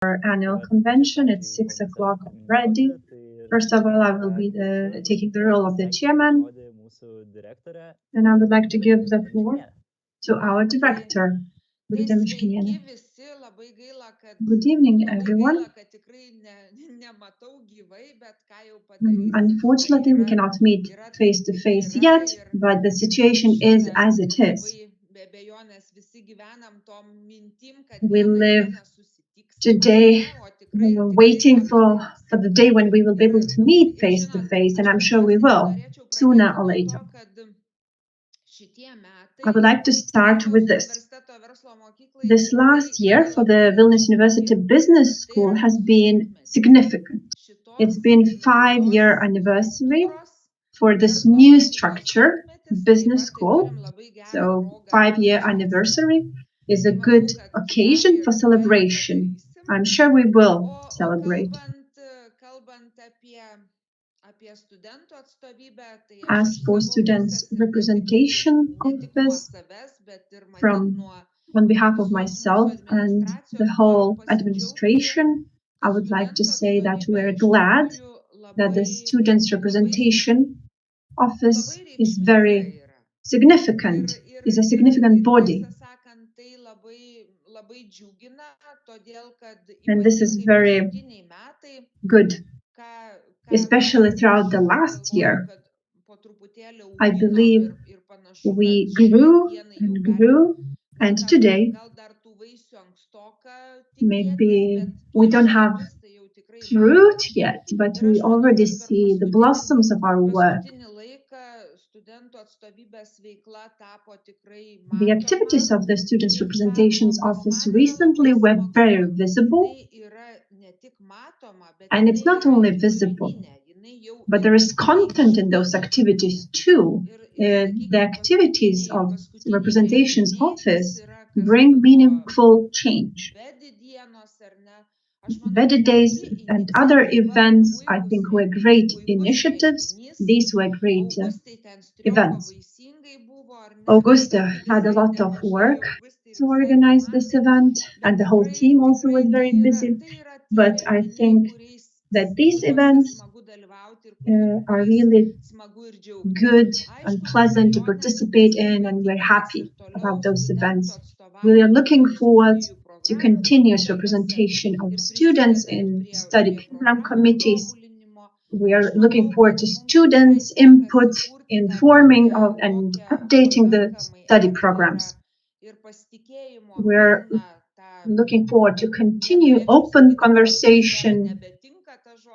our annual convention. It's 6 o'clock already. First of all, I will be taking the role of the chairman, and I would like to give the floor to our director, Birutė Miškinienė. Good evening, everyone. Unfortunately, we cannot meet face to face yet, but the situation is as it is. We live today waiting for the day when we will be able to meet face to face, and I'm sure we will, sooner or later. I would like to start with this. This last year for the Vilnius University Business School has been significant. It's been 5-year anniversary for this new structure, business school. So 5-year anniversary is a good occasion for celebration. I'm sure we will celebrate. As for students' representation office, on behalf of myself and the whole administration, I would like to say that we're glad that the students' representation office is very significant, is a significant body. And this is very good, especially throughout the last year. I believe we grew and grew, and today maybe we don't have fruit yet, but we already see the blossoms of our work. The activities of the Students' Representations Office recently were very visible, and it's not only visible, but there is content in those activities too. The activities of the Representations Office bring meaningful change. Better Days and other events, I think, were great initiatives. These were great events. Augusta had a lot of work to organize this event, and the whole team also was very busy. But I think that these events are really good and pleasant to participate in, and we're happy about those events. We are looking forward to continuous representation of students in study program committees. We are looking forward to students' input in forming of and updating the study programs. We're looking forward to continue open conversation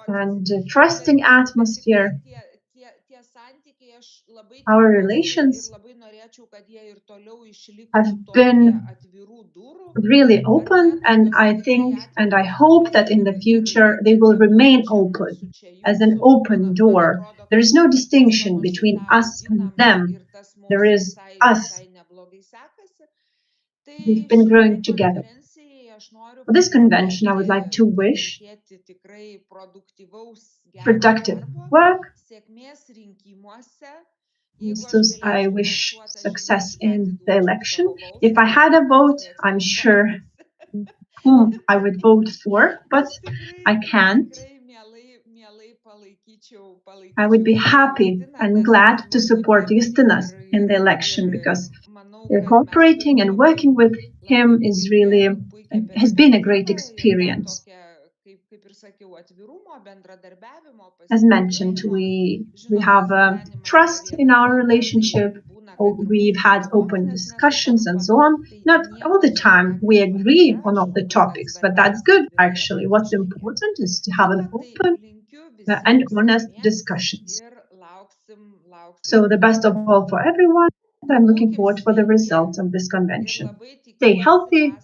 and trusting atmosphere. Our relations have been really open, and I think and I hope that in the future they will remain open as an open door. There is no distinction between us and them. There is us. We've been growing together. For this convention, I would like to wish productive work. I wish success in the election. If I had a vote, I'm sure whom I would vote for, but I can't. I would be happy and glad to support Justinas in the election because cooperating and working with him has been a great experience. As mentioned, we have trust in our relationship. We've had open discussions and so on. Not all the time we agree on all the topics, but that's good actually. What's important is to have an open and honest discussions. So the best of all for everyone. I'm looking forward for the results of this convention. Stay healthy,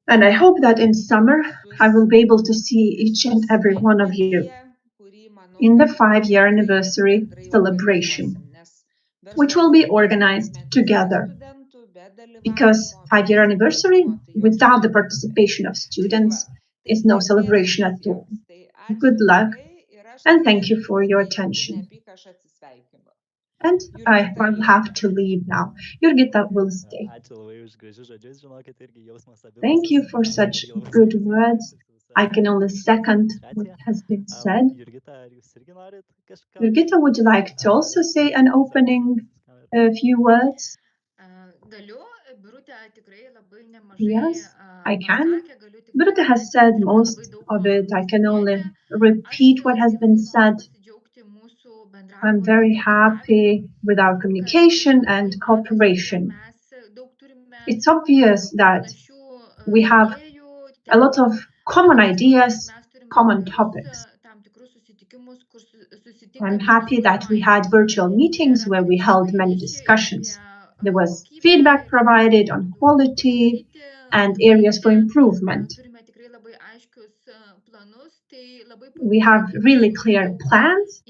and I hope that in summer I will be able to see each and every one of you in the 5-year anniversary celebration, which will be organized together. Because 5-year anniversary without the participation of students is no celebration at all. Good luck, and thank you for your attention. And I will have to leave now. Jurgita will stay. Thank you for such good words. I can only second what has been said. Jurgita, would you like to also say an opening few words? Yes, I can. Birute has said most of it. I can only repeat what has been said. I'm very happy with our communication and cooperation. It's obvious that we have a lot of common ideas, common topics. I'm happy that we had virtual meetings where we held many discussions. There was feedback provided on quality and areas for improvement. We have really clear plans.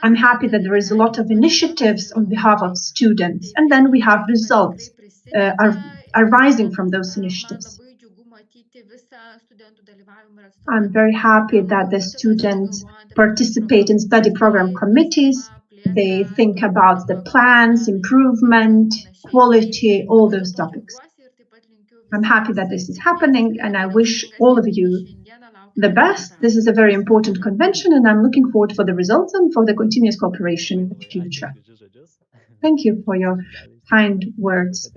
I'm happy that there is a lot of initiatives on behalf of students, and then we have results arising from those initiatives. I'm very happy that the students participate in study program committees. They think about the plans, improvement, quality, all those topics. I'm happy that this is happening, and I wish all of you the best. This is a very important convention, and I'm looking forward for the results and for the continuous cooperation in the future. Thank you for your kind words.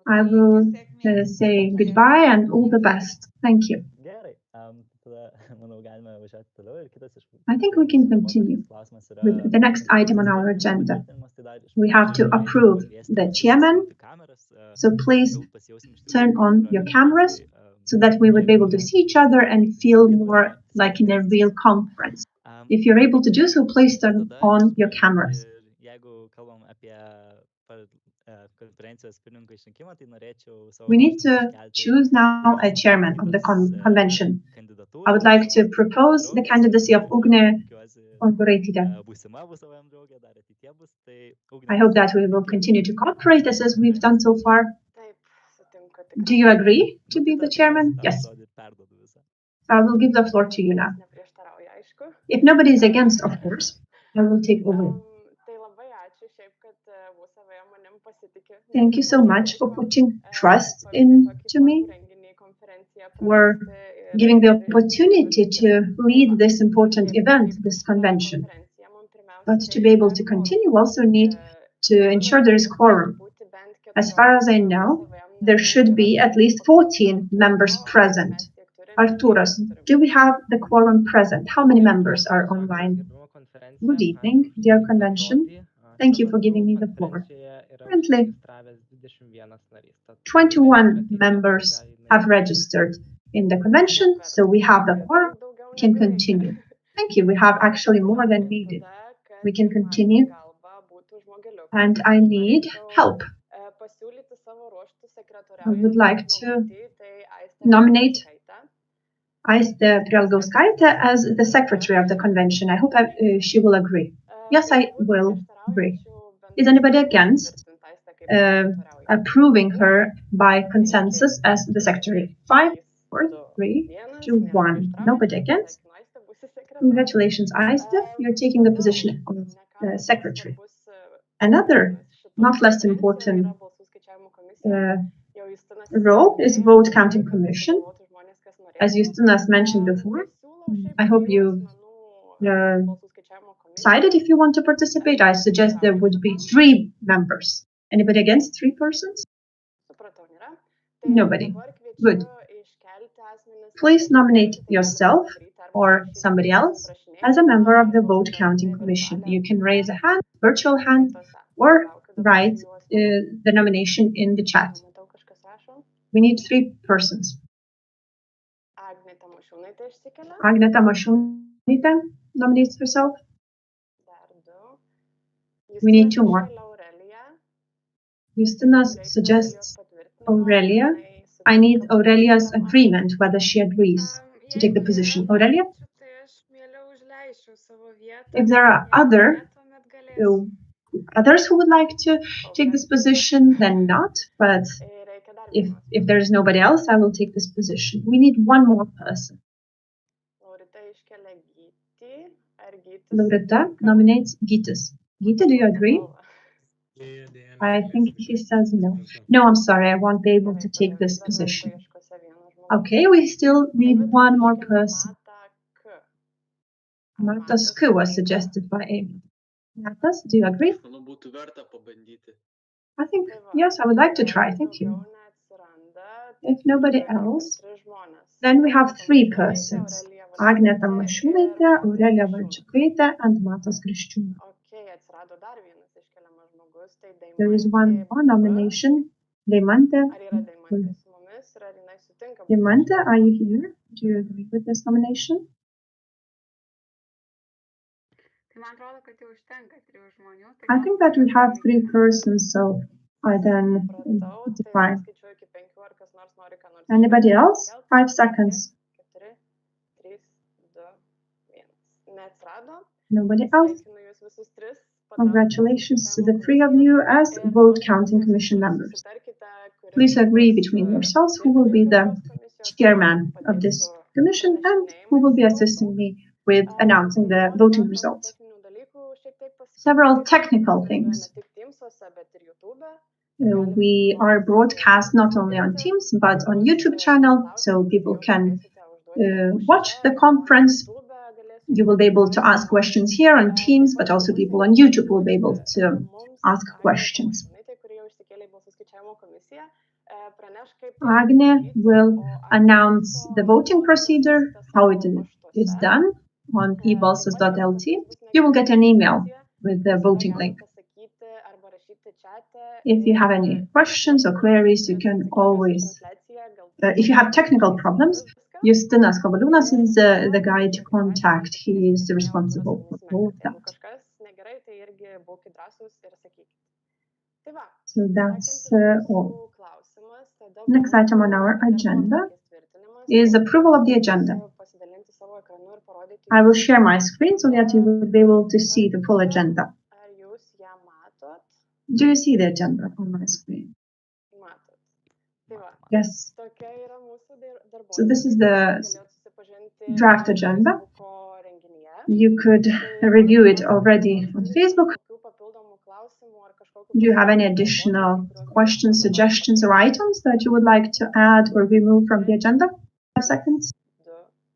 I will say goodbye and all the best. Thank you. I think we can continue with the next item on our agenda. We have to approve the chairman. So please turn on your cameras so that we would be able to see each other and feel more like in a real conference. If you're able to do so, please turn on your cameras. We need to choose now a chairman of the convention. I would like to propose the candidacy of Ugne Ongoreitide. I hope that we will continue to cooperate as we've done so far. Do you agree to be the chairman? Yes. I will give the floor to you now. If nobody is against, of course, I will take over. Thank you so much for putting trust into me, for giving the opportunity to lead this important event, this convention. But to be able to continue, we also need to ensure there is quorum. As far as I know, there should be at least 14 members present. Arturas, do we have the quorum present? How many members are online? Good evening, dear convention. Thank you for giving me the floor. Currently, 21 members have registered in the convention, so we have the quorum. We can continue. Thank you. We have actually more than needed. We can continue. And I need help. I would like to nominate Aiste Prielgauskaite as the secretary of the convention. I hope she will agree. Yes, I will agree. Is anybody against approving her by consensus as the secretary? 5, 4, 3, 2, 1. Nobody against? Congratulations, Aiste. You're taking the position of secretary. Another, not less important role is vote counting commission. As Justinas mentioned before, I hope you decided if you want to participate. I suggest there would be 3 members. Anybody against 3 persons? Nobody. Good. Please nominate yourself or somebody else as a member of the vote counting commission. You can raise a hand, virtual hand, or write the nomination in the chat. We need 3 persons. Agneta Mashunita nominates herself. We need 2 more. Justinas suggests Aurelia. I need Aurelia's agreement, whether she agrees to take the position. Aurelia? If there are others who would like to take this position, then not. But if there is nobody else, I will take this position. We need 1 more person. Laurita nominates Gytis. Gita, do you agree? I think he says no. No, I'm sorry, I won't be able to take this position. Okay, we still need one more person. Matas K was suggested by Amy. Matas, do you agree? I think, yes, I would like to try. Thank you. If nobody else, then we have three persons. Agneta Mašiūnaitė, Aurelija Valčiukaitė, and Matas Kriščiūnas. There is one more nomination. Deimantė. Deimantė, are you here? Do you agree with this nomination? I think that we have three persons, so I then define. Anybody else? 5 seconds. Nobody else? Congratulations to the three of you as vote counting commission members. Please agree between yourselves who will be the chairman of this commission and who will be assisting me with announcing the voting results. Several technical things. We are broadcast not only on Teams but on YouTube channel, so people can watch the conference. You will be able to ask questions here on Teams, but also people on YouTube will be able to ask questions. Agne will announce the voting procedure, how it is done on ebalsas.lt. You will get an email with the voting link. If you have any questions or queries, you can always, if you have technical problems, Justinas Kovaliūnas is the guy to contact. He is responsible for all of that. So that's all. Next item on our agenda is approval of the agenda. I will share my screen so that you will be able to see the full agenda. Do you see the agenda on my screen? Yes. So this is the draft agenda. You could review it already on Facebook. Do you have any additional questions, suggestions, or items that you would like to add or remove from the agenda? 5 seconds.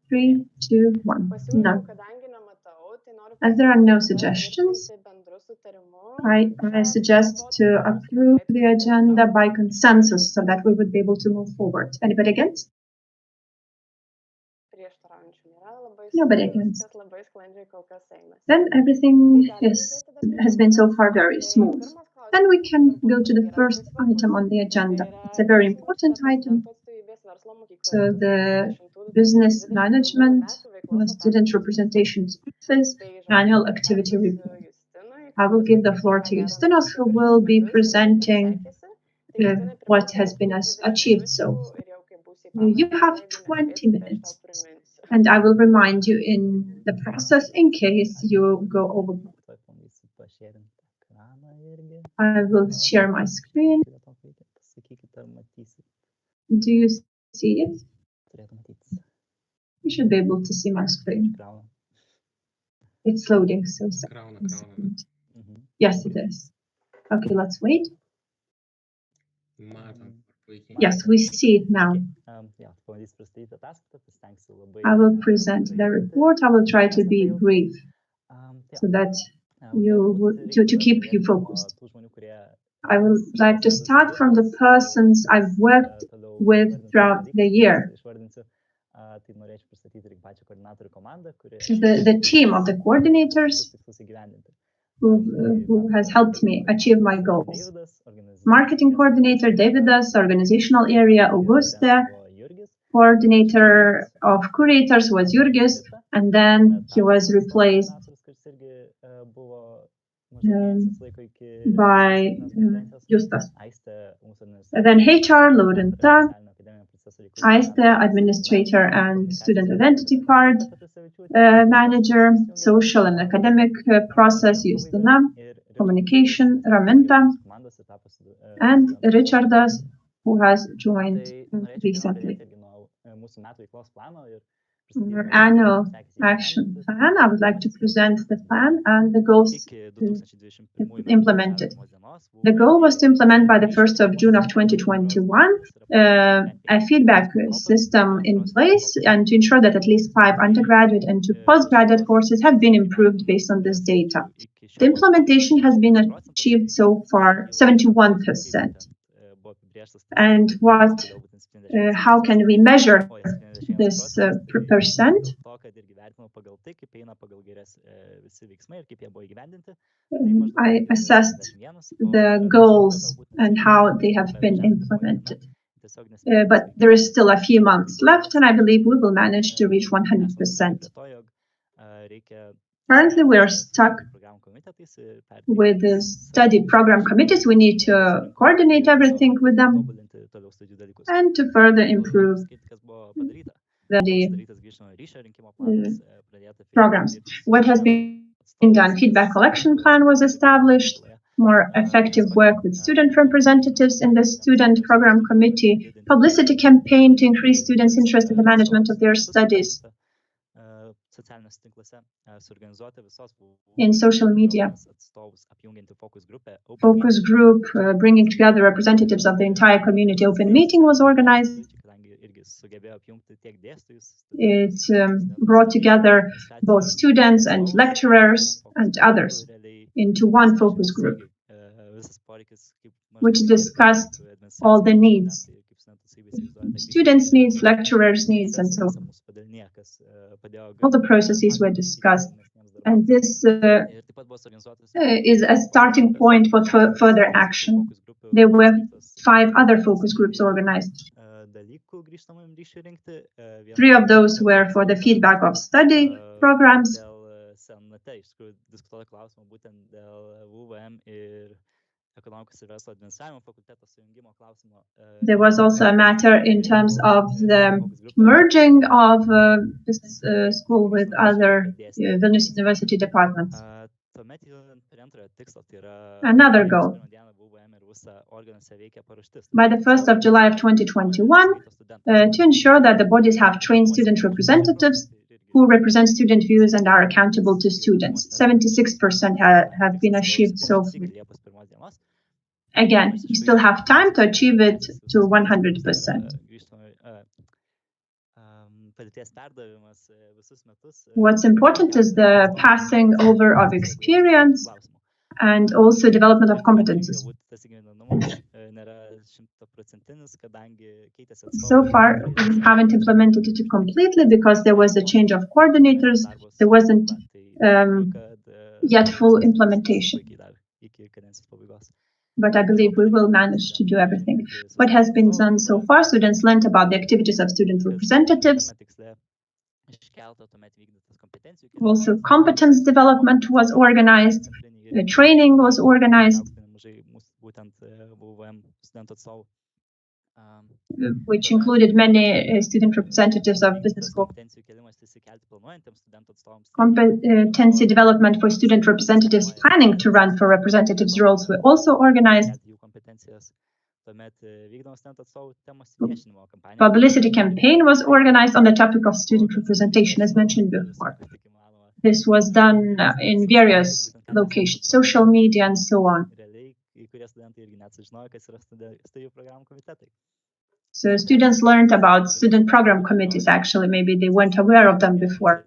3, 2, 1. No. As there are no suggestions, I suggest to approve the agenda by consensus so that we would be able to move forward. Anybody against? Nobody against. Then everything has been so far very smooth. Then we can go to the first item on the agenda. It's a very important item. So the business management, student representation office, annual activity report. I will give the floor to Justinas, who will be presenting what has been achieved so far. You have 20 minutes, and I will remind you in the process in case you go overboard. I will share my screen. Do you see it? You should be able to see my screen. It's loading, so yes, it is. Okay, let's wait. Yes, we see it now. I will present the report. I will try to be brief so that to keep you focused. I would like to start from the persons I've worked with throughout the year. The team of the coordinators who has helped me achieve my goals. Marketing coordinator Davidas, organizational area Auguste, coordinator of curators was Jurgis, and then he was replaced by Justas. And then HR, Laurenta, Aiste, administrator and student identity card manager, social and academic process, Justina, communication, Raminta, and Richardas, who has joined recently. our annual action plan. I would like to present the plan and the goals implemented. The goal was to implement by the 1st of June of 2021 a feedback system in place and to ensure that at least 5 undergraduate and 2 postgraduate courses have been improved based on this data. The implementation has been achieved so far 71%. And how can we measure this percent? I assessed the goals and how they have been implemented. But there is still a few months left, and I believe we will manage to reach 100%. Currently, we are stuck with the study program committees. We need to coordinate everything with them and to further improve the programs. What has been done? Feedback collection plan was established, more effective work with student representatives in the student program committee, publicity campaign to increase students' interest in the management of their studies. In social media, focus group bringing together representatives of the entire community open meeting was organized. It brought together both students and lecturers and others into one focus group, which discussed all the needs, students' needs, lecturers' needs, and so on. All the processes were discussed, and this is a starting point for further action. There were 5 other focus groups organized. 3 of those were for the feedback of study programs. There was also a matter in terms of the merging of business school with other Vilnius University departments. Another goal. By the 1st of July of 2021, to ensure that the bodies have trained student representatives who represent student views and are accountable to students. 76% have been achieved so far. Again, we still have time to achieve it to 100%. What's important is the passing over of experience and also development of competences. So far, we haven't implemented it completely because there was a change of coordinators. There wasn't yet full implementation. But I believe we will manage to do everything. What has been done so far? Students learned about the activities of student representatives. Also, competence development was organized, training was organized, which included many student representatives of business school. Competency development for student representatives planning to run for representatives roles were also organized. Publicity campaign was organized on the topic of student representation, as mentioned before. This was done in various locations, social media, and so on. So students learned about student program committees, actually. Maybe they weren't aware of them before.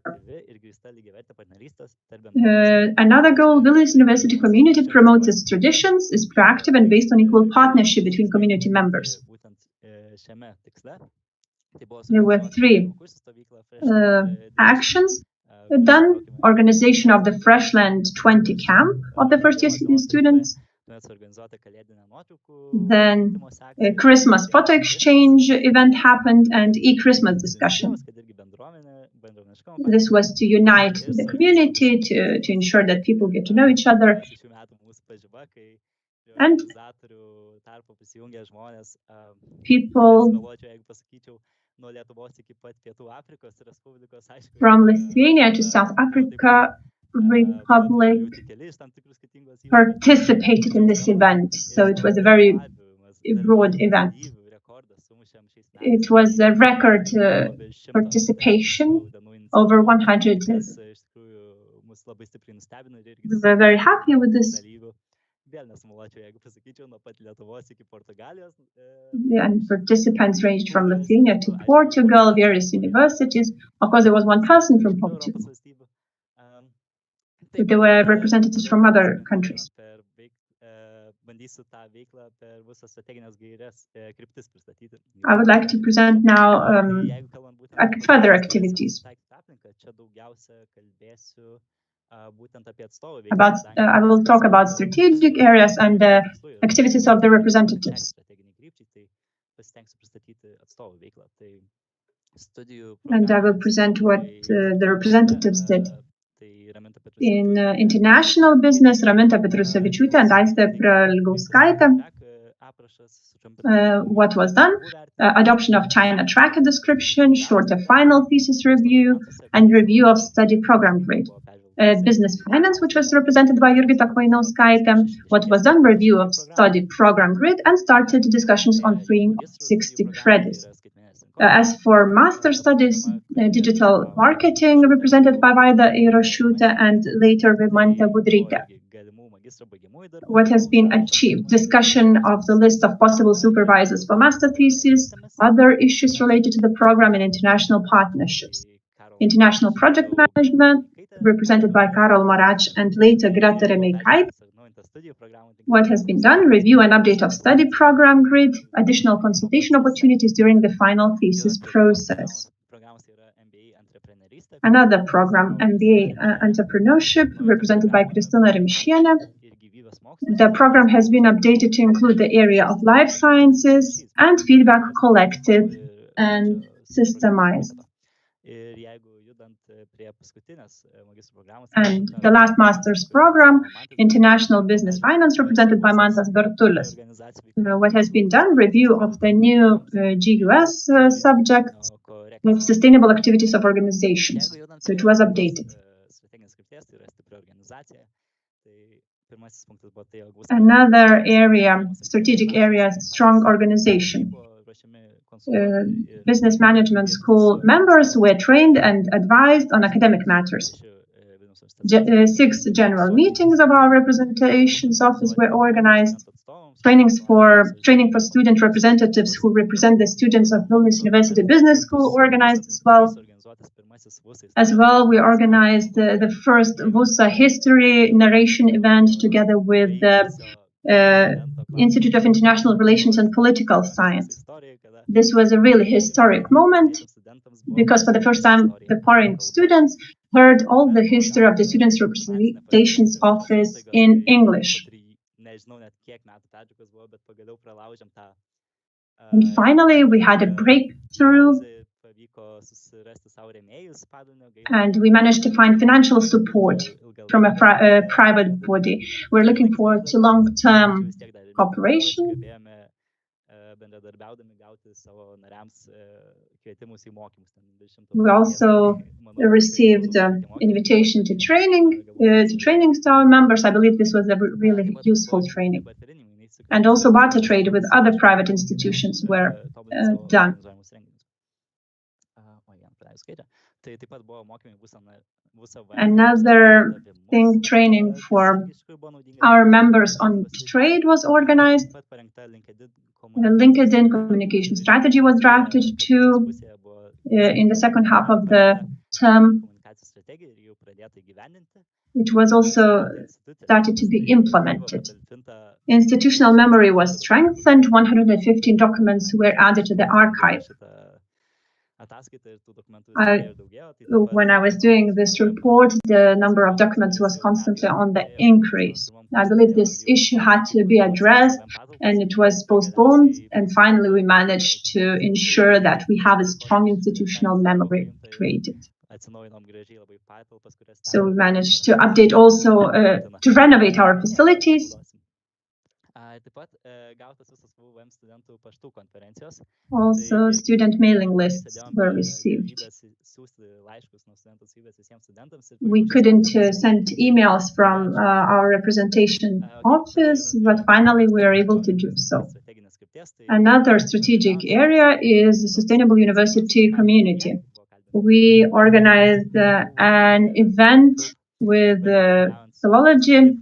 Another goal, Vilnius University community promotes its traditions, is proactive and based on equal partnership between community members. There were 3 actions done. Organization of the Freshland 20 camp of the first year students. Then a Christmas photo exchange event happened and e-Christmas discussion. This was to unite the community, to ensure that people get to know each other. And people from Lithuania to South Africa Republic participated in this event. So it was a very broad event. It was a record participation, over 100. We were very happy with this. And participants ranged from Lithuania to Portugal, various universities. Of course, there was one person from Portugal, but there were representatives from other countries. I would like to present now further activities. I will talk about strategic areas and the activities of the representatives. And I will present what the representatives did. In international business, Raminta Petrusevičiūtė and Aistė Pralgauskaitė. What was done? Adoption of China tracker description, shorter final thesis review, and review of study program grid. Business finance, which was represented by Jurgita Koinauskaitė. What was done? Review of study program grid and started discussions on freeing 60 credits. As for master studies, digital marketing, represented by Vaida Irošiūtė and later Rimantė Budrytė. What has been achieved? Discussion of the list of possible supervisors for master thesis, other issues related to the program and international partnerships. International project management, represented by Karol Marach and later Greta Remeikaitė. What has been done? Review and update of study program grid, additional consultation opportunities during the final thesis process. Another program, MBA Entrepreneurship, represented by Kristina Rimšienė. The program has been updated to include the area of life sciences and feedback collected and systemized. And the last master's program, International Business Finance, represented by Mantas Bertulis. What has been done? Review of the new GUS subjects with sustainable activities of organizations. So it was updated. Another area, strategic area, strong organization. Business management school members were trained and advised on academic matters. 6 general meetings of our representations office were organized. Training for student representatives who represent the students of Vilnius University Business School organized as well. We organized the first VUSA history narration event together with the Institute of International Relations and Political Science. This was a really historic moment because for the first time the foreign students heard all the history of the Students' Representations Office in English. And finally, we had a breakthrough and we managed to find financial support from a private body. We're looking forward to long-term cooperation. We also received invitation to trainings to our members. I believe this was a really useful training. And also barter trade with other private institutions were done. Another thing, training for our members on trade was organized. A LinkedIn communication strategy was drafted too in the second half of the term. It was also started to be implemented. Institutional memory was strengthened. 115 documents were added to the archive. When I was doing this report, the number of documents was constantly on the increase. I believe this issue had to be addressed and it was postponed. And finally, we managed to ensure that we have a strong institutional memory created. So we managed to update also, to renovate our facilities. Also, student mailing lists were received. We couldn't send emails from our representation office, but finally we were able to do so. Another strategic area is the sustainable university community. We organized an event with the philology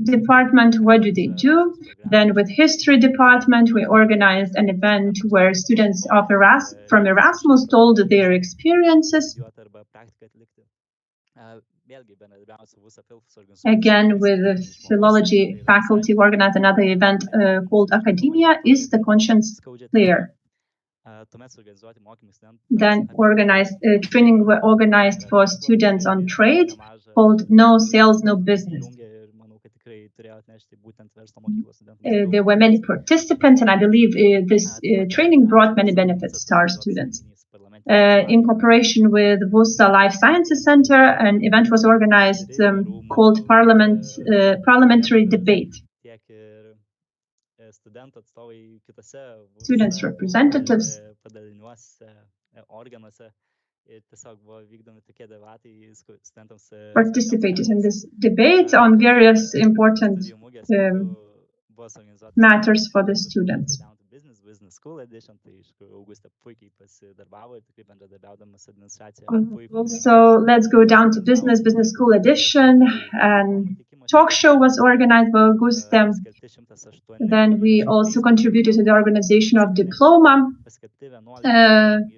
department. What do they do? Then with history department, we organized an event where students from Erasmus told their experiences. Again, with the philology faculty, we organized another event called Academia is the Conscience Clear? Then training were organized for students on trade called No Sales, No Business. There were many participants, and I believe this training brought many benefits to our students. In cooperation with Vusa Life Sciences Center, an event was organized called Parliamentary Debate. Students' representatives participated in this debate on various important matters for the students. Also, let's go down to Business School edition, and talk show was organized by Auguste. Then we also contributed to the organization of diploma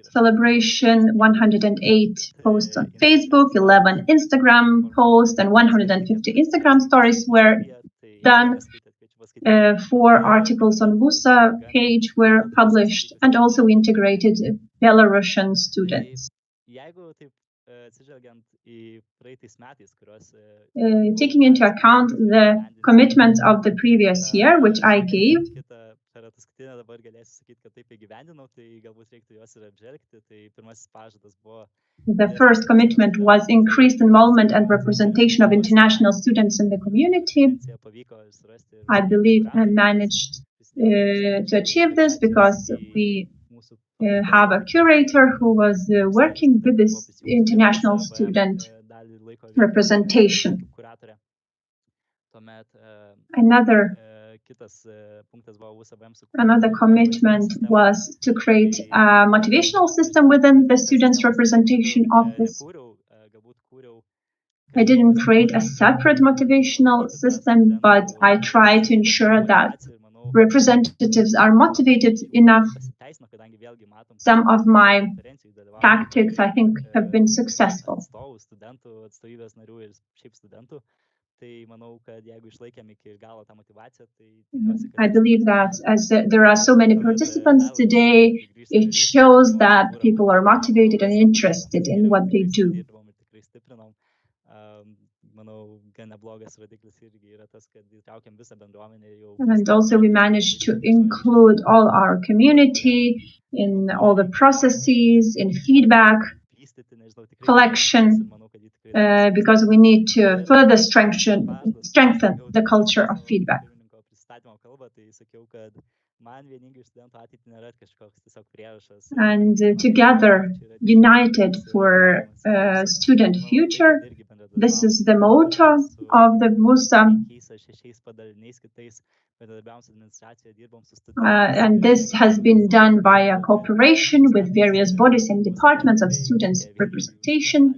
celebration, 108 posts on Facebook, 11 Instagram posts, and 150 Instagram stories were done. 4 articles on Vusa page were published, and also we integrated Belarusian students. Taking into account the commitments of the previous year, which I gave, the first commitment was increased involvement and representation of international students in the community. I believe I managed to achieve this because we have a curator who was working with this international student representation. Another commitment was to create a motivational system within the students' representation office. I didn't create a separate motivational system, but I try to ensure that representatives are motivated enough. Some of my tactics, I think, have been successful. I believe that as there are so many participants today, it shows that people are motivated and interested in what they do. And also we managed to include all our community in all the processes, in feedback collection, because we need to further strengthen the culture of feedback. And together, united for student future, this is the motto of the Vusa. And this has been done via cooperation with various bodies and departments of students' representation,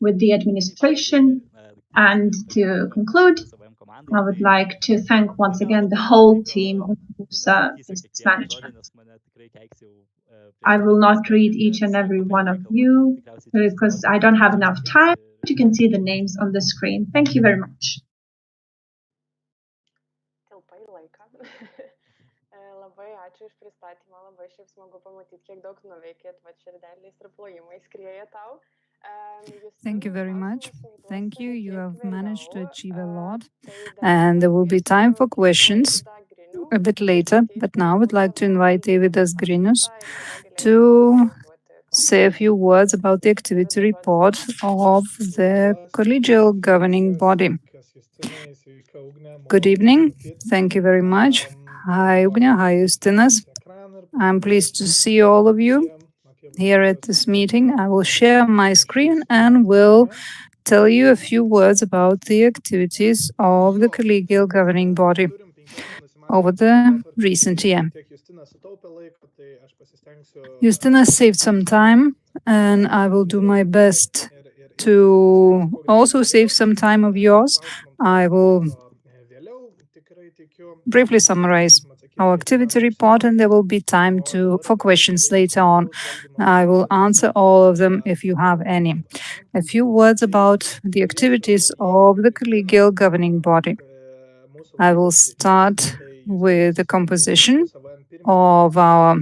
with the administration. And to conclude, I would like to thank once again the whole team of Vusa Business Management. I will not read each and every one of you because I don't have enough time. You can see the names on the screen. Thank you very much. Thank you very much. Thank you. You have managed to achieve a lot. And there will be time for questions a bit later. But now I would like to invite Delegates Grinius to say a few words about the activity report of the Collegial governing body. Good evening. Thank you very much. Hi, Ugnia. Hi, Justinas. I'm pleased to see all of you here at this meeting. I will share my screen and will tell you a few words about the activities of the Collegial governing body. over the recent year. Justina saved some time, and I will do my best to also save some time of yours. I will briefly summarize our activity report, and there will be time for questions later on. I will answer all of them if you have any. A few words about the activities of the collegial governing body. I will start with the composition of our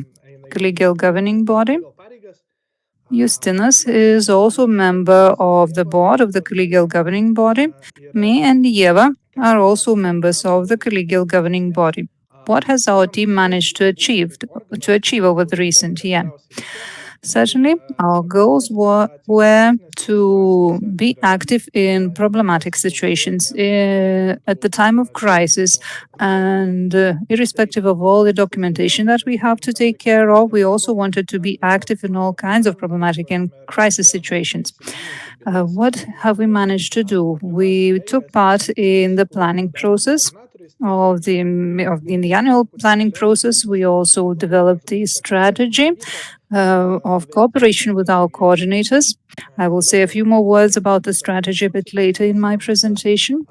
collegial governing body. Justinas is also a member of the board of the collegial governing body. Me and Yeva are also members of the collegial governing body. What has our team managed to achieve over the recent year? Certainly, our goals were to be active in problematic situations at the time of crisis, and irrespective of all the documentation that we have to take care of, we also wanted to be active in all kinds of problematic and crisis situations. What have we managed to do? We took part in the planning process in the annual planning process. We also developed the strategy of cooperation with our coordinators. I will say a few more words about the strategy a bit later in my presentation.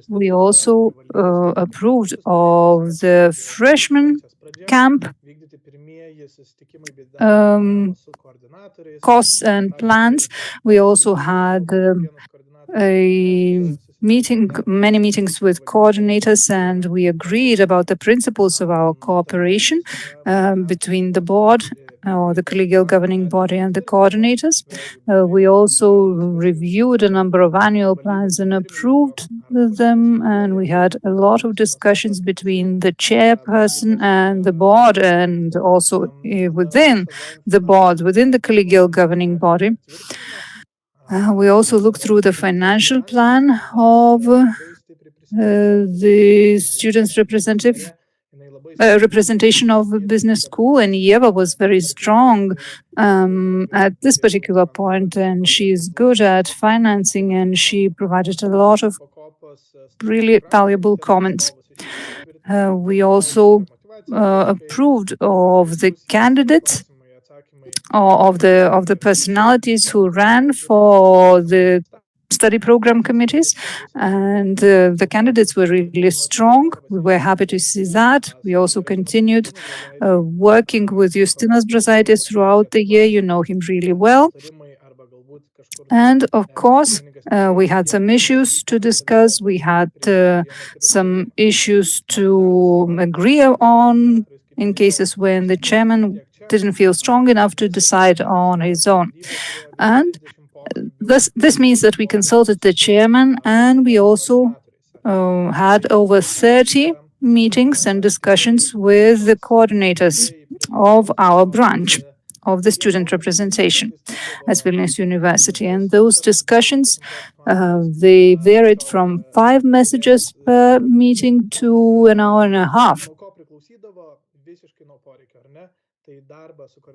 We also approved of the freshman camp costs and plans. We also had many meetings with coordinators, and we agreed about the principles of our cooperation between the board or the collegial governing body and the coordinators. We also reviewed a number of annual plans and approved them, and we had a lot of discussions between the chairperson and the board, and also within the board, within the collegial governing body. We also looked through the financial plan of the students' representation of a business school, and Yeva was very strong at this particular point, and she is good at financing, and she provided a lot of really valuable comments. We also approved of the candidates of the personalities who ran for the study program committees, and the candidates were really strong. We were happy to see that. We also continued working with Justinas Brazaitis throughout the year. You know him really well. And of course, we had some issues to discuss. We had some issues to agree on in cases when the chairman didn't feel strong enough to decide on his own. And this means that we consulted the chairman, and we also had over 30 meetings and discussions with the coordinators of our branch of the student representation at Vilnius University. And those discussions, they varied from 5 messages per meeting to an hour and a half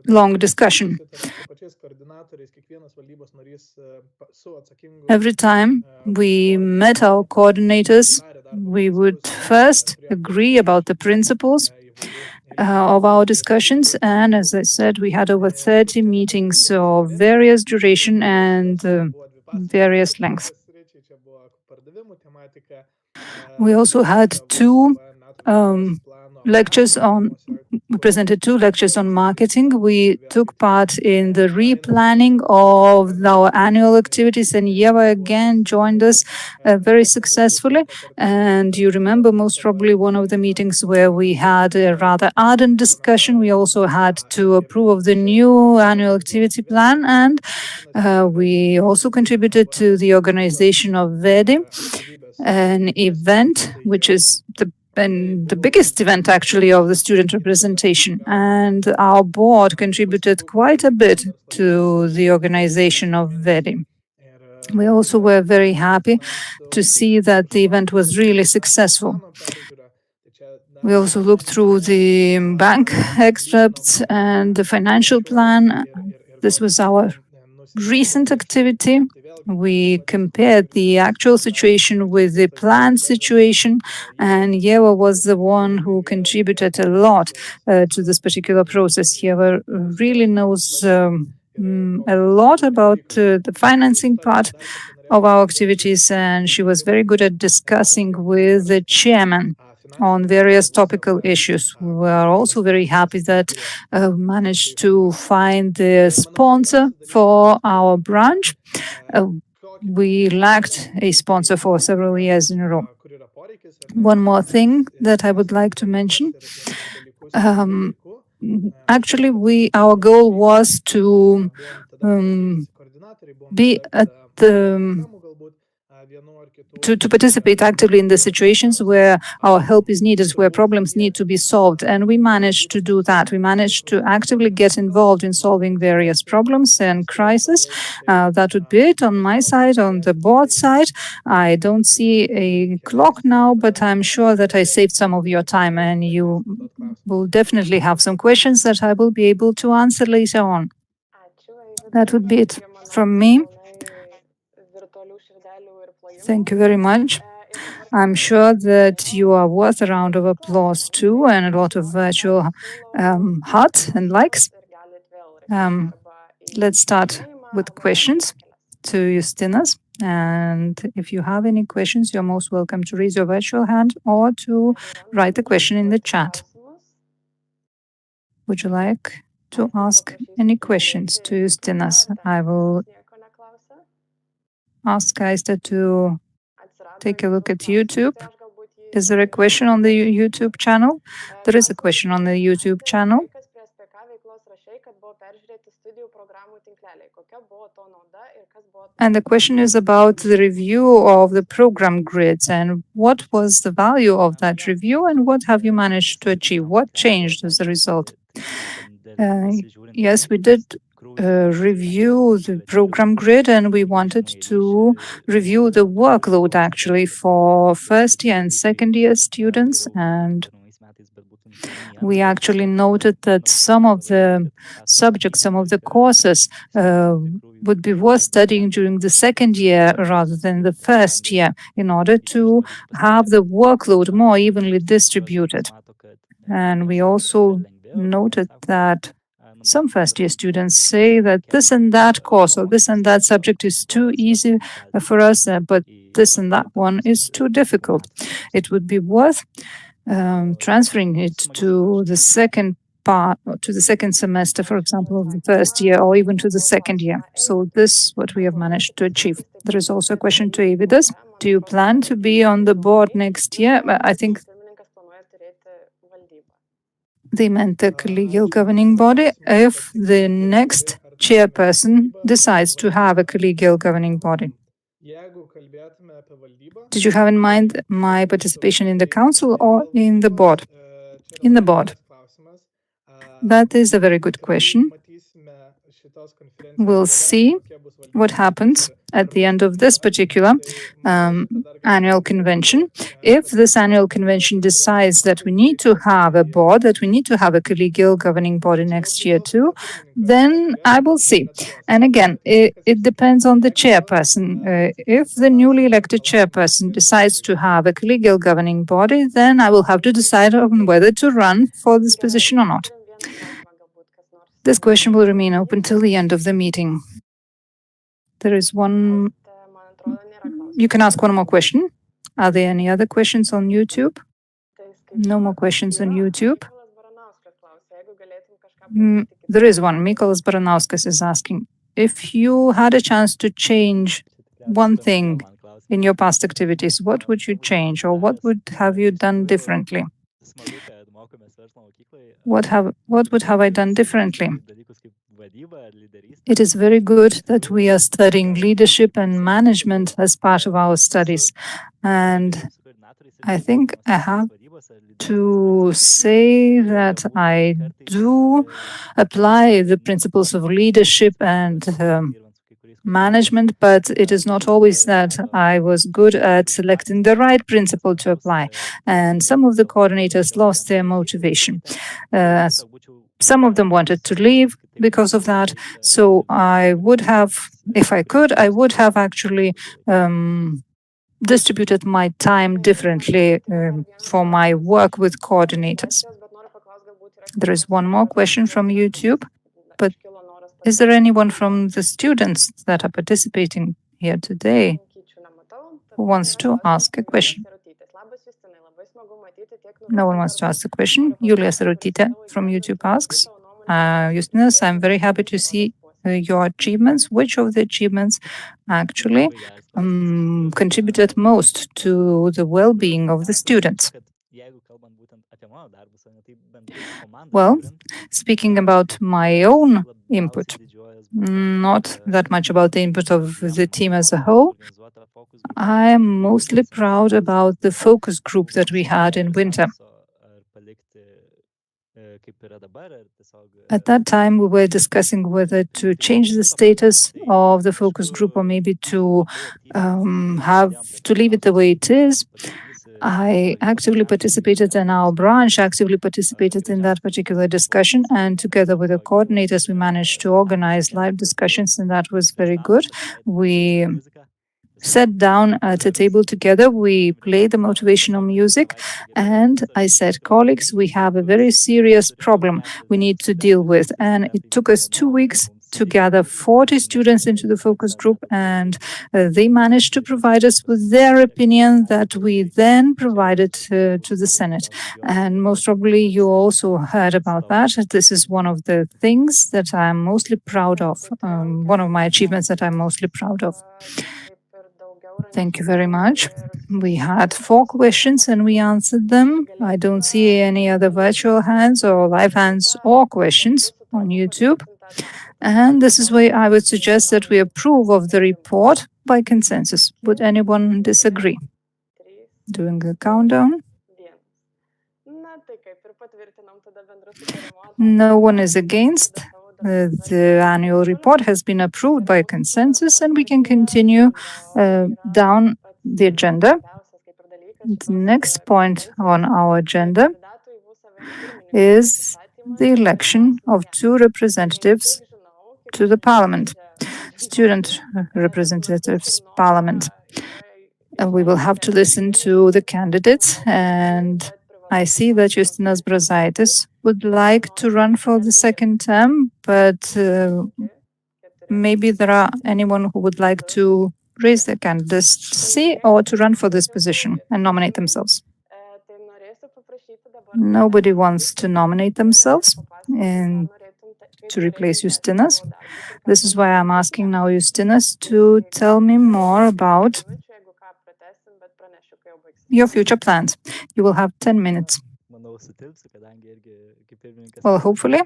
long discussion. Every time we met our coordinators, we would first agree about the principles of our discussions, and as I said, we had over 30 meetings of various duration and various lengths. We also had 2 lectures on we presented 2 lectures on marketing. We took part in the replanning of our annual activities, and Yeva again joined us very successfully. And you remember most probably one of the meetings where we had a rather ardent discussion. We also had to approve of the new annual activity plan, and we also contributed to the organization of VEDI, an event which is the biggest event actually of the student representation, and our board contributed quite a bit to the organization of VEDI. We also were very happy to see that the event was really successful. We also looked through the bank extracts and the financial plan. This was our recent activity. We compared the actual situation with the planned situation, and Yeva was the one who contributed a lot to this particular process. Yeva really knows a lot about the financing part of our activities, and she was very good at discussing with the chairman on various topical issues. We are also very happy that managed to find the sponsor for our branch. We lacked a sponsor for several years in a row. One more thing that I would like to mention. Actually, our goal was to be at the to participate actively in the situations where our help is needed, where problems need to be solved. And we managed to do that. We managed to actively get involved in solving various problems and crises. That would be it on my side. On the board side, I don't see a clock now, but I'm sure that I saved some of your time, and you will definitely have some questions that I will be able to answer later on. That would be it from me. Thank you very much. I'm sure that you are worth a round of applause too, and a lot of virtual hearts and likes. Let's start with questions to Justinas. And if you have any questions, you're most welcome to raise your virtual hand or to write the question in the chat. Would you like to ask any questions to Justinas? I will ask Aista to take a look at YouTube. Is there a question on the YouTube channel? There is a question on the YouTube channel. And the question is about the review of the program grids and what was the value of that review and what have you managed to achieve? What changed as a result? Yes, we did review the program grid, and we wanted to review the workload actually for first year and second year students. And we actually noted that some of the subjects, some of the courses would be worth studying during the second year rather than the first year in order to have the workload more evenly distributed. And we also noted that some first-year students say that this and that course or this and that subject is too easy for us, but this and that one is too difficult. It would be worth transferring it to the second part, to the second semester, for example, of the first year, or even to the second year. So this is what we have managed to achieve. There is also a question to Eivydas. Do you plan to be on the board next year? I think they meant the collegial governing body if the next chairperson decides to have a collegial governing body. Did you have in mind my participation in the council or in the board? In the board. That is a very good question. We'll see what happens at the end of this particular annual convention. If this annual convention decides that we need to have a board, that we need to have a collegial governing body next year too, then I will see. And again, it depends on the chairperson. If the newly elected chairperson decides to have a collegial governing body, then I will have to decide on whether to run for this position or not. This question will remain open till the end of the meeting. There is one. You can ask one more question. Are there any other questions on YouTube? No more questions on YouTube. There is one. Mykolas Baranauskas is asking, if you had a chance to change one thing in your past activities, what would you change or what would have you done differently? What would have I done differently? It is very good that we are studying leadership and management as part of our studies. And I think I have to say that I do apply the principles of leadership and management, but it is not always that I was good at selecting the right principle to apply. And some of the coordinators lost their motivation. Some of them wanted to leave because of that. So I would have, if I could, I would have actually distributed my time differently for my work with coordinators. There is one more question from YouTube, but is there anyone from the students that are participating here today who wants to ask a question? No one wants to ask a question. Julia Sarotita from YouTube asks, Justinas, I'm very happy to see your achievements. Which of the achievements actually contributed most to the well-being of the students? Well, speaking about my own input, not that much about the input of the team as a whole. I'm mostly proud about the focus group that we had in winter. At that time, we were discussing whether to change the status of the focus group or maybe to have to leave it the way it is. I actively participated in our branch, actively participated in that particular discussion, and together with the coordinators, we managed to organize live discussions, and that was very good. We sat down at a table together, we played the motivational music, and I said, colleagues, we have a very serious problem we need to deal with. And it took us 2 weeks to gather 40 students into the focus group, and they managed to provide us with their opinion that we then provided to the Senate. And most probably you also heard about that. This is one of the things that I'm mostly proud of, one of my achievements that I'm mostly proud of. Thank you very much. We had 4 questions and we answered them. I don't see any other virtual hands or live hands or questions on YouTube. And this is why I would suggest that we approve of the report by consensus. Would anyone disagree? Doing a countdown. No one is against. The annual report has been approved by consensus, and we can continue down the agenda. The next point on our agenda is the election of 2 representatives to the parliament, student representatives parliament. We will have to listen to the candidates, and I see that Justinas Brazaitis would like to run for the 2nd term, but maybe there are anyone who would like to raise their candidacy or to run for this position and nominate themselves. Nobody wants to nominate themselves and to replace Justinas. This is why I'm asking now Justinas to tell me more about your future plans. You will have 10 minutes. Well, hopefully,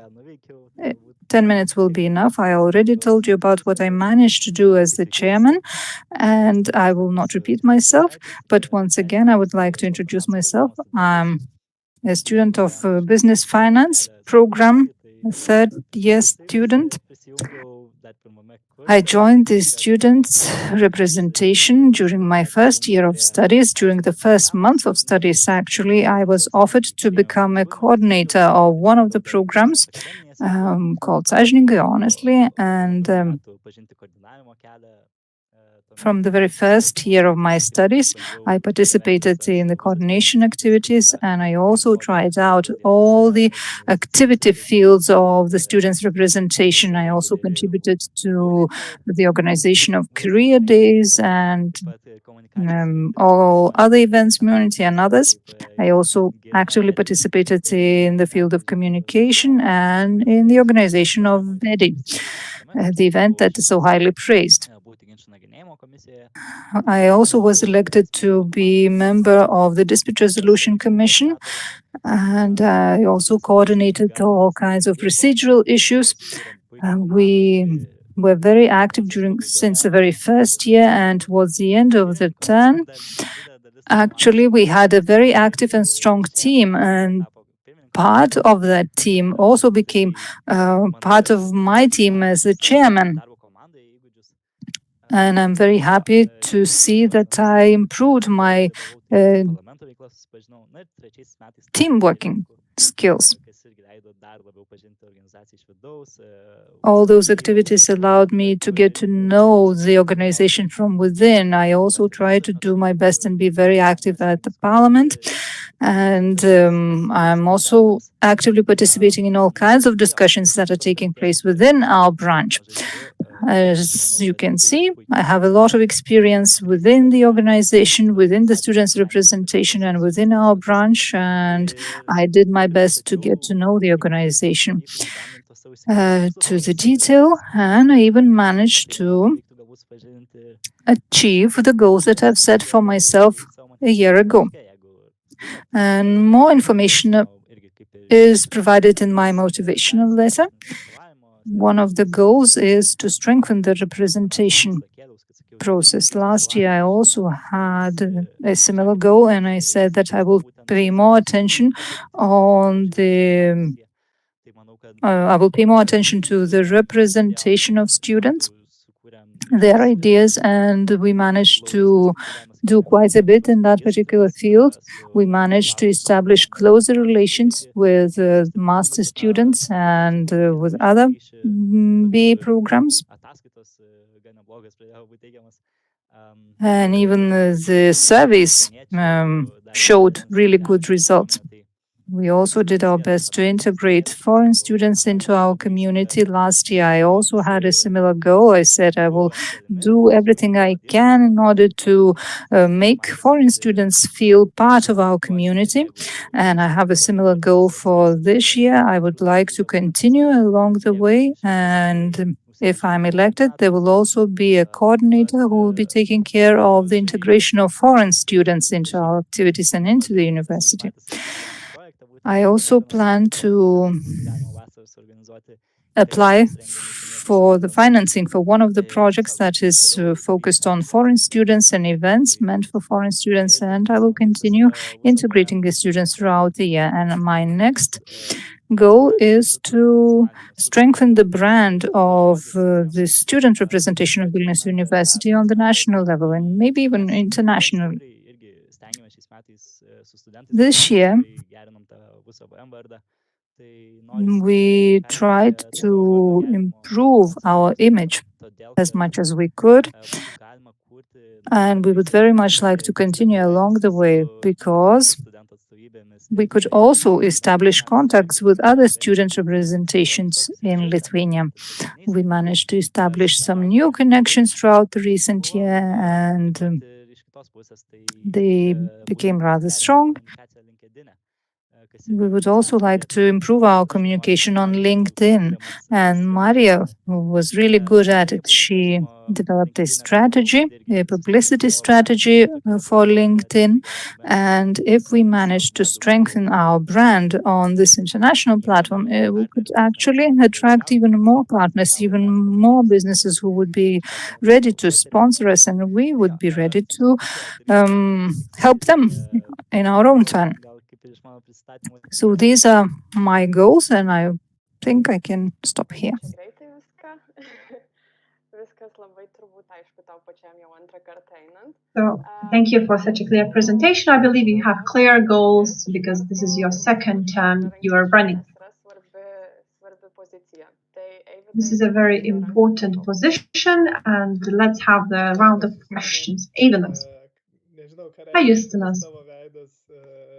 10 minutes will be enough. I already told you about what I managed to do as the chairman, and I will not repeat myself. But once again, I would like to introduce myself. I'm a student of business finance program, a 3rd-year student. I joined the students' representation during my 1st year of studies. During the 1st month of studies, actually, I was offered to become a coordinator of one of the programs called Sąžiningai Honestly. And from the very 1st year of my studies, I participated in the coordination activities, and I also tried out all the activity fields of the students' representation. I also contributed to the organization of career days and all other events, community and others. I also actively participated in the field of communication and in the organization of VEDI, the event that is so highly praised. I also was elected to be member of the Dispute Resolution Commission, and I also coordinated all kinds of procedural issues. We were very active since the very 1st year, and towards the end of the term, actually, we had a very active and strong team, and part of that team also became part of my team as the chairman. And I'm very happy to see that I improved my uh, team working skills. All those activities allowed me to get to know the organization from within. I also try to do my best and be very active at the parliament. And I'm also actively participating in all kinds of discussions that are taking place within our branch. As you can see, I have a lot of experience within the organization, within the students' representation, and within our branch. And I did my best to get to know the organization to the detail. And I even managed to achieve the goals that I've set for myself a year ago. And more information is provided in my motivational letter. One of the goals is to strengthen the representation process. Last year, I also had a similar goal, and I said that I will pay more attention on the I will pay more attention to the representation of students, their ideas, and we managed to do quite a bit in that particular field. We managed to establish closer relations with master students and with other BA programs. And even the surveys showed really good results. We also did our best to integrate foreign students into our community. Last year, I also had a similar goal. I said I will do everything I can in order to make foreign students feel part of our community. And I have a similar goal for this year. I would like to continue along the way. And if I'm elected, there will also be a coordinator who will be taking care of the integration of foreign students into our activities and into the university. I also plan to apply for the financing for one of the projects that is focused on foreign students and events meant for foreign students, and I will continue integrating the students throughout the year. And my next goal is to strengthen the brand of the student representation of Vilnius University on the national level and maybe even internationally. This year, we tried to improve our image as much as we could. And we would very much like to continue along the way because we could also establish contacts with other student representations in Lithuania. We managed to establish some new connections throughout the recent year, and they became rather strong. We would also like to improve our communication on LinkedIn. And Maria was really good at it. She developed a strategy, a publicity strategy for LinkedIn. And if we manage to strengthen our brand on this international platform, we could actually attract even more partners, even more businesses who would be ready to sponsor us, and we would be ready to help them in our own turn. So these are my goals, and I think I can stop here. So thank you for such a clear presentation. I believe you have clear goals because this is your second term you are running. This is a very important position, and let's have the round of questions. Evenos. Hi, Justinas.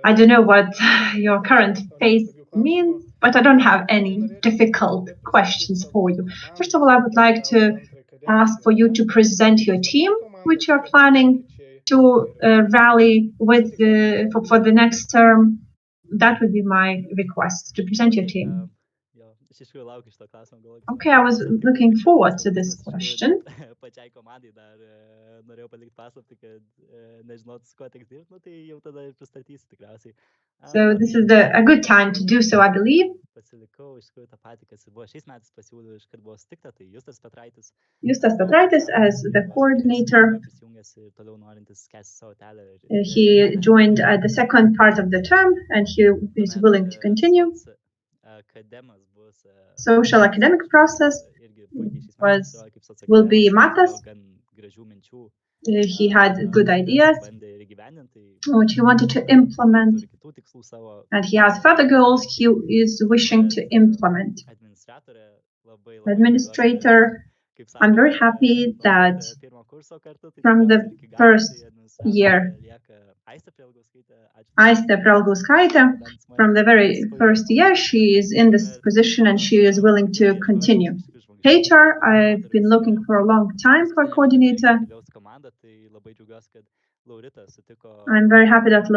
I don't know what your current face means, but I don't have any difficult questions for you. First of all, I would like to ask for you to present your team, which you're planning to rally with for the next term. That would be my request, to present your team. Okay, I was looking forward to this question. So this is a good time to do so, I believe. Justas Petraitis as the coordinator. He joined at the second part of the term, and he is willing to continue. Social academic process will be Matas. He had good ideas which he wanted to implement, and he has further goals he is wishing to implement. Administrator, I'm very happy that from the first year, Aiste Pralgauskaite, from the very first year, she is in this position and she is willing to continue. HR, I've been looking for a long time for a coordinator. I'm very happy that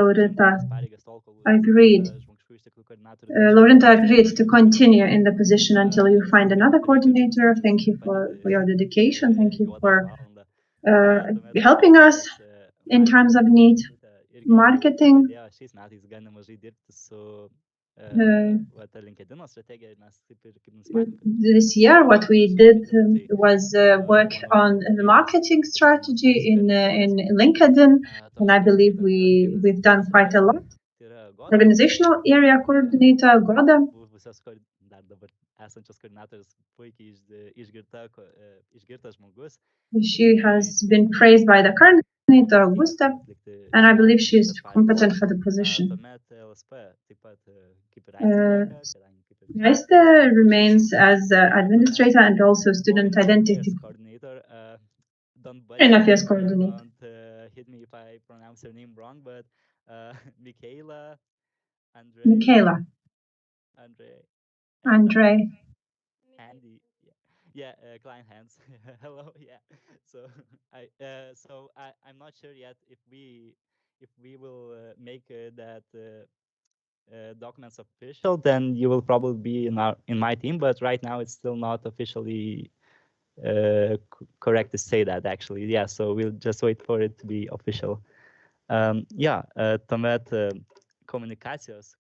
agreed. Laurinta agreed to continue in the position until you find another coordinator. Thank you for your dedication. Thank you for helping us in times of need. Marketing. This year, what we did was work on the marketing strategy in LinkedIn, and I believe we've done quite a lot. Organizational area coordinator Goda. She has been praised by the current coordinator Gustav, and I believe she is competent for the position. Raiste remains as administrator and also student identity. Enough, yes, coordinator. Hit me if I pronounce your name wrong, but Michaela, Michaela. Andre. Andy. Yeah, client hands. Hello. Yeah. So I'm not sure yet if we will make that documents official. Then you will probably be in my team. But right now it's still not officially correct to say that actually. Yeah. So we'll just wait for it to be official. Tuomet Communications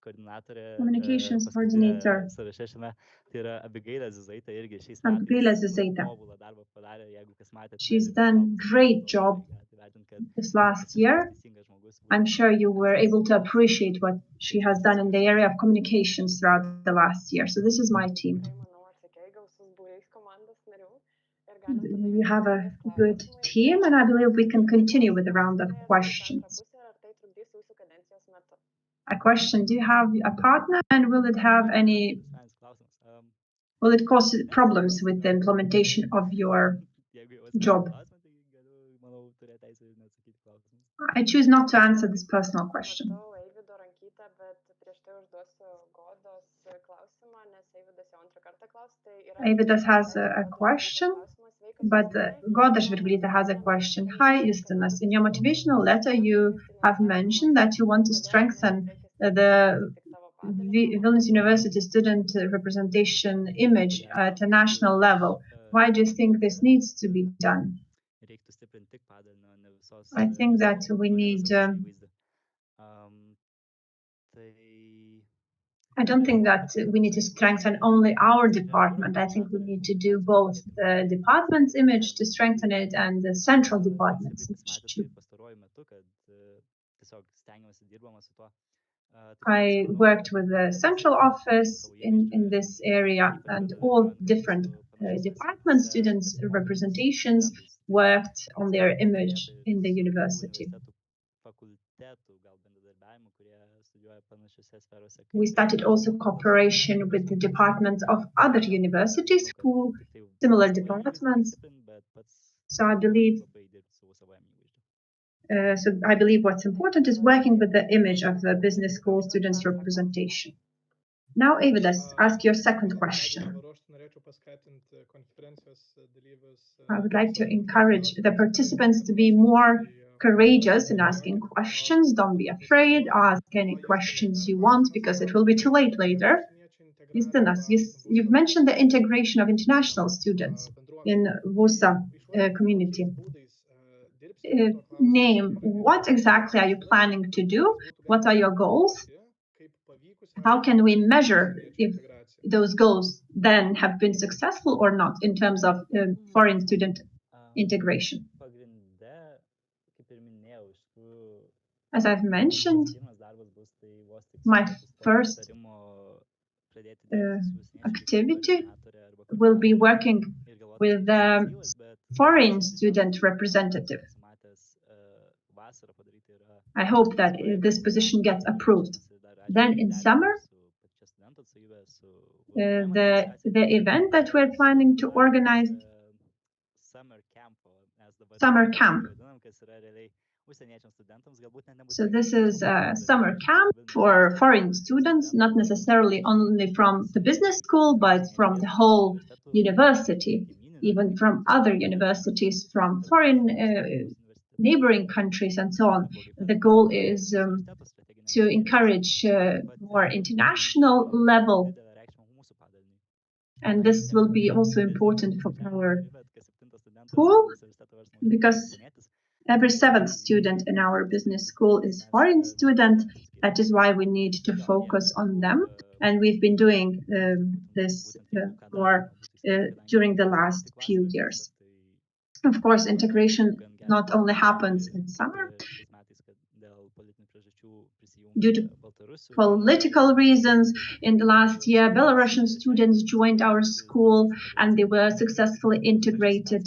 coordinator. Tai yra Abigailė Zizaitė irgi šiais metais tobulą darbą padarė, jeigu kas matėte. She's done great job this last year. I'm sure you were able to appreciate what she has done in the area of communications throughout the last year. So this is my team. You have a good team, and I believe we can continue with the round of questions. A question: do you have a partner, and will it cause problems with the implementation of your job? I choose not to answer this personal question. Eividas has a question, but Goda Žvirglytė has a question. Hi, Justinas. In your motivational letter, you have mentioned that you want to strengthen the Vilnius University student representation image at a national level. Why do you think this needs to be done? I think that we need... I don't think that we need to strengthen only our department. I think we need to do both the department's image to strengthen it and the central department's image too. I worked with the central office in this area, and all different department students' representations worked on their image in the university. We started also cooperation with the departments of other universities who similar departments. So I believe what's important is working with the image of the business school students' representation. Now, Eividas, ask your second question. I would like to encourage the participants to be more courageous in asking questions. Don't be afraid. Ask any questions you want because it will be too late later. Justinas, you've mentioned the integration of international students in VUSA community. Name, what exactly are you planning to do? What are your goals? How can we measure if those goals then have been successful or not in terms of foreign student integration? As I've mentioned, my first activity will be working with foreign student representative. I hope that this position gets approved. Then in summer, the event that we're planning to organize, summer camp. So this is a summer camp for foreign students, not necessarily only from the business school, but from the whole university, even from other universities, from foreign neighboring countries and so on. The goal is to encourage more international level, and this will be also important for our school because every seventh student in our business school is foreign student. That is why we need to focus on them, and we've been doing this more during the last few years. Of course, integration not only happens in summer. Due to political reasons, in the last year, Belarusian students joined our school and they were successfully integrated.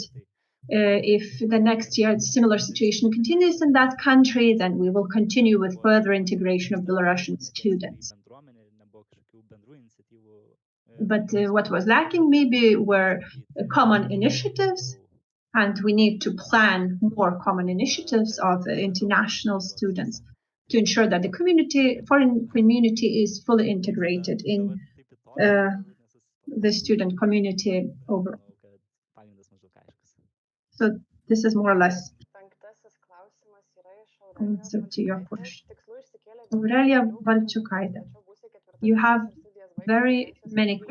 If the next year similar situation continues in that country, then we will continue with further integration of Belarusian students. But what was lacking maybe were common initiatives, and we need to plan more common initiatives of international students to ensure that the foreign community is fully integrated in the student community overall. So this is more or less answer to your question. Aurelia Valchukaite, you have very many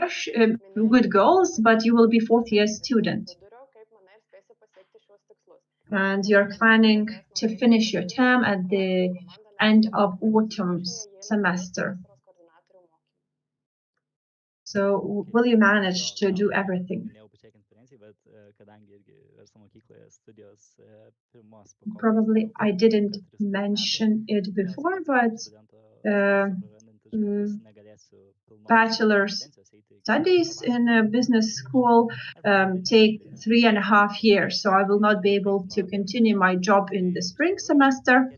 good goals, but you will be fourth year student. And you're planning to finish your term at the end of autumn semester. So will you manage to do everything? Probably I didn't mention it before, but bachelor's studies in a business school take 3.5 years, so I will not be able to continue my job in the spring semester.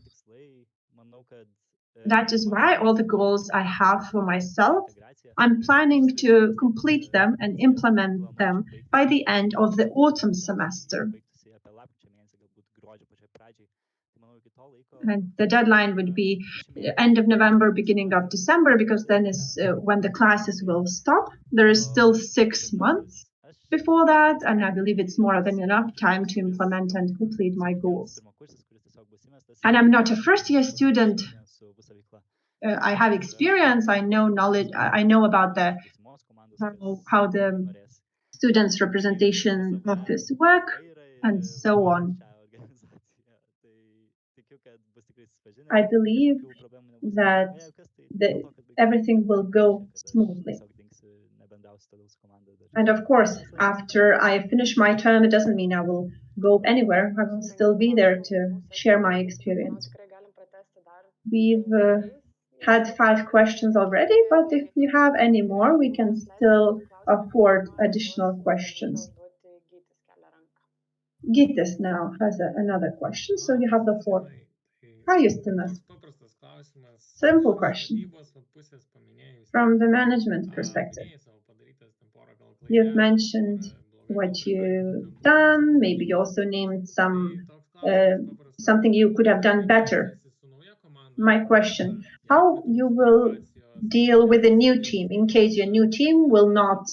That is why all the goals I have for myself, I'm planning to complete them and implement them by the end of the autumn semester. And the deadline would be end of November, beginning of December, because then is when the classes will stop. There is still 6 months before that, and I believe it's more than enough time to implement and complete my goals. And I'm not a first-year student. I have experience. I know knowledge. I know about how the students' representation office work, and so on. I believe that everything will go smoothly. And of course, after I finish my term, it doesn't mean I will go anywhere. I will still be there to share my experience. We've had 5 questions already, but if you have any more, we can still afford additional questions. Gytis now has another question, so you have the floor. Hi, Justinas. Simple question. From the management perspective, you've mentioned what you've done. Maybe you also named something you could have done better. My question, how you will deal with a new team in case your new team will not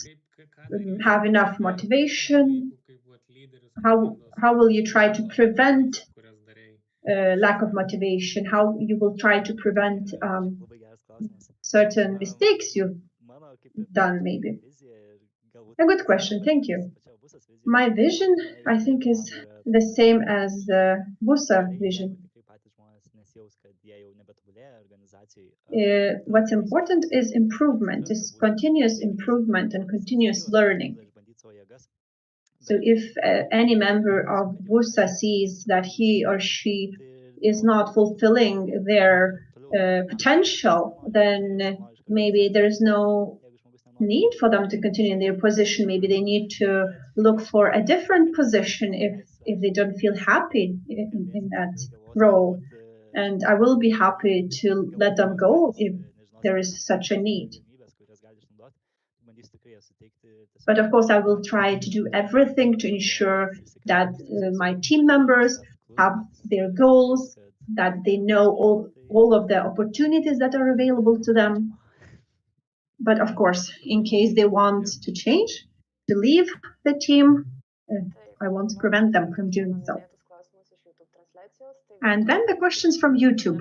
have enough motivation? How will you try to prevent lack of motivation? How you will try to prevent certain mistakes you've done, maybe? A good question, thank you. My vision, I think, is the same as the VUSA vision. What's important is improvement, is continuous improvement and continuous learning. So if any member of VUSA sees that he or she is not fulfilling their potential, then maybe there's no need for them to continue in their position. Maybe they need to look for a different position if they don't feel happy in that role. And I will be happy to let them go if there is such a need. But of course, I will try to do everything to ensure that my team members have their goals, that they know all of the opportunities that are available to them. But of course, in case they want to change, to leave the team, I won't prevent them from doing so. And then the questions from YouTube.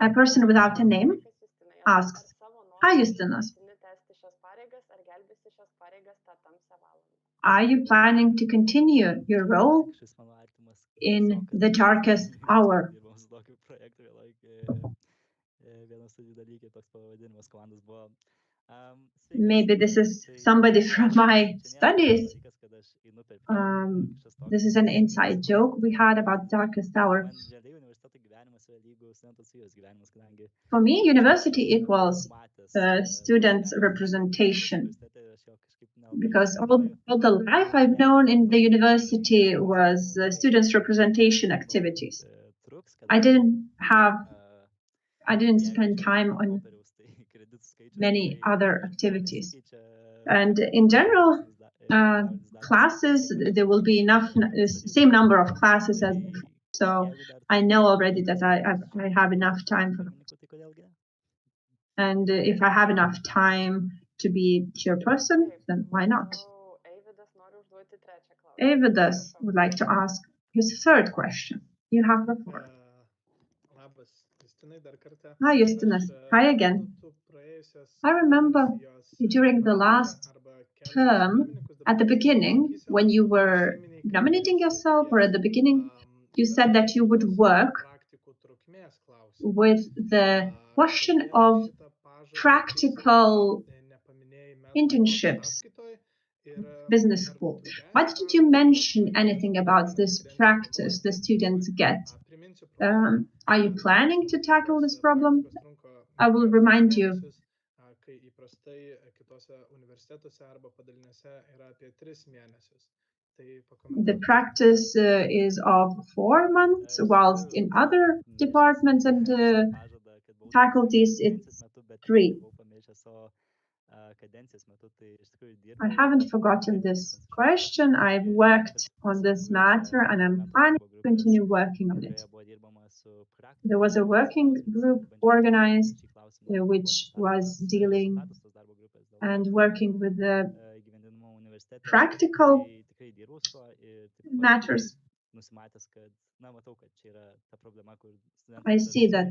A person without a name asks, "Hi, Justinas. Are you planning to continue your role in the darkest hour?" Maybe this is somebody from my studies. This is an inside joke we had about darkest hour. For me, university equals students' representation, because all the life I've known in the university was students' representation activities. I didn't spend time on many other activities. And in general, classes, there will be same number of classes as before. So I know already that I have enough time for that. And if I have enough time to be chairperson, then why not? Avidas would like to ask his third question. You have the floor. Hi, Justinas. Hi again. I remember during the last term, at the beginning, when you were nominating yourself, or at the beginning, you said that you would work with the question of practical internships, business school. Why didn't you mention anything about this practice the students get? Are you planning to tackle this problem? I will remind you. The practice is of 4 months, whilst in other departments and faculties it's 3. I haven't forgotten this question. I've worked on this matter and I'm planning to continue working on it. There was a working group organized which was dealing and working with the practical matters. I see that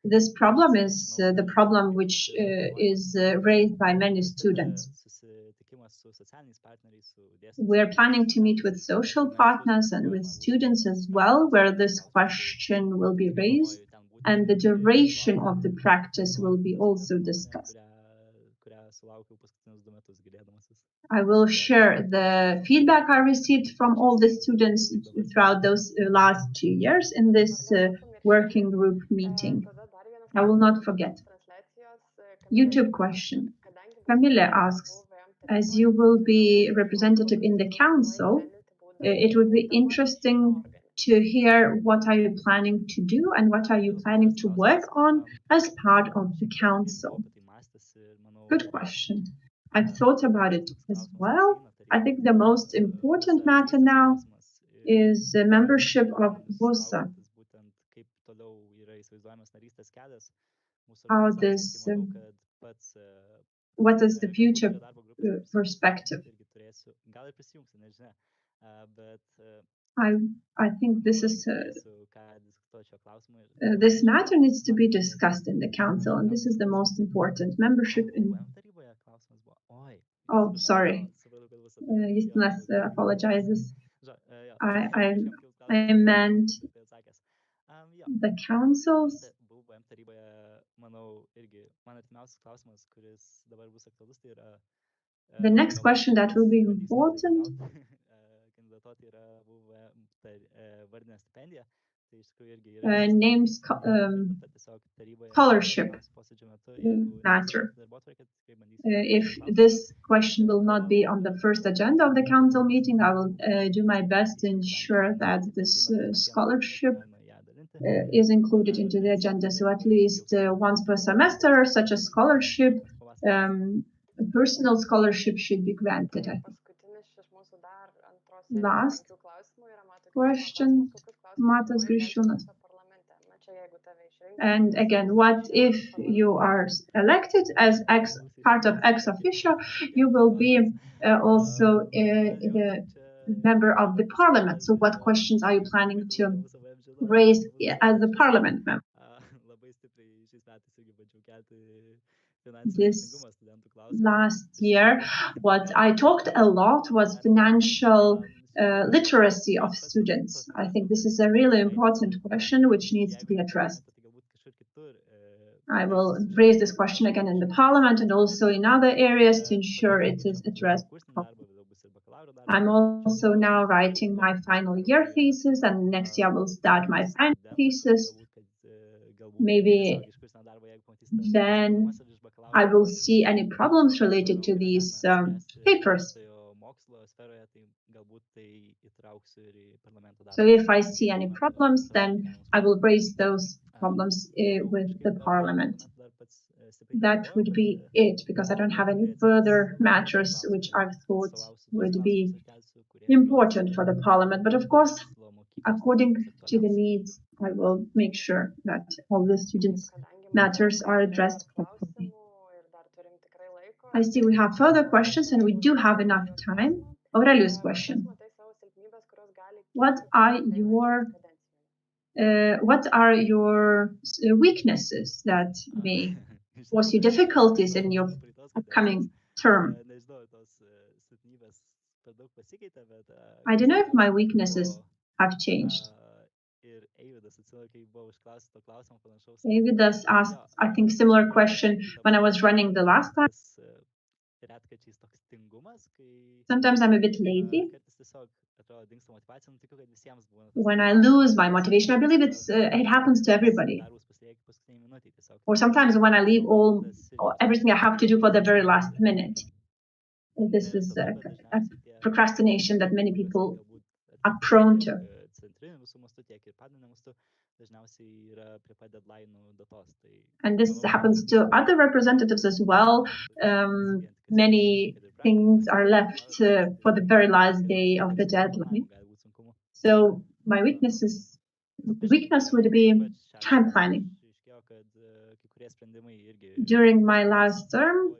this problem is the problem which is raised by many students. We're planning to meet with social partners and with students as well, where this question will be raised, and the duration of the practice will be also discussed. I will share the feedback I received from all the students throughout those last 2 years in this working group meeting. I will not forget. YouTube question. Camille asks, as you will be representative in the council, it would be interesting to hear what are you planning to do and what are you planning to work on as part of the council. Good question. I've thought about it as well. I think the most important matter now is the membership of VUSA. How this, what is the future perspective? I think this is this matter needs to be discussed in the council, and this is the most important membership in. Oh, sorry. Justinas apologizes. I meant the councils. The next question that will be important names scholarship matter. if this question will not be on the first agenda of the council meeting, I will do my best to ensure that this scholarship is included into the agenda. So at least once per semester, such a scholarship, a personal scholarship should be granted. I think. Last question, Matas Grishūnas. And again, what if you are elected as part of ex officio? You will be also the member of the parliament. So what questions are you planning to raise as the parliament member? This last year, what I talked a lot was financial literacy of students. I think this is a really important question which needs to be addressed. I will raise this question again in the parliament and also in other areas to ensure it is addressed properly. I'm also now writing my final year thesis, and next year I will start my final thesis. Maybe then I will see any problems related to these papers. So if I see any problems, then I will raise those problems with the parliament. That would be it, because I don't have any further matters which I thought would be important for the parliament. But of course, according to the needs, I will make sure that all the students' matters are addressed properly. I see we have further questions and we do have enough time. Aurelius' question. What are your weaknesses that may cause you difficulties in your upcoming term? I don't know if my weaknesses have changed. Davidas asked, I think, similar question when I was running the last time. Sometimes I'm a bit lazy. When I lose my motivation, I believe it happens to everybody. Or sometimes when I leave everything I have to do for the very last minute. This is a procrastination that many people are prone to. And this happens to other representatives as well. Many things are left for the very last day of the deadline. So my weakness would be time planning. During my last term,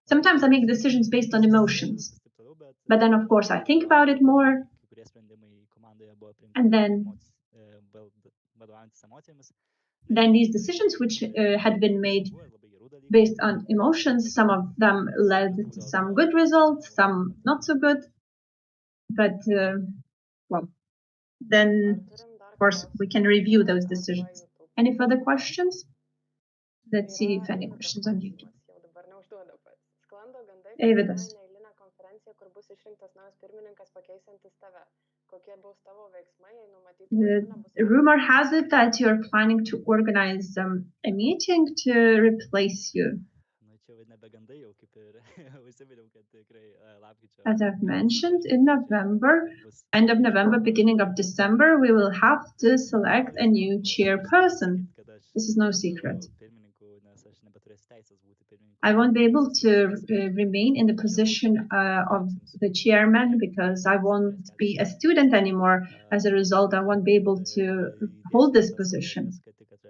sometimes I make decisions based on emotions. But then, of course, I think about it more. And then these decisions which had been made based on emotions, some of them led to some good results, some not so good. But, then, of course, we can review those decisions. Any further questions? Let's see if any questions on YouTube. Davidas. The rumor has it that you're planning to organize a meeting to replace you. As I've mentioned, in November, end of November, beginning of December, we will have to select a new chairperson. This is no secret. I won't be able to remain in the position of the chairman because I won't be a student anymore. As a result, I won't be able to hold this position.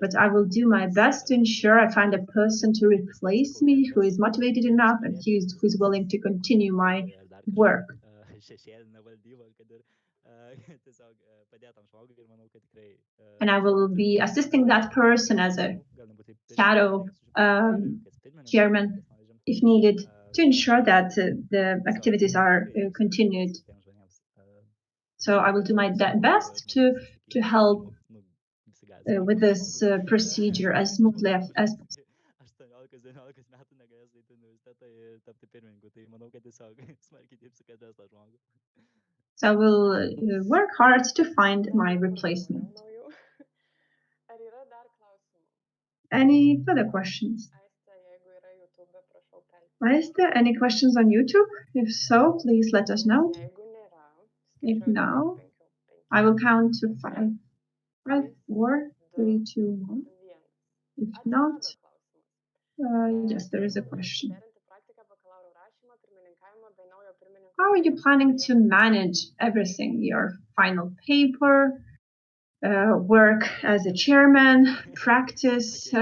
But I will do my best to ensure I find a person to replace me who is motivated enough and who's willing to continue my work. And I will be assisting that person as a shadow chairman if needed to ensure that the activities are continued. So I will do my best to help with this procedure as smoothly as possible. So I will work hard to find my replacement. Any further questions? Is there any questions on YouTube? If so, please let us know. If no, I will count to five. Five, four, three, two, one. If not, yes, there is a question. How are you planning to manage everything? Your final paper, work as a chairman, practice,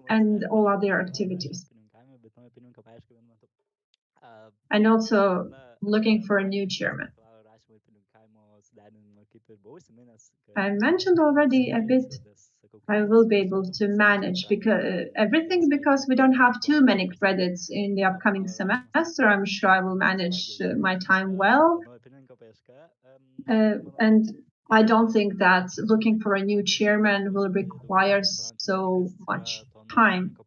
and all other activities. And also looking for a new chairman. I mentioned already a bit I will be able to manage because everything because we don't have too many credits in the upcoming semester. I'm sure I will manage my time well. And I don't think that looking for a new chairman will require so much time.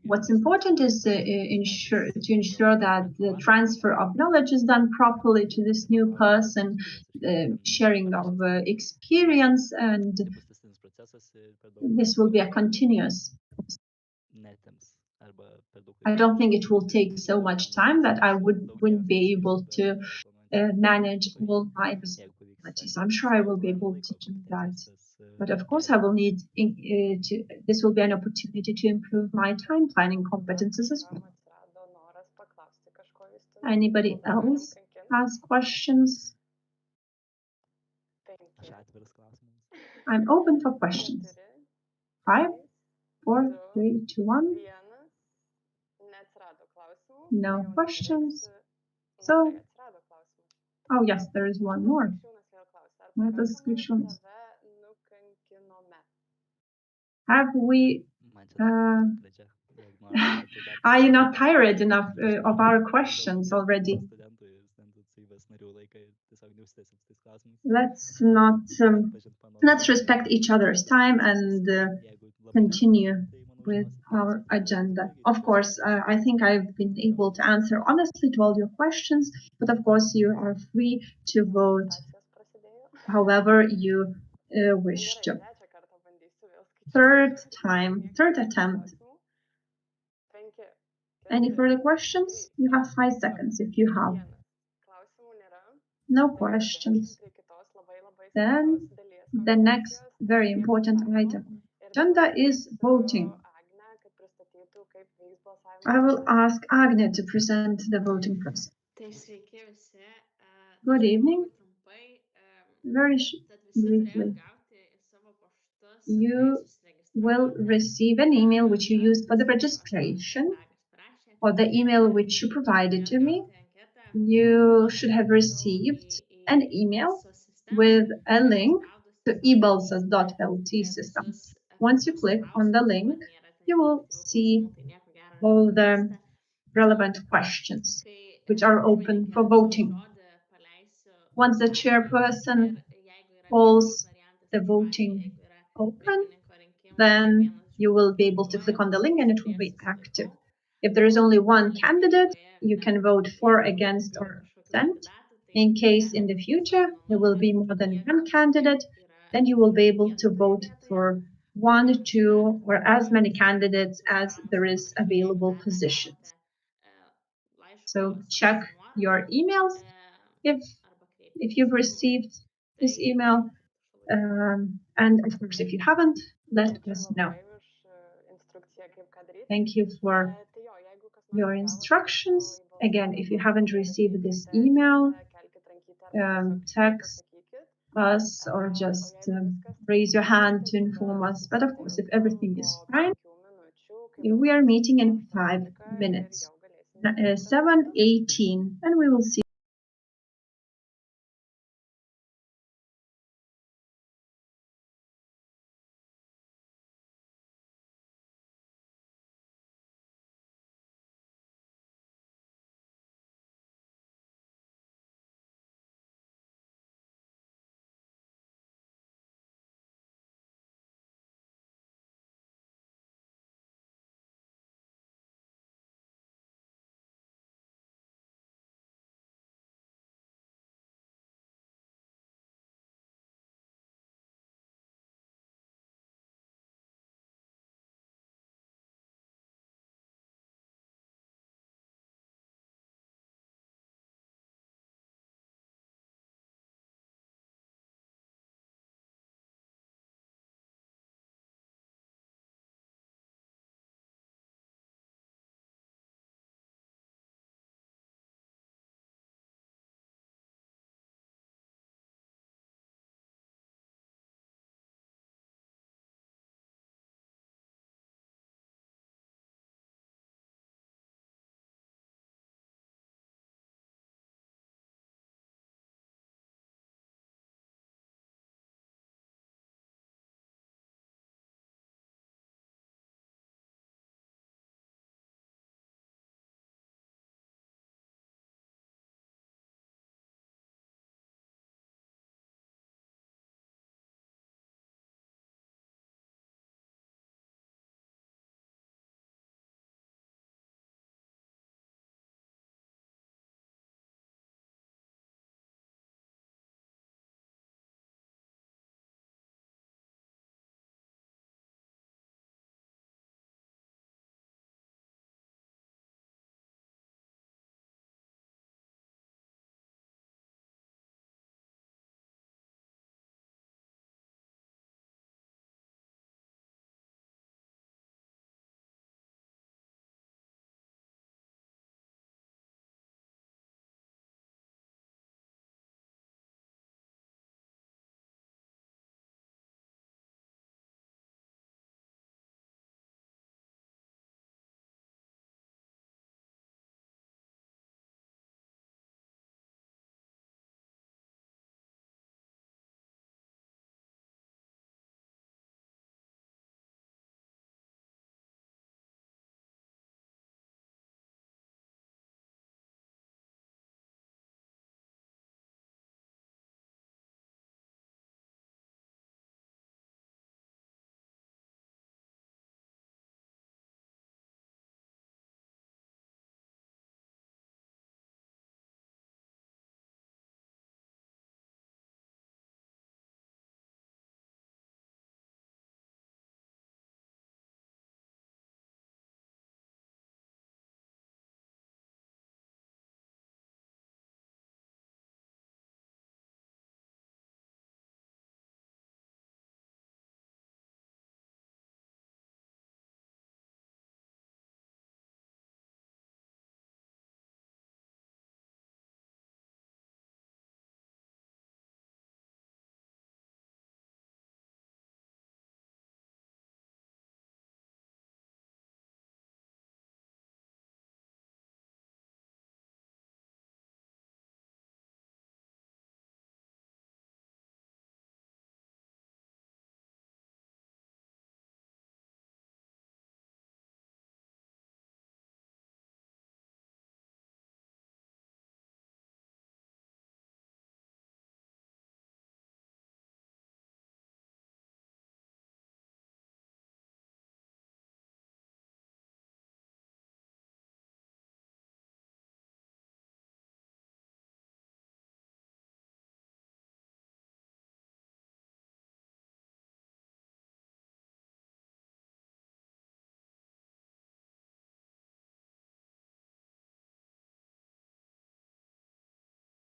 What's important is to ensure that the transfer of knowledge is done properly to this new person, sharing of experience, and this will be a continuous. I don't think it will take so much time that I wouldn't be able to manage all my responsibilities. I'm sure I will be able to do that. But of course, I will need this will be an opportunity to improve my time planning competences as well. Anybody else has questions? I'm open for questions. 5, 4, 3, 2, 1. No questions. So, oh yes, there is one more. Have we are you not tired enough of our questions already? Let's not let's respect each other's time and continue with our agenda. Of course, I think I've been able to answer honestly to all your questions, but of course you are free to vote however you wish to. Third attempt. Any further questions? You have 5 seconds if you have. No questions. Then the next very important item. Agenda is voting. I will ask Agne to present the voting process. Good evening. Very briefly. You will receive an email which you used for the registration or the email which you provided to me. You should have received an email with a link to ebalsas.lt system. Once you click on the link, you will see all the relevant questions which are open for voting. Once the chairperson calls the voting open, then you will be able to click on the link and it will be active. If there is only one candidate, you can vote for, against, or abstain. In case in the future there will be more than one candidate, then you will be able to vote for 1, 2, or as many candidates as there is available positions. So check your emails if you've received this email, and of course if you haven't, let us know. Thank you for your instructions. Again, if you haven't received this email, text us or just raise your hand to inform us. But of course, if everything is fine, we are meeting in 5 minutes, 7:18, and we will see.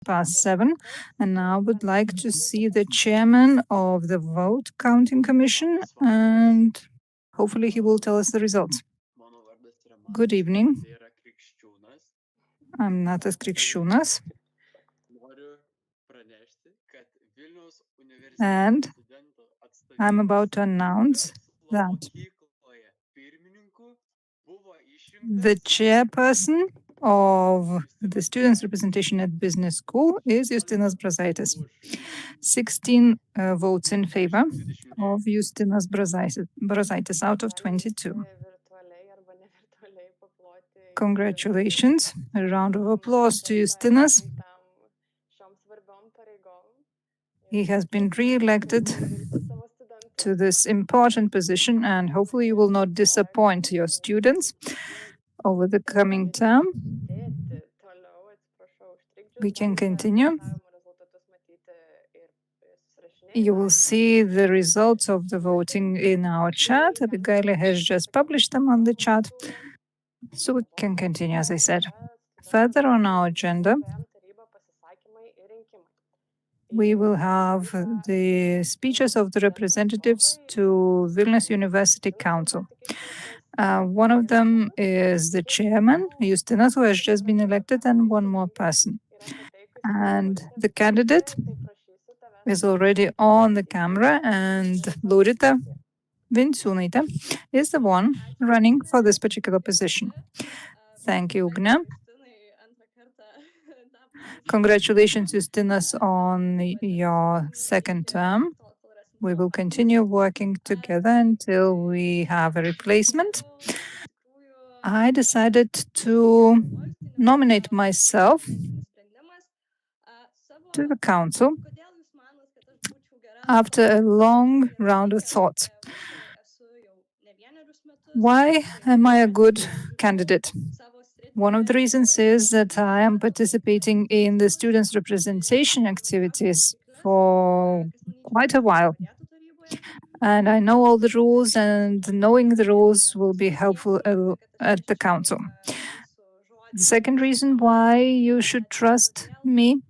7, and now I would like to see the chairman of the vote counting commission, and hopefully he will tell us the results. Good evening. I'm Natas Krikščiūnas. And I'm about to announce that the chairperson of the students' representation at business school is Justinas Brazaitis. 16 votes in favor of Justinas Brazaitis out of 22. Congratulations. A round of applause to Justinas. He has been re-elected to this important position, and hopefully you will not disappoint your students over the coming term. We can continue. You will see the results of the voting in our chat. Abigail has just published them on the chat. So we can continue, as I said. Further on our agenda, we will have the speeches of the representatives to Vilnius University Council. One of them is the chairman, Justinas, who has just been elected, and one more person. And the candidate is already on the camera, and Laurita Vinciūnaitė is the one running for this particular position. Thank you, Ugne. Congratulations, Justinas, on your second term. We will continue working together until we have a replacement. I decided to nominate myself to the council after a long round of thought. Why am I a good candidate? One of the reasons is that I am participating in the students' representation activities for quite a while. And I know all the rules, and knowing the rules will be helpful at the council. The second reason why you should trust me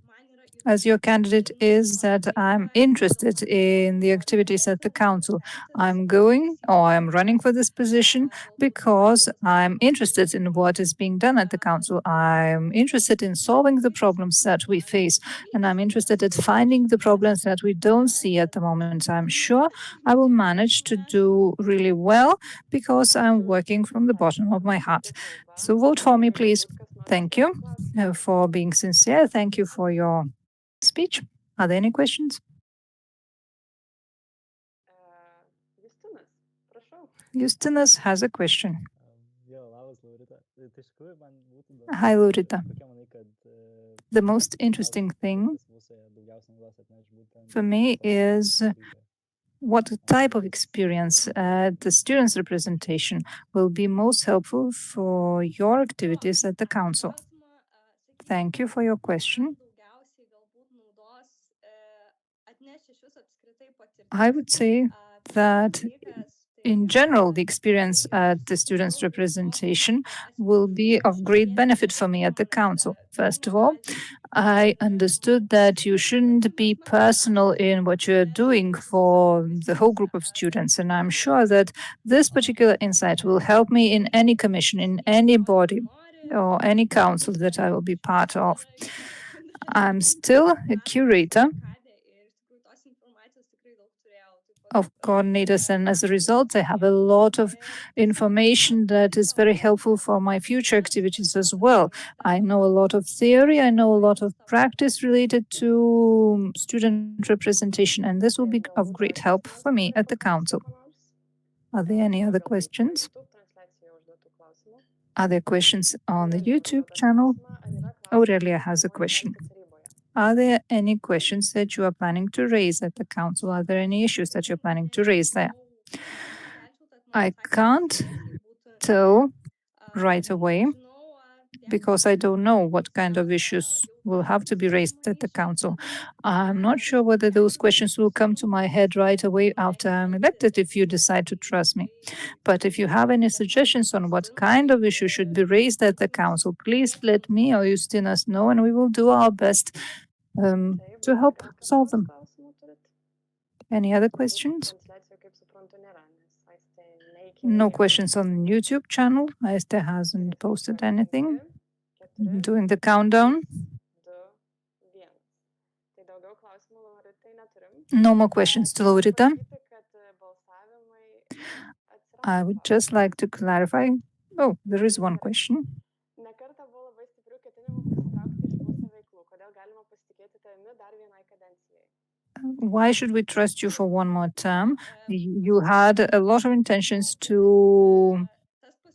as your candidate is that I'm interested in the activities at the council. I'm running for this position because I'm interested in what is being done at the council. I'm interested in solving the problems that we face, and I'm interested in finding the problems that we don't see at the moment. I'm sure I will manage to do really well because I'm working from the bottom of my heart. So vote for me, please. Thank you for being sincere. Thank you for your speech. Are there any questions? Justinas has a question. Hi, Laurita. The most interesting thing for me is what type of experience at the students' representation will be most helpful for your activities at the council. Thank you for your question. I would say that in general, the experience at the students' representation will be of great benefit for me at the council. First of all, I understood that you shouldn't be personal in what you're doing for the whole group of students, and I'm sure that this particular insight will help me in any commission, in any body, or any council that I will be part of. I'm still a curator of coordinators, and as a result, I have a lot of information that is very helpful for my future activities as well. I know a lot of theory, I know a lot of practice related to student representation, and this will be of great help for me at the council. Are there any other questions? Are there questions on the YouTube channel? Aurelia has a question. Are there any questions that you are planning to raise at the council? Are there any issues that you're planning to raise there? I can't tell right away because I don't know what kind of issues will have to be raised at the council. I'm not sure whether those questions will come to my head right away after I'm elected if you decide to trust me. But if you have any suggestions on what kind of issue should be raised at the council, please let me or Justinas know, and we will do our best to help solve them. Any other questions? No questions on the YouTube channel. Esther hasn't posted anything. Doing the countdown. No more questions to Laurita. I would just like to clarify. Oh, there is one question. Why should we trust you for one more term? You had a lot of intentions to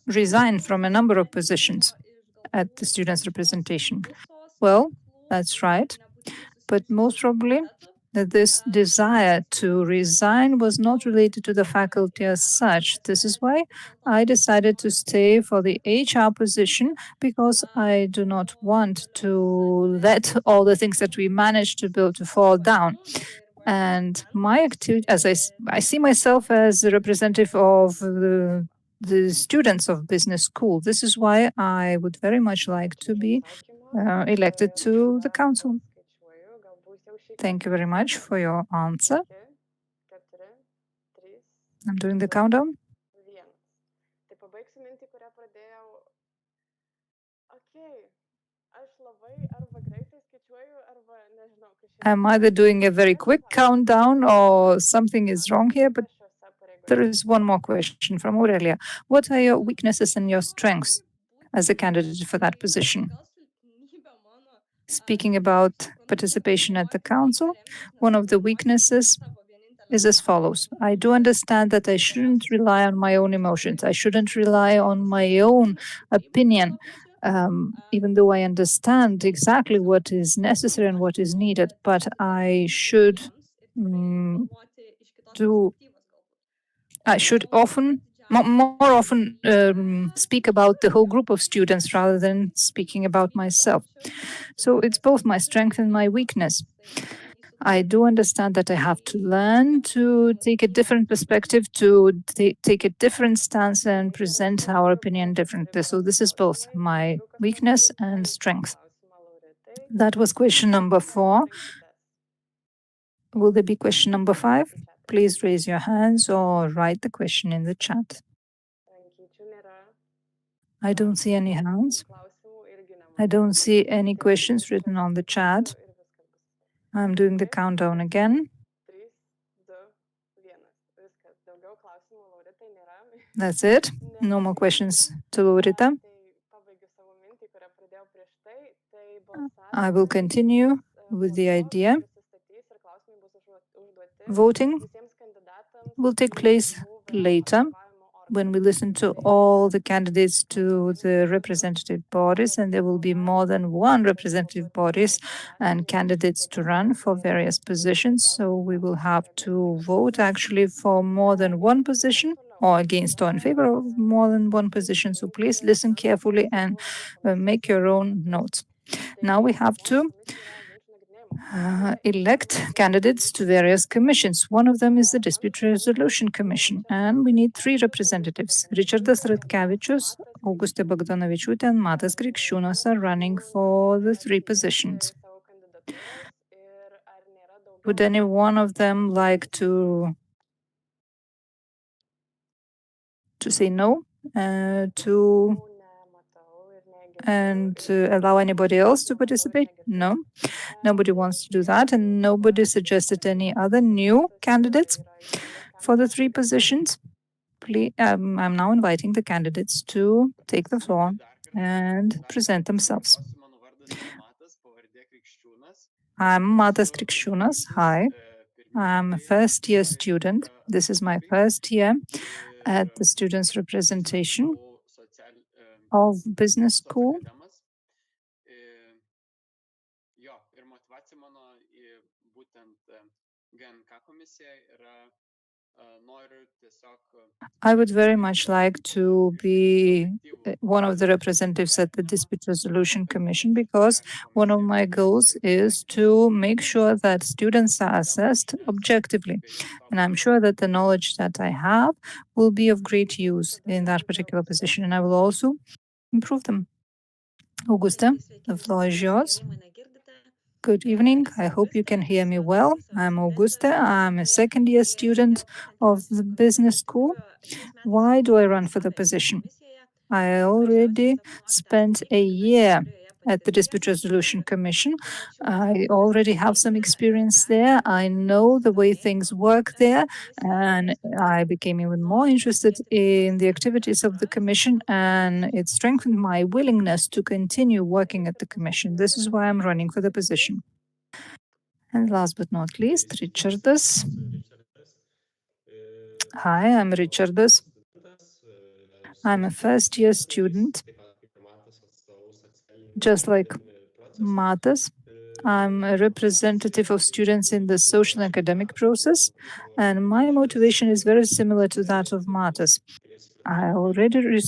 resign from a number of positions at the students' representation. Well, that's right. But most probably, this desire to resign was not related to the faculty as such. This is why I decided to stay for the HR position, because I do not want to let all the things that we managed to build to fall down. And my activity, as I see myself as a representative of the students of business school. This is why I would very much like to be elected to the council. Thank you very much for your answer. I'm doing the countdown. I'm either doing a very quick countdown or something is wrong here, but there is one more question from Aurelia. What are your weaknesses and your strengths as a candidate for that position? Speaking about participation at the council, one of the weaknesses is as follows. I do understand that I shouldn't rely on my own emotions. I shouldn't rely on my own opinion, even though I understand exactly what is necessary and what is needed. But I should more often speak about the whole group of students rather than speaking about myself. So it's both my strength and my weakness. I do understand that I have to learn to take a different perspective, to take a different stance and present our opinion differently. So this is both my weakness and strength. That was question number 4. Will there be question number 5? Please raise your hands or write the question in the chat. I don't see any hands. I don't see any questions written on the chat. I'm doing the countdown again. That's it. No more questions to Laurita. I will continue with the idea. Voting will take place later when we listen to all the candidates to the representative bodies, and there will be more than one representative bodies and candidates to run for various positions. So we will have to vote actually for more than one position, or against or in favor of more than one position. So please listen carefully and make your own notes. Now we have to elect candidates to various commissions. One of them is the Dispute Resolution Commission, and we need 3 representatives. Richardas Radkevičius, Augustė Bogdanovičiūtė, and Matas Krikščiūnas are running for the 3 positions. Would any one of them like to say no to allow anybody else to participate? No, nobody wants to do that, and nobody suggested any other new candidates for the 3 positions. Please, I'm now inviting the candidates to take the floor and present themselves. I'm Matas Krikščiūnas. Hi. I'm a first-year student. This is my first year at the students' representation of business school. I would very much like to be one of the representatives at the Dispute Resolution Commission, because one of my goals is to make sure that students are assessed objectively. And I'm sure that the knowledge that I have will be of great use in that particular position, and I will also improve them. Augusta, the floor is yours. Good evening. I hope you can hear me well. I'm Augusta. I'm a second-year student of the business school. Why do I run for the position? I already spent a year at the Dispute Resolution Commission. I already have some experience there. I know the way things work there, and I became even more interested in the activities of the Commission, and it strengthened my willingness to continue working at the Commission. This is why I'm running for the position. And last but not least, Richardas. Hi, I'm Richardas. I'm a first-year student, just like Matas. I'm a representative of students in the social and academic process, and my motivation is very similar to that of Matas. I already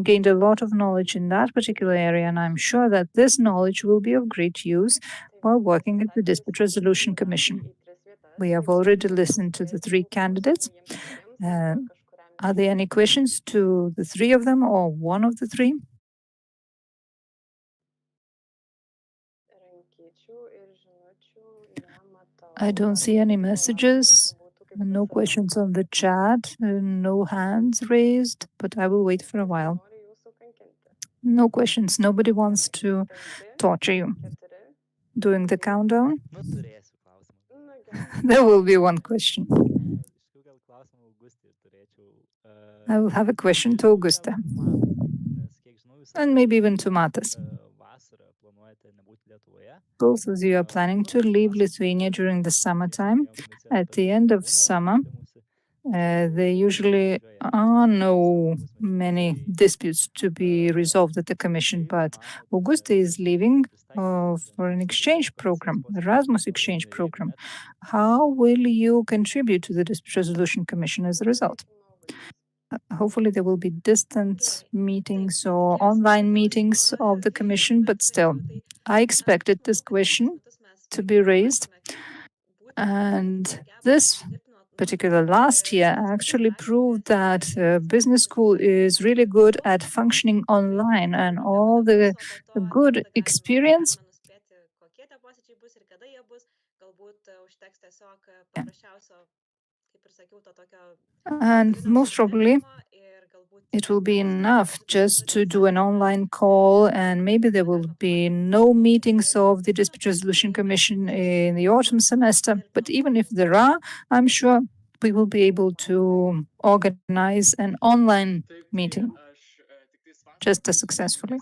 gained a lot of knowledge in that particular area, and I'm sure that this knowledge will be of great use while working at the Dispute Resolution Commission. We have already listened to the three candidates. Are there any questions to the three of them or one of the three? I don't see any messages, no questions on the chat, no hands raised, but I will wait for a while. No questions. Nobody wants to torture you. Doing the countdown, Nu turėsiu klausimą. there will be one question. Iš tikrųjų gal klausimą Augustė turėčiau. I will have a question to Augusta, Nes kiek žinau, jūs and maybe even to Matas. vasarą planuojate nebūti Lietuvoje. Both of you are planning to leave Lithuania during the summertime. At the end of summer, there usually are no many disputes to be resolved at the Commission, but Augusta is leaving for an exchange program, Erasmus exchange program. How will you contribute to the Dispute Resolution Commission as a result? Hopefully there will be distant meetings or online meetings of the Commission, but still, I expected this question to be raised. And this particular last year actually proved that business school is really good at functioning online, and all the good experience and most probably it will be enough just to do an online call, and maybe there will be no meetings of the Dispute Resolution Commission in the autumn semester. But even if there are, I'm sure we will be able to organize an online meeting just as successfully.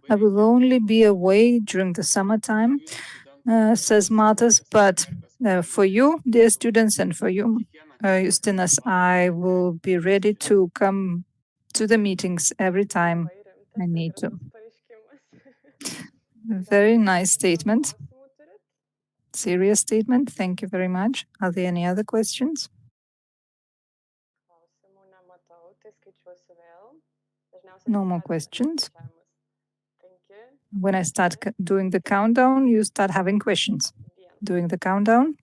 I will only be away during the summertime, says Matas, but for you, dear students, and for you, Justinas, I will be ready to come to the meetings every time I need to. Very nice statement. Serious statement. Thank you very much. Are there any other questions? No more questions. When I start doing the countdown, you start having questions. Doing the countdown.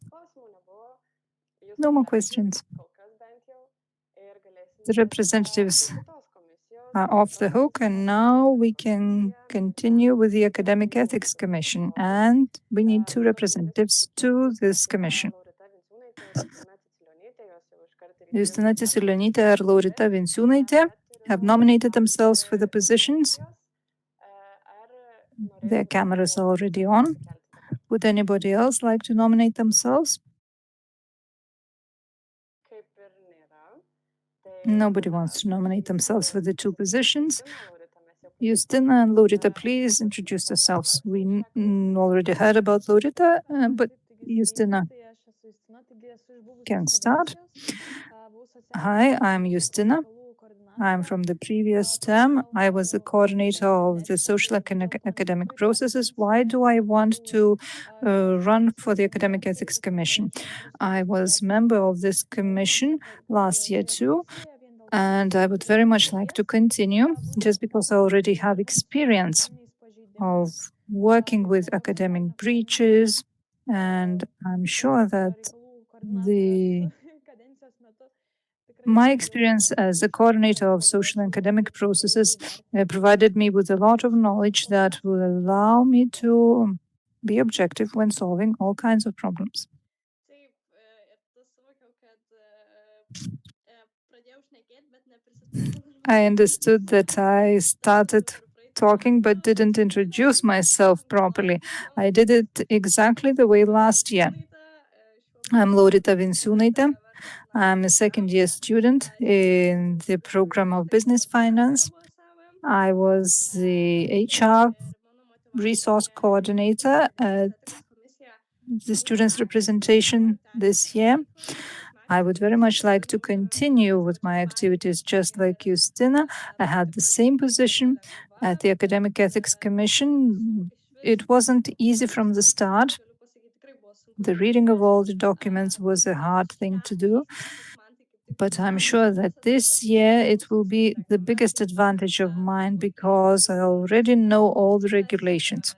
No more questions. The representatives are off the hook, and now we can continue with the Academic Ethics Commission, and we need two representatives to this commission. Justina Cicilionytė and Laurita Vinciūnaitė have nominated themselves for the positions. Their cameras are already on. Would anybody else like to nominate themselves? Nobody wants to nominate themselves for the two positions. Justina and Laurita, please introduce yourselves. We already heard about Laurita, but Justina can start. Hi, I'm Justina. I'm from the previous term. I was the coordinator of the social academic processes. Why do I want to run for the Academic Ethics Commission? I was member of this commission last year too, and I would very much like to continue just because I already have experience of working with academic breaches, and I'm sure that my experience as a coordinator of social and academic processes provided me with a lot of knowledge that will allow me to be objective when solving all kinds of problems. I understood that I started talking but didn't introduce myself properly. I did it exactly the way last year. I'm Laurita Vinciūnaitė. I'm a second-year student in the program of business finance. I was the HR resource coordinator at the students' representation this year. I would very much like to continue with my activities just like Justina. I had the same position at the Academic Ethics Commission. It wasn't easy from the start. The reading of all the documents was a hard thing to do, but I'm sure that this year it will be the biggest advantage of mine because I already know all the regulations.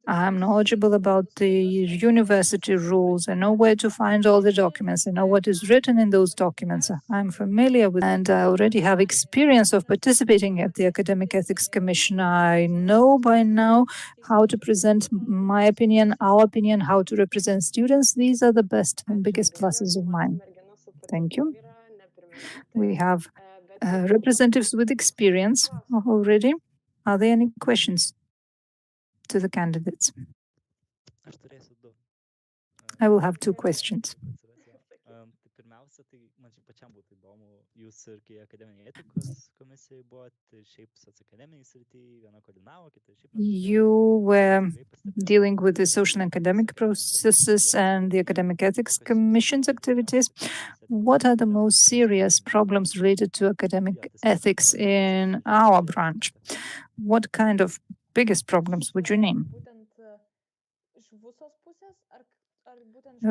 I'm knowledgeable about the university rules. I know where to find all the documents. I know what is written in those documents. I'm familiar with, and I already have experience of participating at the Academic Ethics Commission. I know by now how to present my opinion, our opinion, how to represent students. These are the best and biggest pluses of mine. Thank you. We have representatives with experience already. Are there any questions to the candidates? I will have two questions. Pirmiausia, tai man šiaip pačiam būtų įdomu, jūs ir kai akademinėje etikos komisijoje buvot, šiaip socioakademinėje srityje viena koordinavo, kita šiaip. You were dealing with the social and academic processes and the Academic Ethics Commission's activities. What are the most serious problems related to academic ethics in our branch? What kind of biggest problems would you name?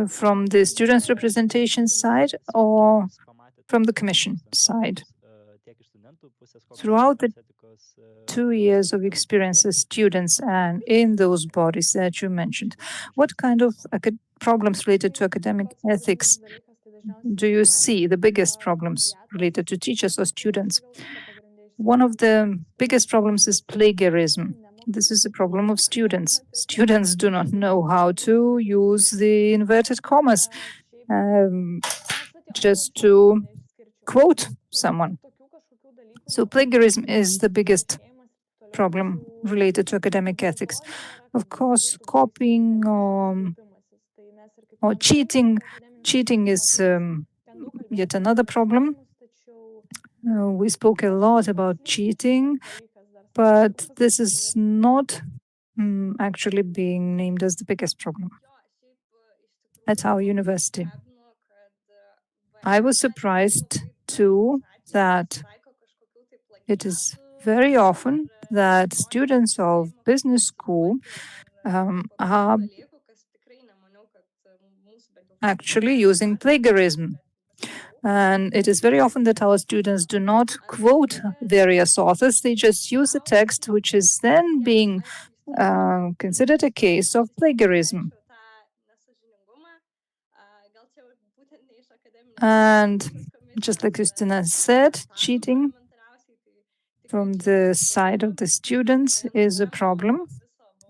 From the students' representation side or from the commission side? Throughout the 2 years of experience as students and in those bodies that you mentioned, what kind of problems related to academic ethics do you see, the biggest problems related to teachers or students? One of the biggest problems is plagiarism. This is a problem of students. Students do not know how to use the inverted commas just to quote someone. So plagiarism is the biggest problem related to academic ethics. Of course, copying or cheating is yet another problem. We spoke a lot about cheating, but this is not actually being named as the biggest problem at our university. I was surprised too that it is very often that students of business school are actually using plagiarism. And it is very often that our students do not quote various authors, they just use a text which is then being considered a case of plagiarism. And just like Justina said, cheating from the side of the students is a problem.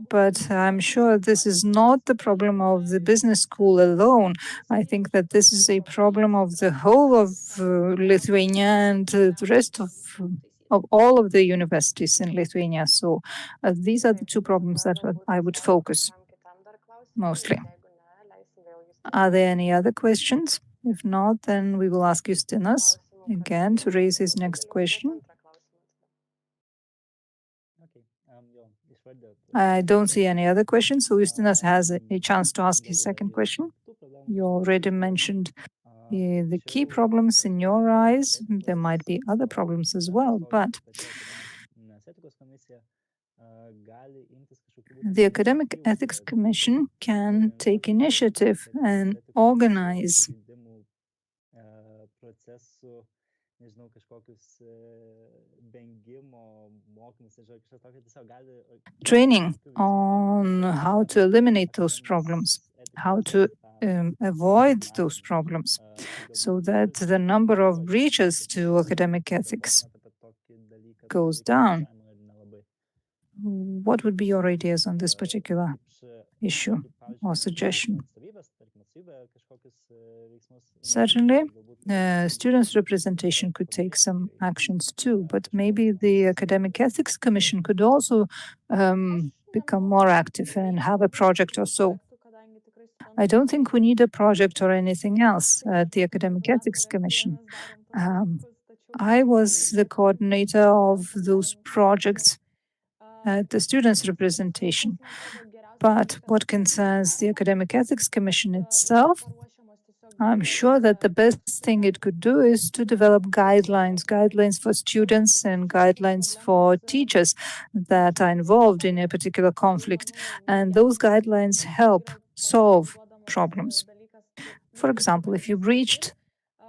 But I'm sure this is not the problem of the business school alone. I think that this is a problem of the whole of Lithuania and the rest of all of the universities in Lithuania. So these are the two problems that I would focus mostly. Are there any other questions? If not, then we will ask Justinas again to raise his next question. I don't see any other questions, so Justinas has a chance to ask his second question. You already mentioned the key problems in your eyes. There might be other problems as well, but the Academic Ethics Commission can take initiative and organize training on how to eliminate those problems, how to avoid those problems, so that the number of breaches to academic ethics goes down. What would be your ideas on this particular issue or suggestion. Certainly, students' representation could take some actions too, but maybe the Academic Ethics Commission could also become more active and have a project or so. I don't think we need a project or anything else at the Academic Ethics Commission. I was the coordinator of those projects at the students' representation. But what concerns the Academic Ethics Commission itself, I'm sure that the best thing it could do is to develop guidelines for students and guidelines for teachers that are involved in a particular conflict. And those guidelines help solve problems. For example, if you breached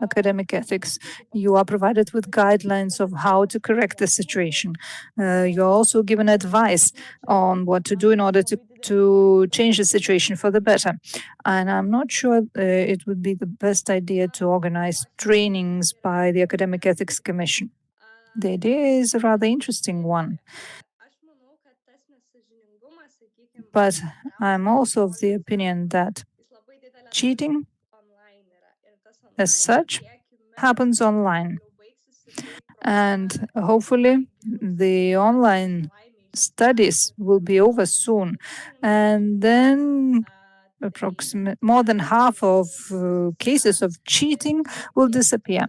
academic ethics, you are provided with guidelines of how to correct the situation. You're also given advice on what to do in order to change the situation for the better. And I'm not sure it would be the best idea to organize trainings by the Academic Ethics Commission. The idea is a rather interesting one. But I'm also of the opinion that cheating as such happens online. And hopefully, the online studies will be over soon. And then more than half of cases of cheating will disappear,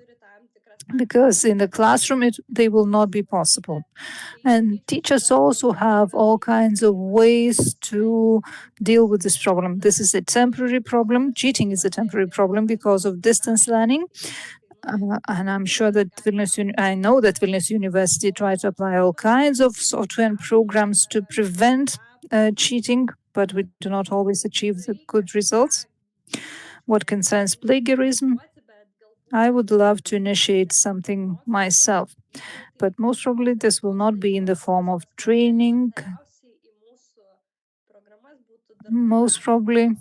because in the classroom they will not be possible. And teachers also have all kinds of ways to deal with this problem. This is a temporary problem. Cheating is a temporary problem because of distance learning. And I'm sure that I know that Vilnius University tries to apply all kinds of software and programs to prevent cheating, but we do not always achieve the good results. What concerns plagiarism, I would love to initiate something myself, but most probably this will not be in the form of training. Most probably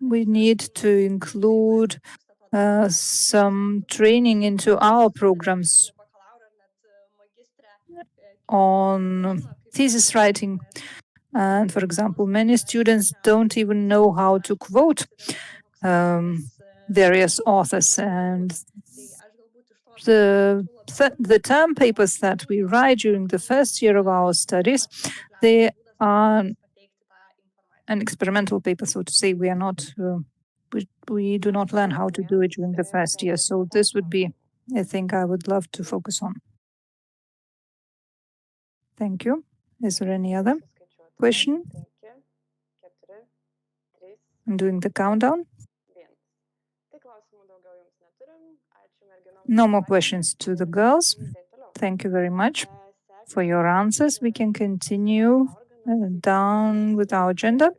we need to include some training into our programs on thesis writing. And for example, many students don't even know how to quote various authors, and the term papers that we write during the first year of our studies, they are an experimental paper, so to say. We are not we do not learn how to do it during the first year. So this would be a thing I would love to focus on. Thank you. Is there any other question? I'm doing the countdown. No more questions to the girls. Thank you very much for your answers. We can continue down with our agenda.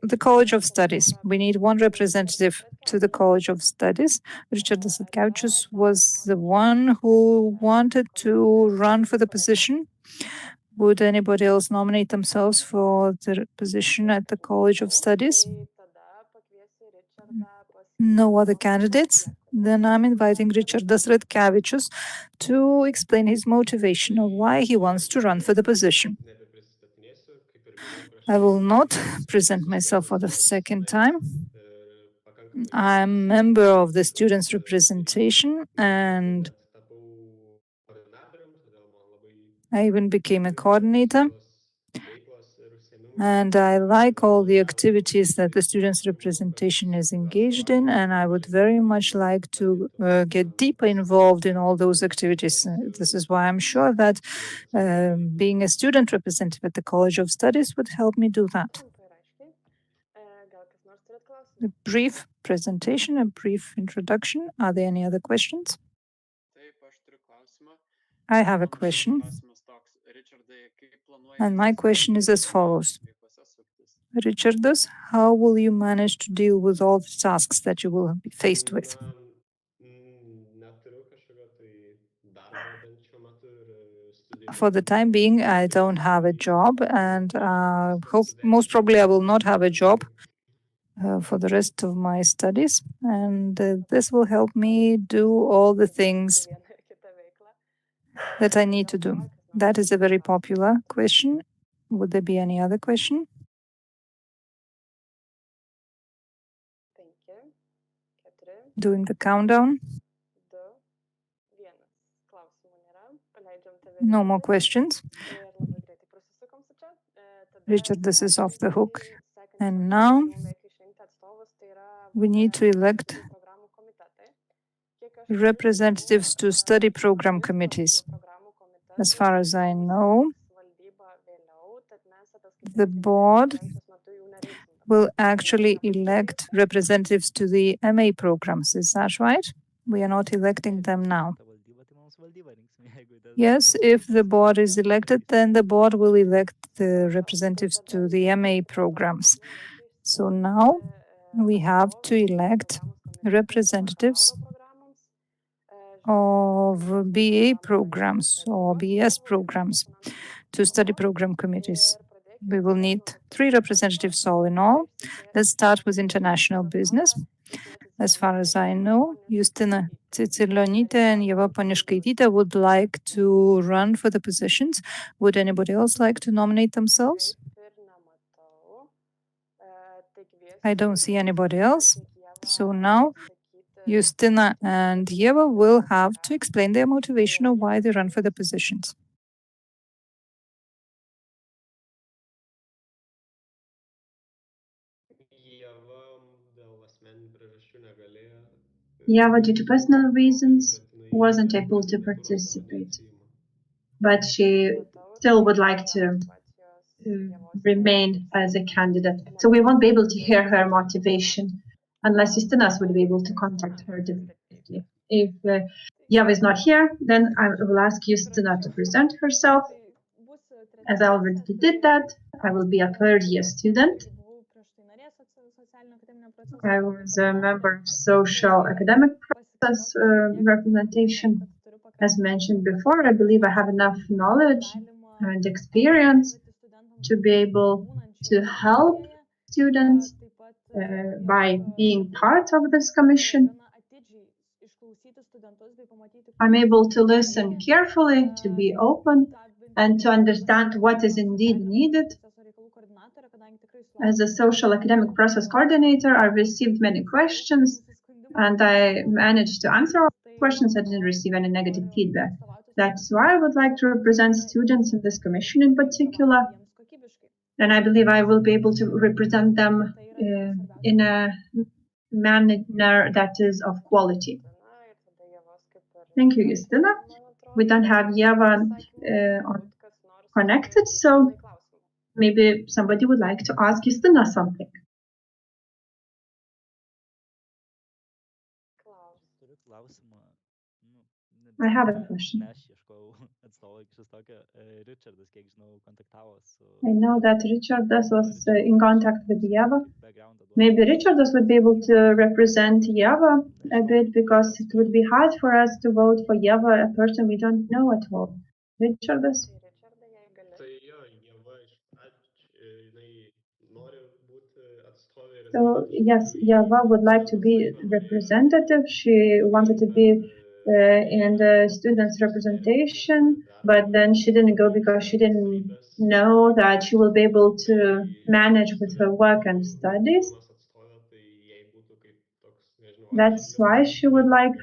The College of Studies. We need one representative to the College of Studies. Richard Delegates was the one who wanted to run for the position. Would anybody else nominate themselves for the position at the College of Studies? No other candidates? Then I'm inviting Richard Delegates to explain his motivation of why he wants to run for the position. I will not present myself for the second time. I'm a member of the students' representation, and I even became a coordinator. And I like all the activities that the students' representation is engaged in, and I would very much like to get deeper involved in all those activities. This is why I'm sure that being a student representative at the College of Studies would help me do that. A brief presentation, a brief introduction. Are there any other questions? I have a question. And my question is as follows. Richardas, how will you manage to deal with all the tasks that you will be faced with? For the time being, I don't have a job, and most probably I will not have a job for the rest of my studies. And this will help me do all the things that I need to do? That is a very popular question. Would there be any other question? Doing the countdown. No more questions. Richard, this is off the hook. And now we need to elect representatives to study program committees. As far as I know, the board will actually elect representatives to the MA programs. Is that right? We are not electing them now. Yes, if the board is elected, then the board will elect the representatives to the MA programs. So now we have to elect representatives of BA programs or BS programs to study program committees. We will need 3 representatives all in all. Let's start with international business. As far as I know, Justina Cicilionytė and Ieva Poniškaitytė would like to run for the positions. Would anybody else like to nominate themselves? I don't see anybody else. So now Justina and Ieva will have to explain their motivation of why they run for the positions. Ieva, due to personal reasons, wasn't able to participate, but she still would like to remain as a candidate. So we won't be able to hear her motivation unless Justinas would be able to contact her directly. If Ieva is not here, then I will ask Justina to present herself. As I already did that, I will be a third-year student. I was a member of social academic process representation. As mentioned before, I believe I have enough knowledge and experience to be able to help students by being part of this commission. I'm able to listen carefully, to be open, and to understand what is indeed needed. As a social academic process coordinator, I received many questions, and I managed to answer all questions. I didn't receive any negative feedback. That's why I would like to represent students in this commission in particular. And I believe I will be able to represent them in a manner that is of quality. Thank you, Justina. We don't have Ieva connected, so maybe somebody would like to ask Justina something. I have a question. I know that Richardas was in contact with Ieva. Maybe Richardas would be able to represent Ieva a bit, because it would be hard for us to vote for Ieva, a person we don't know at all. Richardas? So yes, Ieva would like to be representative. She wanted to be in the students' representation, but then she didn't go because she didn't know that she will be able to manage with her work and studies. That's why she would like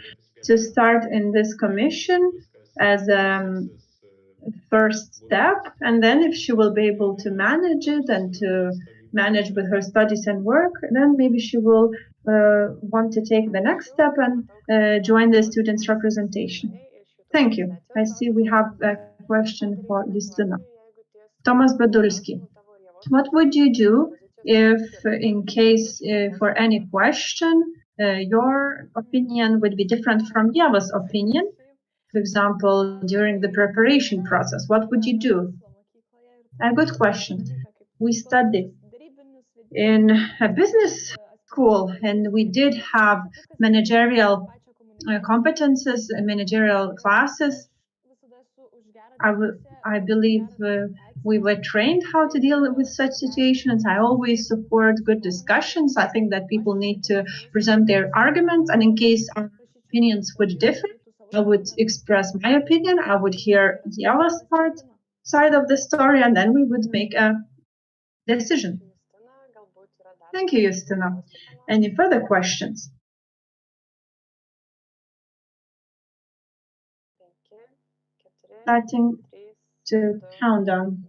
to start in this commission as a first step, and then if she will be able to manage it and to manage with her studies and work, then maybe she will want to take the next step and join the students' representation. Thank you. I see we have a question for Justina. Thomas Badulski. What would you do if, in case for any question, your opinion would be different from Ieva's opinion? For example, during the preparation process, what would you do? A good question. We studied in a business school, and we did have managerial competences and managerial classes. I believe we were trained how to deal with such situations. I always support good discussions. I think that people need to present their arguments, and in case our opinions would differ, I would express my opinion. I would hear Yava's side of the story, and then we would make a decision. Thank you, Justina. Any further questions? Starting to count down.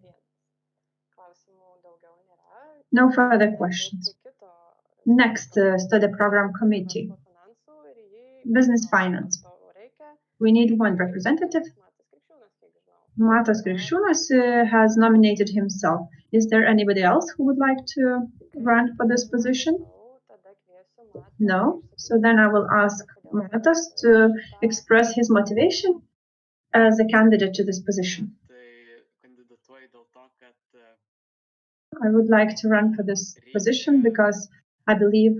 No further questions. Next, study program committee. Business finance. We need one representative. Matas Krikšūnas has nominated himself. Is there anybody else who would like to run for this position? No. So then I will ask Matas to express his motivation as a candidate to this position. I would like to run for this position because I believe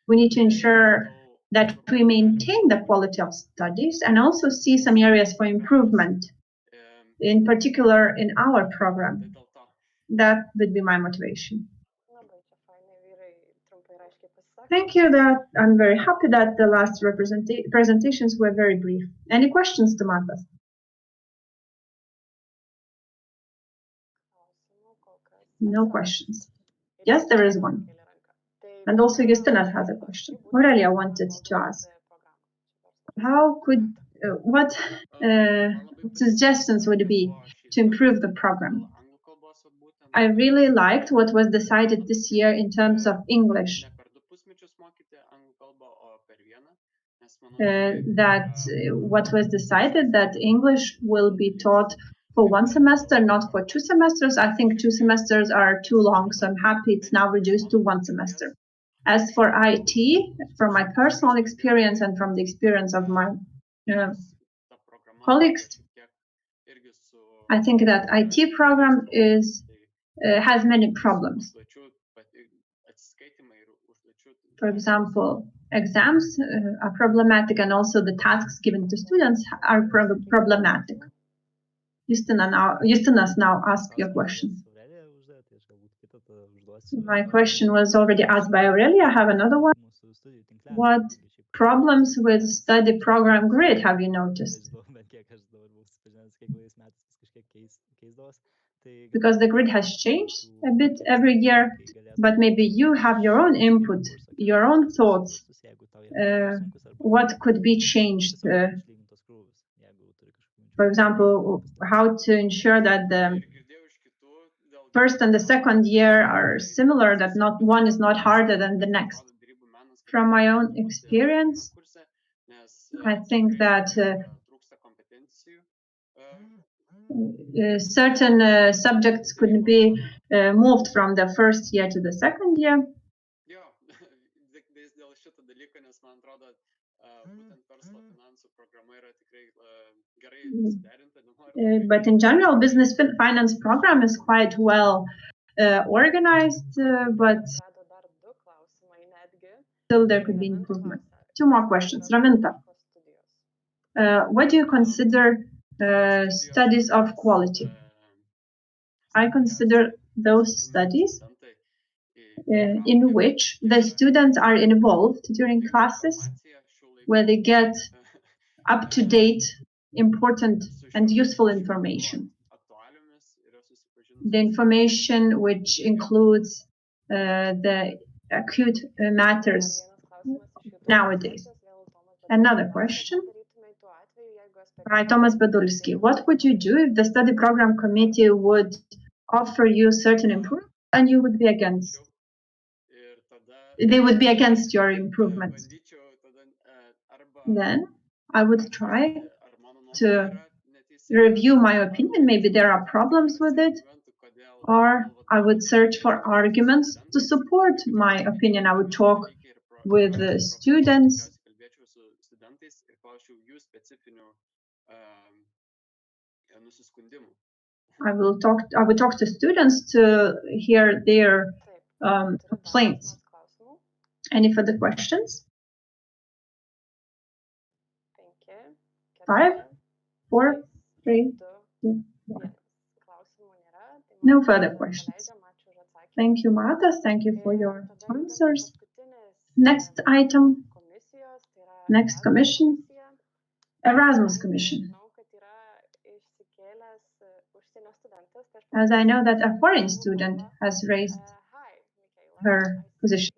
we need to ensure that we maintain the quality of studies and also see some areas for improvement, in particular in our program. That would be my motivation. Thank you. I'm very happy that the last presentations were very brief. Any questions to Matas? No questions. Yes, there is one. And also Justinas has a question. Aurelia wanted to ask, what suggestions would it be to improve the program? I really liked what was decided this year in terms of English. What was decided that English will be taught for one semester, not for 2 semesters. I think 2 semesters are too long, so I'm happy it's now reduced to 1 semester. As for IT, from my personal experience and from the experience of my colleagues, I think that IT program has many problems. For example, exams are problematic, and also the tasks given to students are problematic. Justinas now ask your question. My question was already asked by Aurelia. I have another one. What problems with study program grid have you noticed? Because the grid has changed a bit every year, but maybe you have your own input, your own thoughts. What could be changed? For example, how to ensure that the first and the second year are similar, that not one is not harder than the next. From my own experience, I think that certain subjects could be moved from the first year to the second year. But in general, business finance program is quite well organized, but still there could be improvement. 2 more questions. Raminta, what do you consider studies of quality? I consider those studies in which the students are involved during classes, where they get up-to-date, important and useful information. The information which includes the acute matters nowadays. Another question by Thomas Badulski. What would you do if the study program committee would offer you certain improvements and you would be against? They would be against your improvements. Then I would try to review my opinion. Maybe there are problems with it, or I would search for arguments to support my opinion. I would talk with the students. I would talk to students to hear their complaints. Any further questions? 5, 4, 3, 2, 1. No further questions. Thank you, Matas. Thank you for your answers. Next item, Next commission, Erasmus Commission. As I know that a foreign student has raised her position.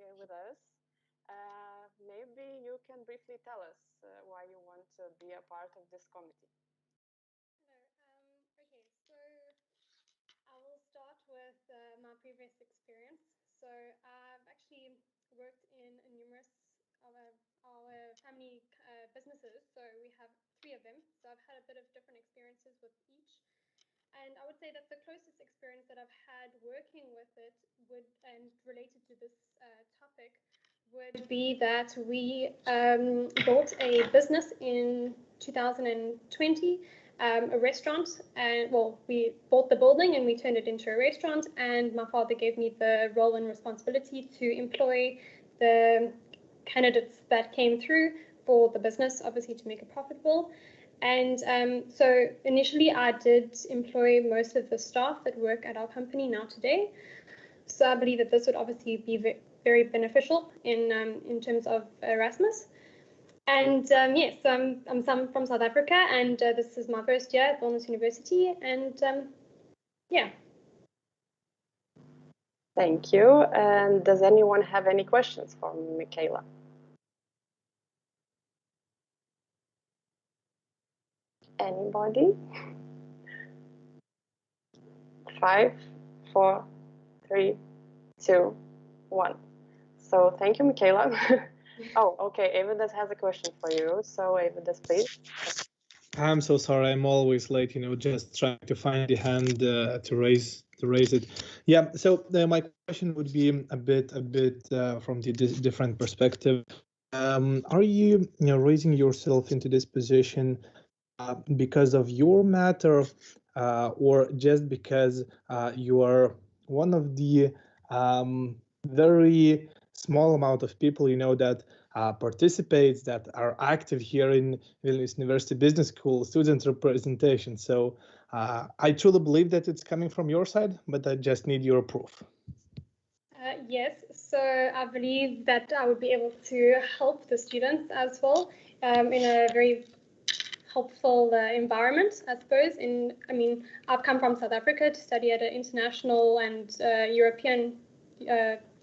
Maybe you can briefly tell us why you want to be a part of this committee. Okay, so I will start with my previous experience. So I've actually worked in numerous of our family businesses. So we have 3 of them. So I've had a bit of different experiences with each. And I would say that the closest experience that I've had working with it and related to this topic would be that we built a business in 2020, a restaurant, and well, we bought the building and we turned it into a restaurant, and my father gave me the role and responsibility to employ the candidates that came through for the business, obviously to make it profitable. And so initially I did employ most of the staff that work at our company now today. So I believe that this would obviously be very beneficial in terms of Erasmus. And yes, I'm from South Africa, and this is my first year at Vilnius University, and yeah. Thank you. And does anyone have any questions for Michaela? Anybody? 5, 4, 3, 2, 1. So thank you, Michaela. Oh, okay. Avidas has a question for you. So Avidas, please. I'm so sorry. I'm always late. Just trying to find the hand to raise it. Yeah. So my question would be a bit from the different perspective. Are you raising yourself into this position because of your matter, or just because you are one of the very small amount of people that participates, that are active here in Vilnius University Business School student representation? So I truly believe that it's coming from your side, but I just need your proof. Yes, so I believe that I would be able to help the students as well in a very helpful environment, I suppose. I've come from South Africa to study at an international and European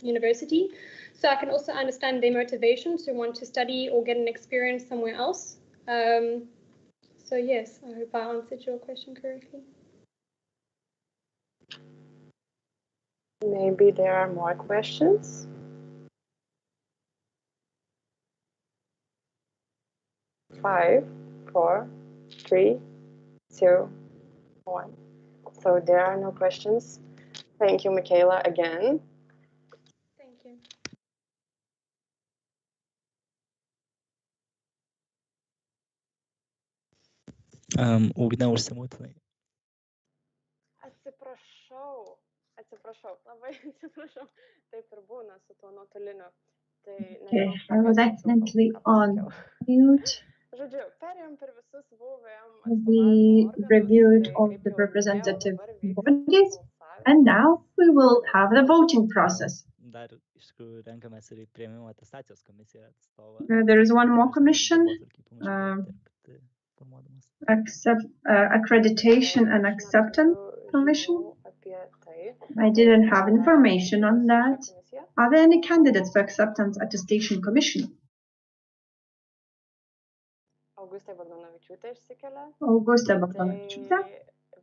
university, so I can also understand their motivation to want to study or get an experience somewhere else. So yes, I hope I answered your question correctly. Maybe there are more questions. 5, 4, 3, 2, 1. So there are no questions. Thank you, Michaela, again. Thank you. Ugnia užsimūtinai. Atsiprašau, labai atsiprašau. Taip ir būna su tuo nuotoliniu. Okay, I was accidentally on mute. Žodžiu, perėjom per visus We reviewed all the representative bodies, and now we will have the voting process. Dar iš tikrųjų renkamės ir į priėmimo atestacijos komisiją atstovą. There is one more commission, accreditation and acceptance commission. I didn't have information on that. Are there any candidates for acceptance attestation commission? Augustė Bogdanovičiūtė išsikelia. Augusta Bogdanovičiūtė.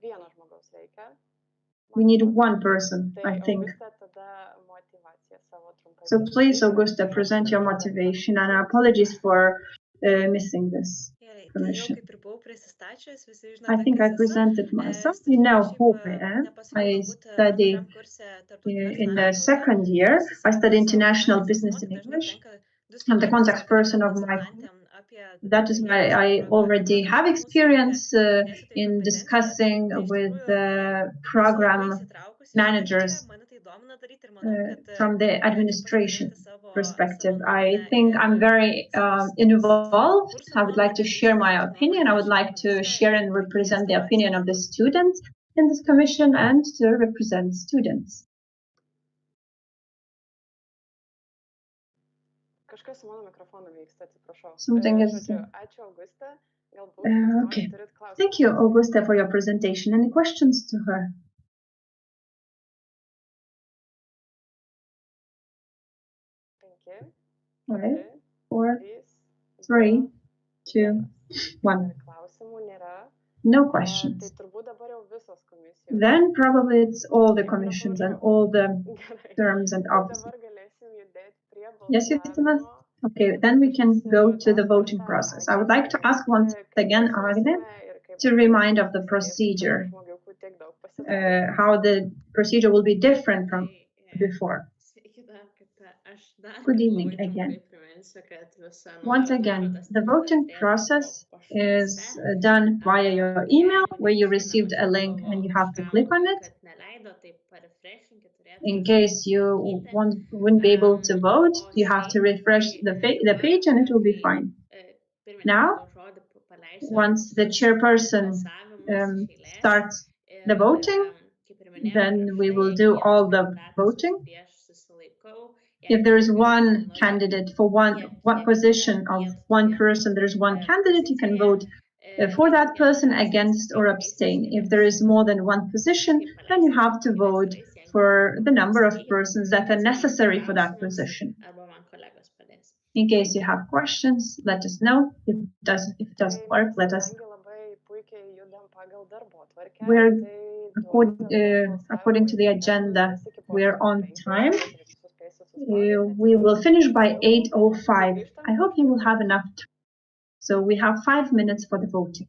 Vieno žmogaus reikia. We need one person, I think. So please, Augusta, present your motivation, and apologies for missing this commission. I think I presented myself. You know who I am. I study in the second year. I study international business in English. I'm the contact person of my group. That is why I already have experience in discussing with the program managers from the administration perspective. I think I'm very involved. I would like to share my opinion. I would like to share and represent the opinion of the students in this commission and to represent students. Kažkas su mano mikrofonu vyksta, atsiprašau. Something is. Žodžiu, ačiū Augusta. Galbūt Okay. turit klausimų. Thank you, Augusta, for your presentation. Any questions to her? Penki, All right. keturi, 4, trys, 3, du, 2, vienas. 1. Ar klausimų nėra? No Tai questions. turbūt dabar jau visos komisijos. Then probably it's all the Taip, commissions and neprašau. all the Gerai. terms and Tai offices. dabar galėsim judėti prie Yes, Justinas? balsavimo. Okay, then we can Paprašysiu go to the dar voting kartą process. I Agnę would like to ask once priminti, kaip again, balsuosime Agne, ir kaip to dabar remind of the pasikviesti procedure, žmogiukų tiek daug pasidarė. how the procedure will be different from before. Good evening again. Once again, the voting process is done via your email, where you received a link and you have to click on it. In case you wouldn't be able to vote, you have to refresh the page and it will be fine. Now, once the chairperson starts the voting, then we will do all the voting. If there is one candidate for one position of one person, there is one candidate, you can vote for that person, against, or abstain. If there is more than one position, then you have to vote for the number of persons that are necessary for that position. In case you have questions, let us know. If it doesn't work, let us know. Labai puikiai judam pagal darbotvarkę. We're Tai according to the agenda, we're on time. We We will finish by 8:05. I hope you will have enough time. So we have 5 minutes for the voting.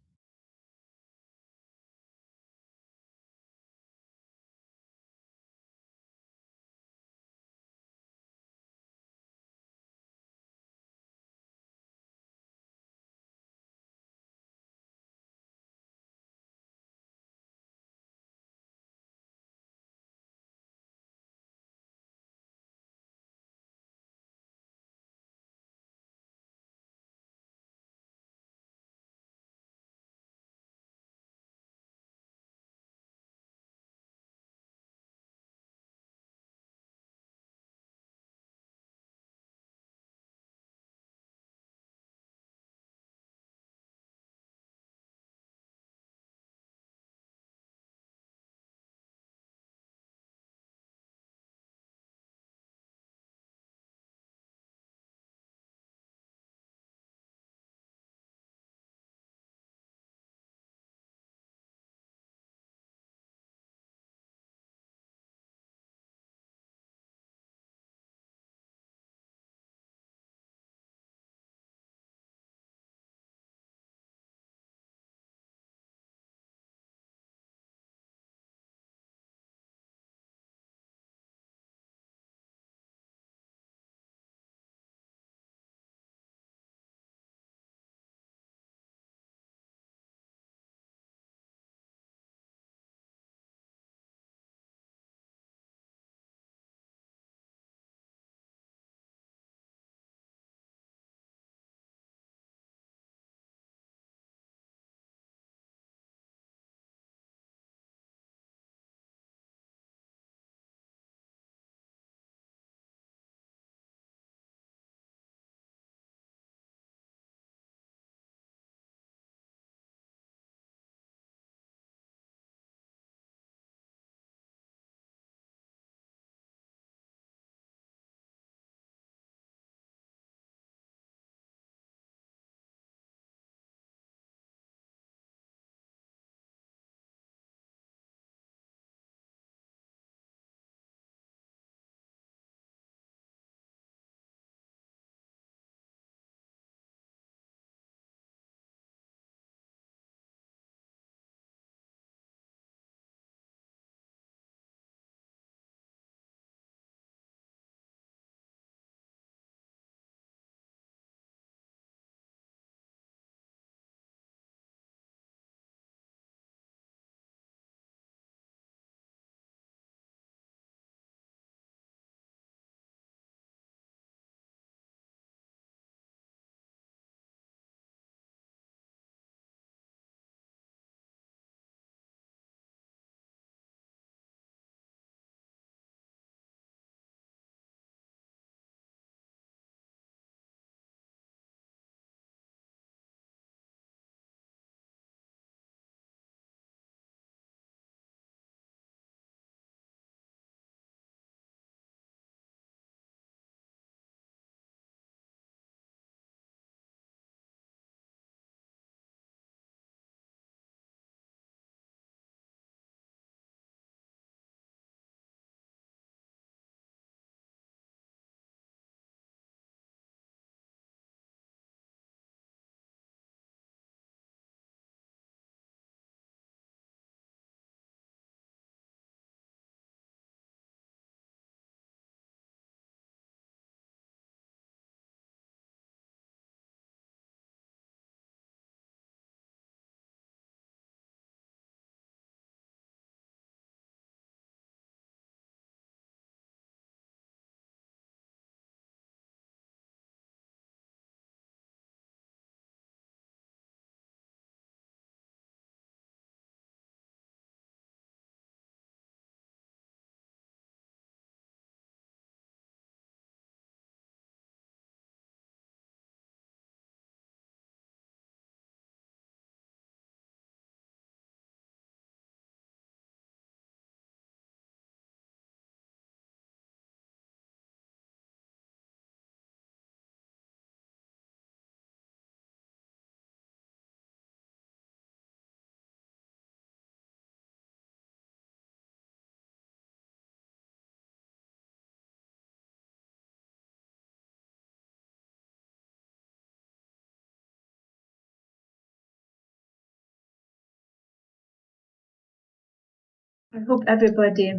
I hope everybody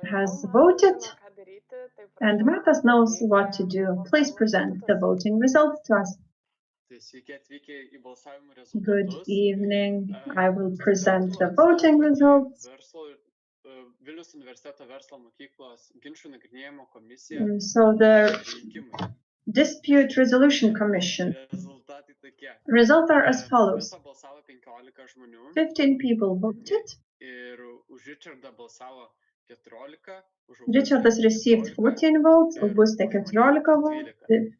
has voted, and Matas knows what to do. Please present the voting results to us. Good evening. I will present the voting results. So the Dispute Resolution Commission results are as follows. 15 people voted. Richardas received 14 votes, Auguste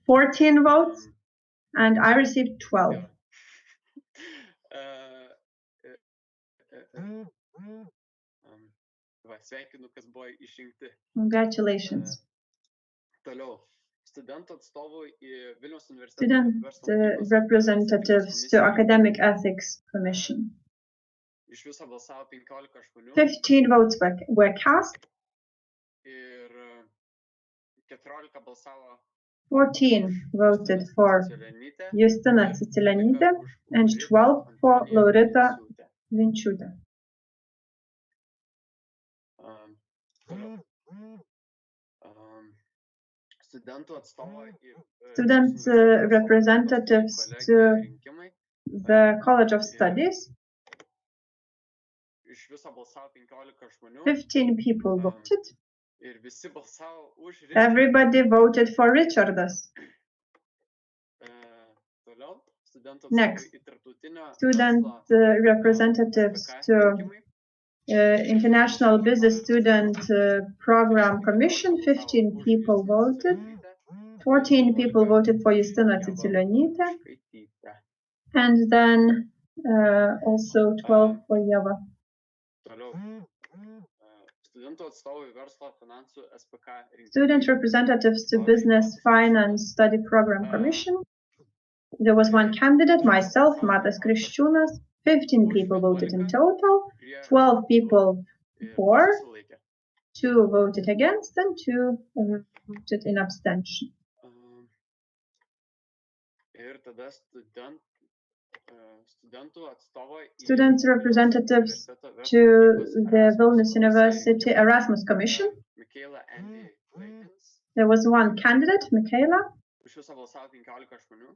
14 votes, and I received 12. Congratulations. Student representatives to Academic Ethics Commission. 15 votes were cast. 14 voted for Justina Cicilianytė and 12 for Laurita Vinčiūtė. Student representatives to the College of Studies. 15 people voted. Everybody voted for Richardas. Next, student representatives to International Business Student Program Commission. 15 people voted. 14 people voted for Justina Cicilianytė, and then also 12 for Ieva. Student representatives to Business Finance Study Program Commission. There was one candidate, myself, Matas Kriščiūnas. 15 people voted in total, 12 people for, 2 voted against, and 2 voted in abstention. Student representatives to the Vilnius University Erasmus Commission. There was one candidate, Michaela.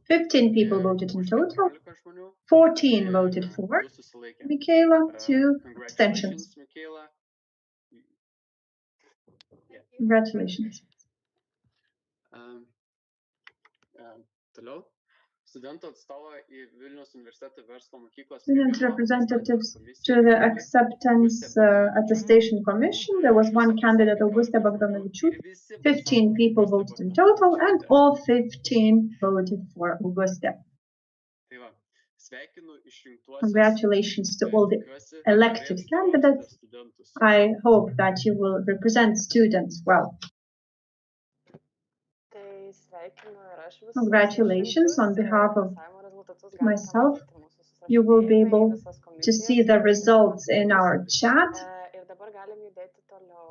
15 people voted in total, 14 voted for Michaela, 2 abstentions. Congratulations. Student representatives to the Acceptance Attestation Commission. There was one candidate, Auguste Bogdanovičiūtė. 15 people voted in total, and all 15 voted for Auguste. Congratulations to all the elected candidates. I hope that you will represent students well. Congratulations on behalf of myself. You will be able to see the results in our chat.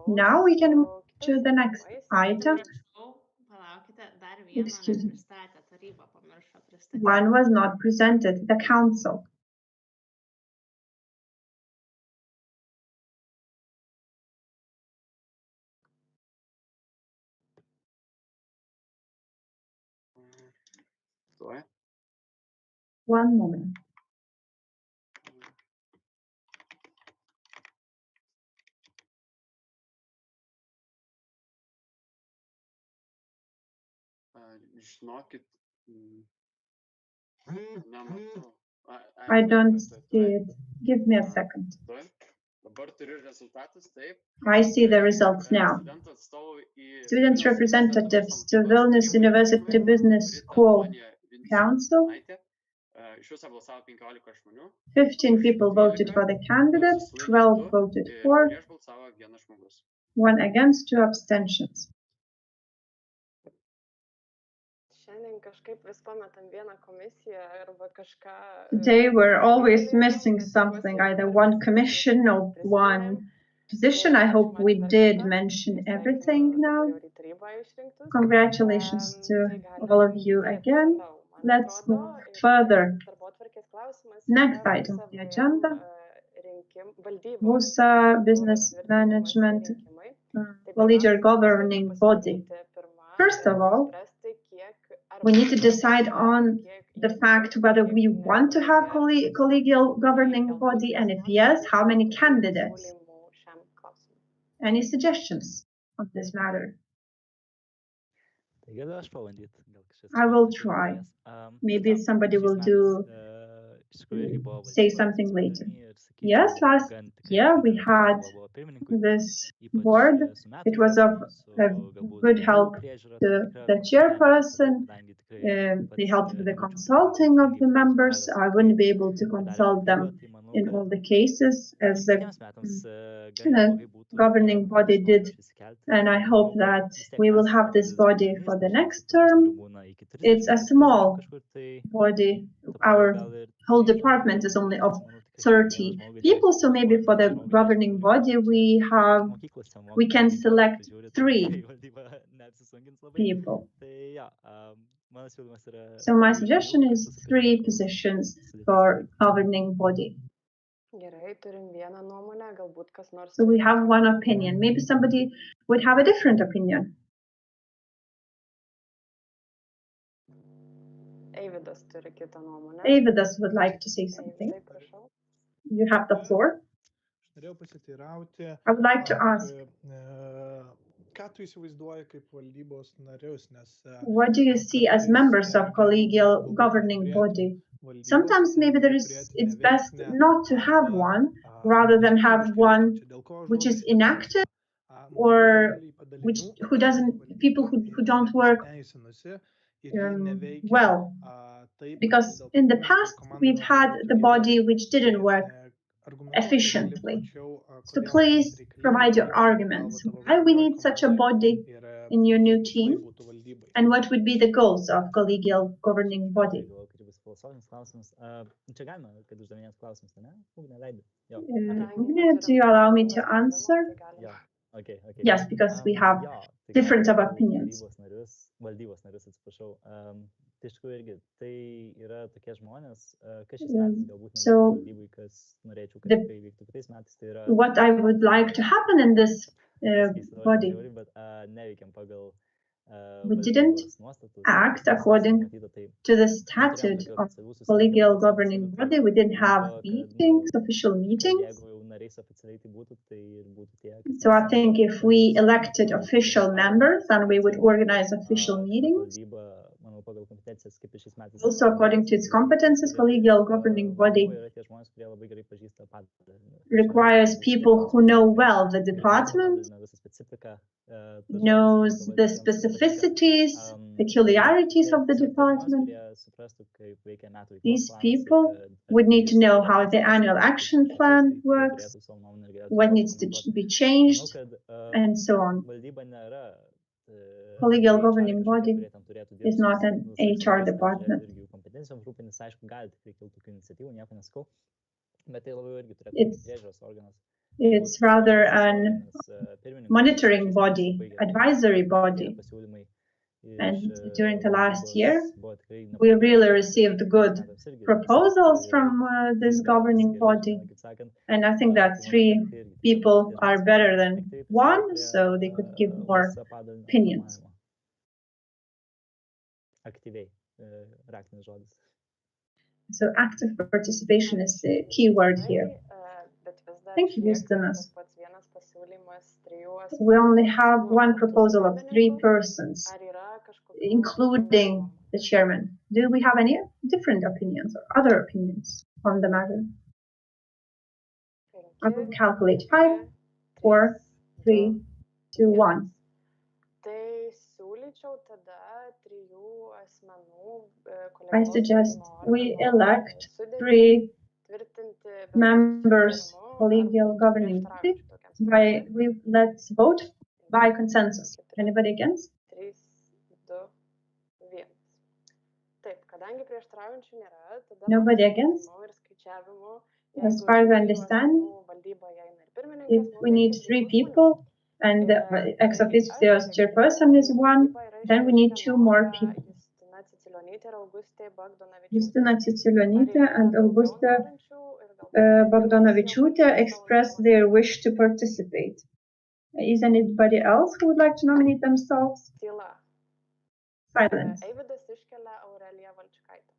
Now we can move to the next item. Excuse me. One was not presented, the council. One moment. I don't see it. Give me a second. I see the results now. Student representatives to Vilnius University Business School Council. 15 people voted for the candidates, 12 voted for, 1 against, 2 abstentions. Today we're always missing something, either one commission or one position. I hope we did mention everything now. Congratulations to all of you again. Let's move further. Next item on the agenda. VUSA Business Management Collegial Governing Body. First of all, we need to decide on the fact whether we want to have collegial governing body, and if yes, how many candidates. Any suggestions on this matter? I will try. Maybe somebody will say something later. Yes, last year we had this board. It was of good help to the chairperson. They helped with the consulting of the members. I wouldn't be able to consult them in all the cases as the governing body did. And I hope that we will have this body for the next term. It's a small body. Our whole department is only of 30 people, so maybe for the governing body we can select 3 people. So my suggestion is 3 positions for governing body. So we have one opinion. Maybe somebody would have a different opinion. Eividas would like to say something. You have the floor. I would like to ask, what do you see as members of collegial governing body? Sometimes maybe it's best not to have one, rather than have one which is inactive or people who don't work well. Because in the past we've had the body which didn't work efficiently. So please provide your arguments why we need such a body in your new team, and what would be the goals of collegial governing body. Do you allow me to answer? Okay. Yes, because we have difference of opinions. So what I would like to happen in this body, we didn't act according to the statute of collegial governing body. We didn't have meetings, official meetings. So I think if we elected official members, then we would organize official meetings. Also, according to its competences, collegial governing body requires people who know well the department, knows the specificities, peculiarities of the department. These people would need to know how the annual action plan works, what needs to be changed, and so on. Collegial governing body is not an HR department. It's rather an monitoring body, advisory body. And during the last year, we really received good proposals from this governing body. And I think that 3 people are better than 1, so they could give more opinions. So active participation is the key word here. Thank you, Justinas. We only have one proposal of 3 persons, including the chairman. Do we have any different opinions or other opinions on the matter? I will calculate 5, 4, 3, 2, 1. I suggest we elect 3 members collegial governing body. Let's vote by consensus. Anybody against? Nobody against? As far as I understand, if we need 3 people and the ex officio chairperson is 1, then we need 2 more people. Justina Cicilionytė and Augusta Bogdanovičiūtė expressed their wish to participate. Is anybody else who would like to nominate themselves? Tyla. Silence. Eivydas iškelia Aureliją Valčikaitę.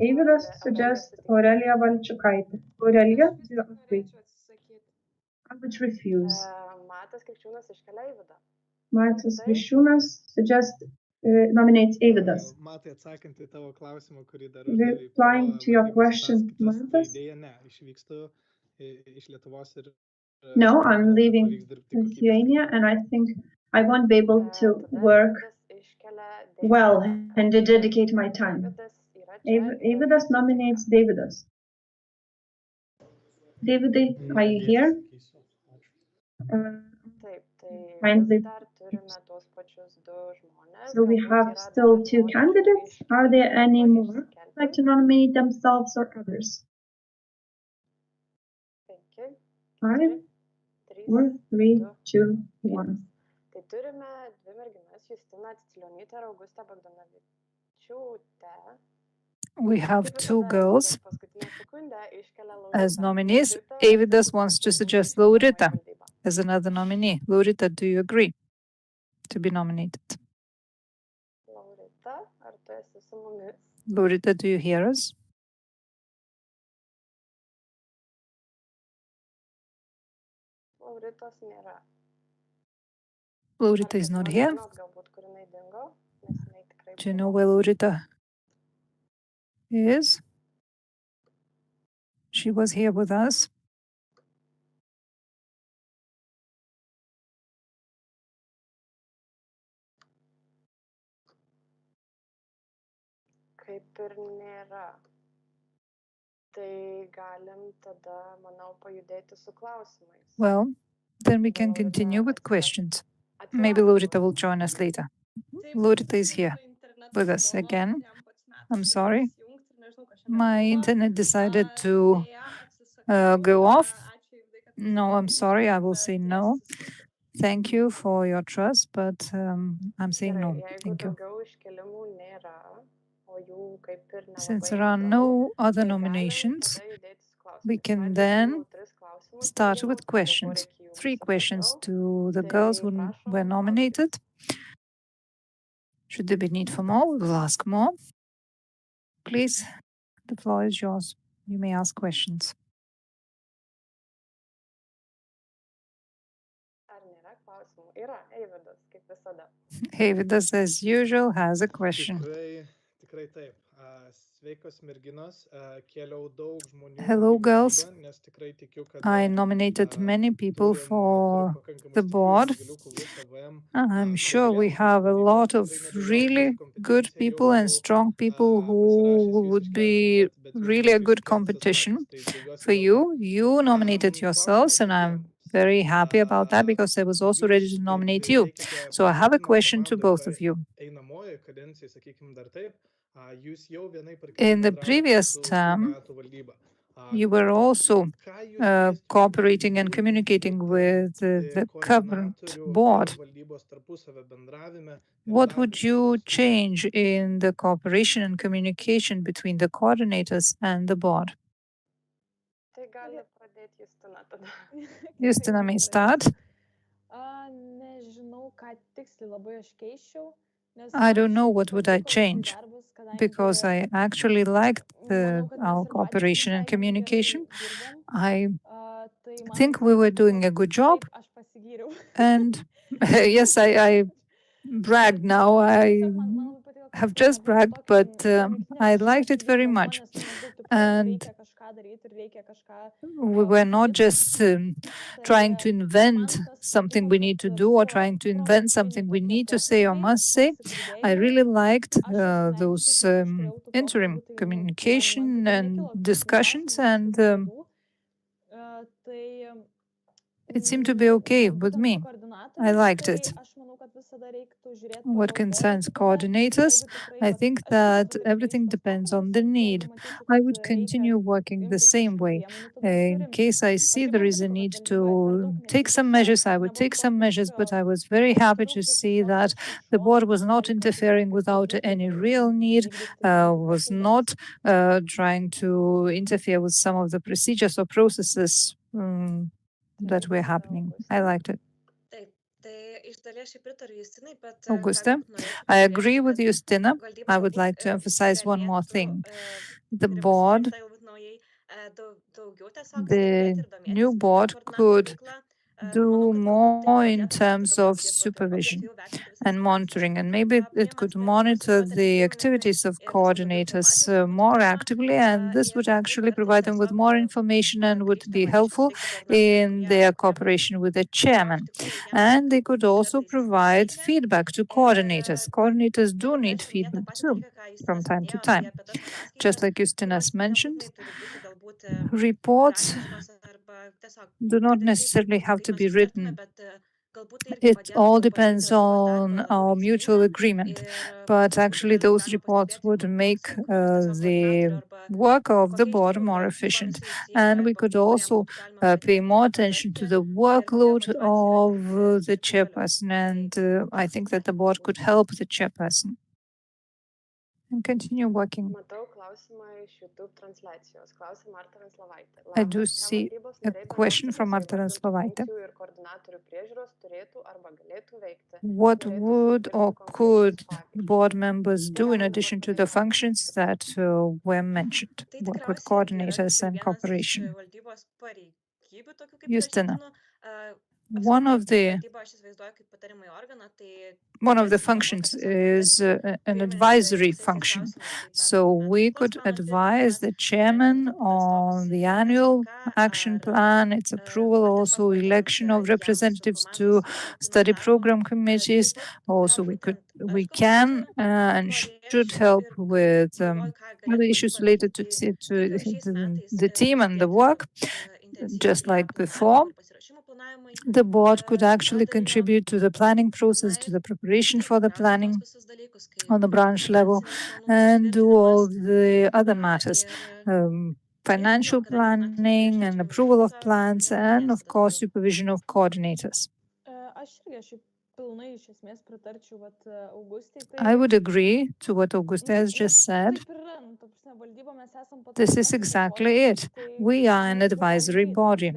Eivydas suggests Aurelija Valčiukaitė. Aurelija, do you agree? Norėčiau atsisakyti. I would refuse. Matas Krikščiūnas iškelia Eivydą. Matas Viščiūnas suggests nominates Eivydas. Matai, atsakant į tavo klausimą, kurį dar Replying to your question, Matas? Dėja, ne, išvykstu iš Lietuvos ir No, I'm leaving Lithuania and I think I won't be able to work well and dedicate my time. Eivydas nominates Davidas. Davidai, are you here? Taip, tai Kindly. dar turime tuos pačius du žmonės. So we have still two candidates. Are there any more who would like to nominate themselves or others? 5, 5, 3, 4, 3, 2, 1. Tai turime dvi merginas, Justiną Cicilionytę ir Augustę Bogdanovičiūtę. We have two girls Paskutinę sekundę iškelia as Lauritą nominees. Močiutę Eivydas wants to suggest Laurita valdybą. as another nominee. Laurita, do you agree to be nominated? Laurita, ar tu esi su mumis? Laurita, do you hear us? Lauritos nėra. Laurita is not here. Žinot, galbūt, kur jinai dingo, nes jinai tikrai Do you know buvo. where Laurita is? She was here with us. Kaip ir nėra. Tai galim tada, manau, pajudėti su klausimais. Well, then we can continue with questions. Maybe Laurita will join us later. Laurita is here with us again. I'm sorry. My internet decided to go off. No, I'm sorry. I will say no. Thank you for your trust, but I'm saying no. Gerai, jeigu Thank you. daugiau iškelimų nėra, o jų kaip ir Since nelabai there are daug, no other tai galim nominations, tada judėti su klausimais. we can Pradžiai then siūlau 3 klausimus start merginoms, with savo questions. poreikį jų 3 questions supratau. to the girls who Tai prašom, were nominated. Should there be need for more, we will ask more. Please, the floor is yours. You may ask questions. Ar nėra klausimų? Yra, Eivydas, kaip visada. Eivydas, as usual, has a question. Tikrai taip. Sveikos merginos, kėliau daug žmonių Hello, į girls. valdybą, nes tikrai tikiu, kad I nominated many people turim for pakankamai the stiprių board. gilių kovų KVM I'm sure we have a lot of really good people and strong people who would be really a good competition for you. You nominated yourselves, and I'm very happy about that because I was also ready to nominate you. So I have a question to both of you. Einamojoje kadencijoj, sakykim dar taip, jūs jau vienaip ar kitaip In the bendravote previous su term, metų valdyba. you were also Ką jūs keistumėte cooperating and galbūt communicating būtent with the current koordinatorių board. ir valdybos tarpusavio bendravime ir What would darbo you procesuose? change in the cooperation and communication between the coordinators and the board? Tai gali pradėti Justina tada. Justina may start. Nežinau, ką tiksliai labai aš keisčiau, nes I don't man know šiaip what would I patiko change, darbas, kadangi because I actually liked manau, kad mes our ir patys cooperation and visai communication. gerai dirbom. I Tai man think we were doing a good job, taip, aš pasigyriau. and yes, I bragged now. I Tiesiog man labai patiko, kad have just nebuvo bragged, tokio but jungtinės I kažkokios liked it very kalbos, much. nes tai maždaug taip, And reikia kažką daryti ir reikia kažką we were not padaryt. just trying to invent something we need to do or trying to invent something we need to say or must say. I really liked those interim communication and discussions, and it seemed to be okay with me. I liked it. What concerns coordinators, I think that everything depends on the need. I would continue working the same way. In case I see there is a need to take some measures, I would take some measures, but I was very happy to see that the board was not interfering without any real need, was not trying to interfere with some of the procedures or processes that were happening. I liked it. Augusta, I agree with Justina. I would like to emphasize one more thing. The board, the new board could do more in terms of supervision and monitoring, and maybe it could monitor the activities of coordinators more actively, and this would actually provide them with more information and would be helpful in their cooperation with the chairman. And they could also provide feedback to coordinators. Coordinators do need feedback too from time to time. Just like Justinas mentioned, reports do not necessarily have to be written. It all depends on our mutual agreement. But actually, those reports would make the work of the board more efficient. And we could also pay more attention to the workload of the chairperson. And I think that the board could help the chairperson and continue working. I do see a question from Marta Ranslovaitė. What would or could board members do in addition to the functions that were mentioned? Work with coordinators and cooperation. Justina, one of the functions is an advisory function. So we could advise the chairman on the annual action plan, its approval, also election of representatives to study program committees. Also, we can and should help with other issues related to the team and the work, just like before. The board could actually contribute to the planning process, to the preparation for the planning on the branch level, and do all the other matters, financial planning and approval of plans, and of course, supervision of coordinators. I would agree to what Augusta has just said. This is exactly it. We are an advisory body.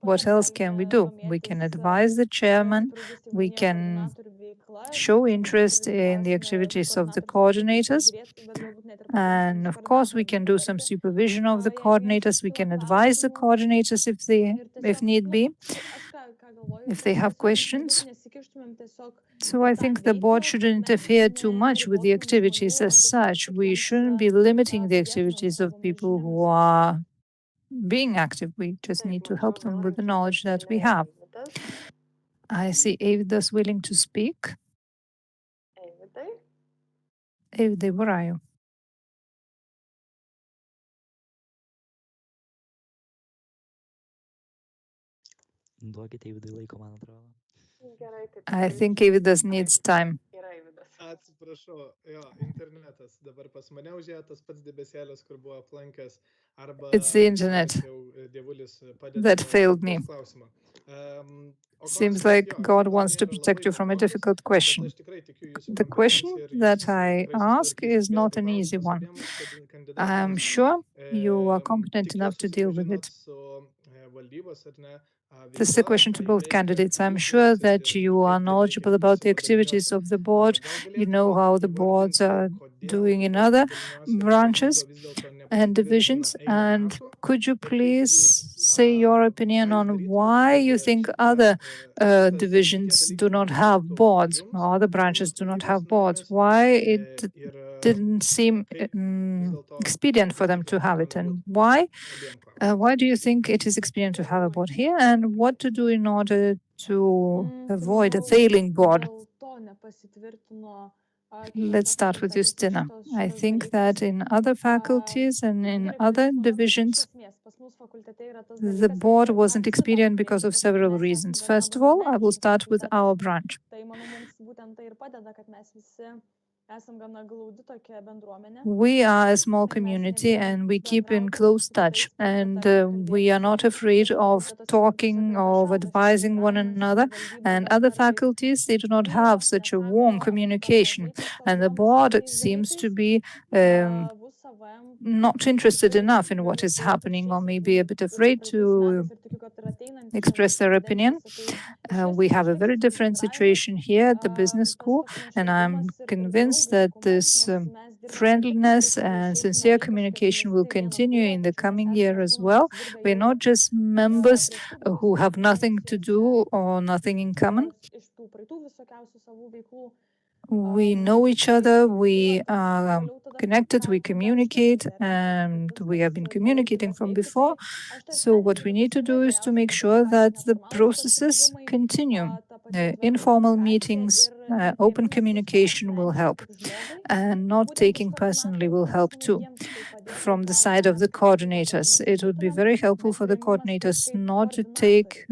What else can we do? We can advise the chairman, we can show interest in the activities of the coordinators, and of course we can do some supervision of the coordinators, we can advise the coordinators if need be, if they have questions. So I think the board shouldn't interfere too much with the activities as such. We shouldn't be limiting the activities of people who are being active. We just need to help them with the knowledge that we have. I see Eividas willing to speak. Eividai, where are you? I think Eividas needs time. Atsiprašau, jo, internetas dabar pas mane užėjo tas pats debesėlis, kur buvo aplankęs, arba it's the internet that failed me. Seems like God wants to protect you from a difficult question. The question that I ask is not an easy one. I'm sure you are competent enough to deal with it. This is a question to both candidates. I'm sure that you are knowledgeable about the activities of the board. You know how the boards are doing in other branches and divisions. And could you please say your opinion on why you think other divisions do not have boards, or other branches do not have boards? Why it didn't seem expedient for them to have it, and why do you think it is expedient to have a board here, and what to do in order to avoid a failing board? Let's start with Justina. I think that in other faculties and in other divisions, the board wasn't expedient because of several reasons. First of all, I will start with our branch. būtent tai ir padeda, kad mes visi esam gana glaudi tokia bendruomenė. We are a small community and we keep in close touch, and we are not afraid of talking, of advising one another. And other faculties, they do not have such a warm communication, and the board seems to be not interested enough in what is happening, or maybe a bit afraid to express their opinion. We have a very different situation here at the business school, and I'm convinced that this friendliness and sincere communication will continue in the coming year as well. We're not just members who have nothing to do or nothing in common. We know each other, we are connected, we communicate, and we have been communicating from before. So what we need to do is to make sure that the processes continue. Informal meetings, open communication will help, and not taking personally will help too. From the side of the coordinators, it would be very helpful for the coordinators not to take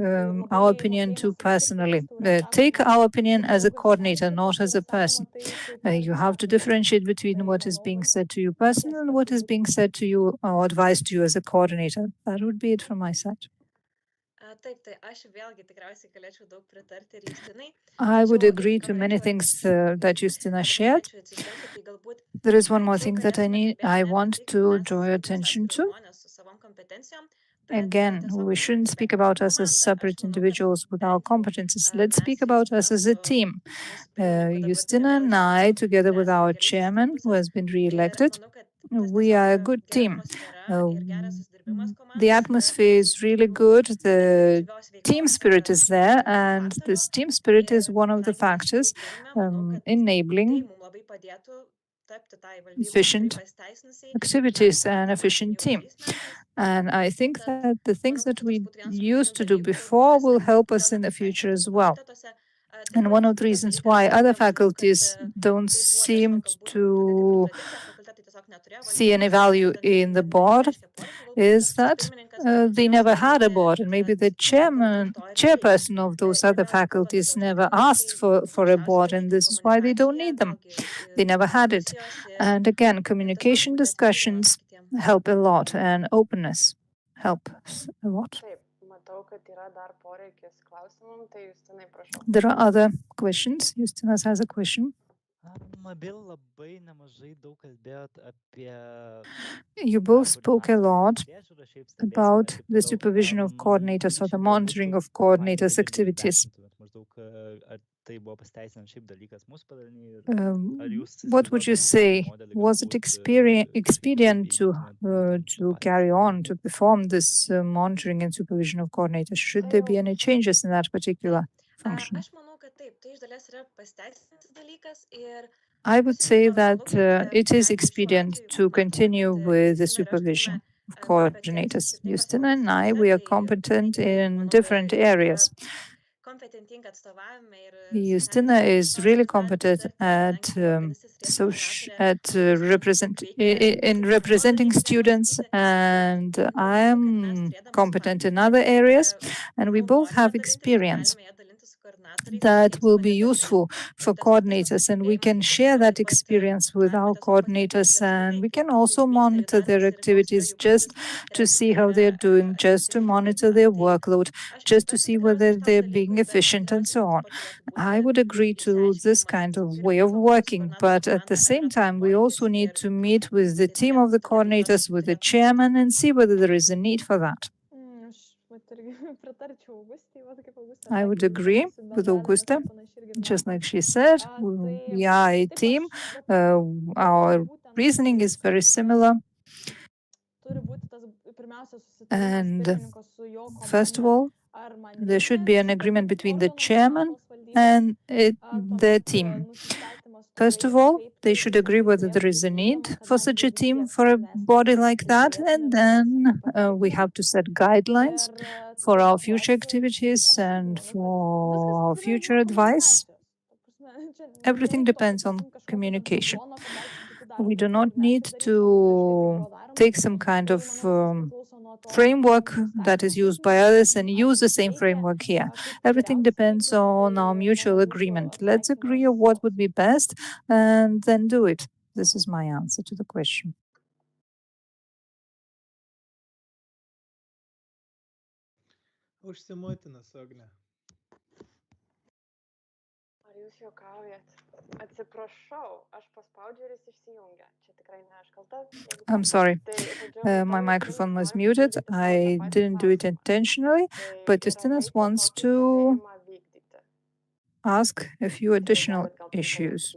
our opinion too personally. Take our opinion as a coordinator, not as a person. You have to differentiate between what is being said to you personally and what is being said to you or advised to you as a coordinator. That would be it from my side. I would agree to many things that Justina shared. There is one more thing that I want to draw your attention to. Again, we shouldn't speak about us as separate individuals with our competences. Let's speak about us as a team. Justina and I, together with our chairman, who has been re-elected, we are a good team. The atmosphere is really good, the team spirit is there, and this team spirit is one of the factors enabling efficient activities and efficient team. And I think that the things that we used to do before will help us in the future as well. And one of the reasons why other faculties don't seem to see any value in the board is that they never had a board, and maybe the chairperson of those other faculties never asked for a board, and this is why they don't need them. They never had it. And again, communication discussions help a lot, and openness helps a lot. There are other questions. Justinas has a question. You both spoke a lot about the supervision of coordinators or the monitoring of coordinators' activities. What would you say? Was it expedient to carry on, to perform this monitoring and supervision of coordinators? Should there be any changes in that particular function? I would say that it is expedient to continue with the supervision of coordinators. Justina and I, we are competent in different areas. Justina is really competent at representing students, and I am competent in other areas, and we both have experience that will be useful for coordinators, and we can share that experience with our coordinators, and we can also monitor their activities just to see how they're doing, just to monitor their workload, just to see whether they're being efficient and so on. I would agree to this kind of way of working, but at the same time, we also need to meet with the team of the coordinators, with the chairman, and see whether there is a need for that. I would agree with Augusta. Just like she said, we are a team. Our reasoning is very similar. And first of all, there should be an agreement between the chairman and the team. First of all, they should agree whether there is a need for such a team, for a body like that, and then we have to set guidelines for our future activities and for our future advice. Everything depends on communication. We do not need to take some kind of framework that is used by others and use the same framework here. Everything depends on our mutual agreement. Let's agree on what would be best and then do it. This is my answer to the question. Užsimuitinas, Agne. Ar jūs juokaujat? Atsiprašau, aš paspaudžiu ir jis išsijungia. Čia tikrai ne aš kalta. I'm sorry. My microphone was muted. I didn't do it intentionally, but Justinas wants to ask a few additional issues.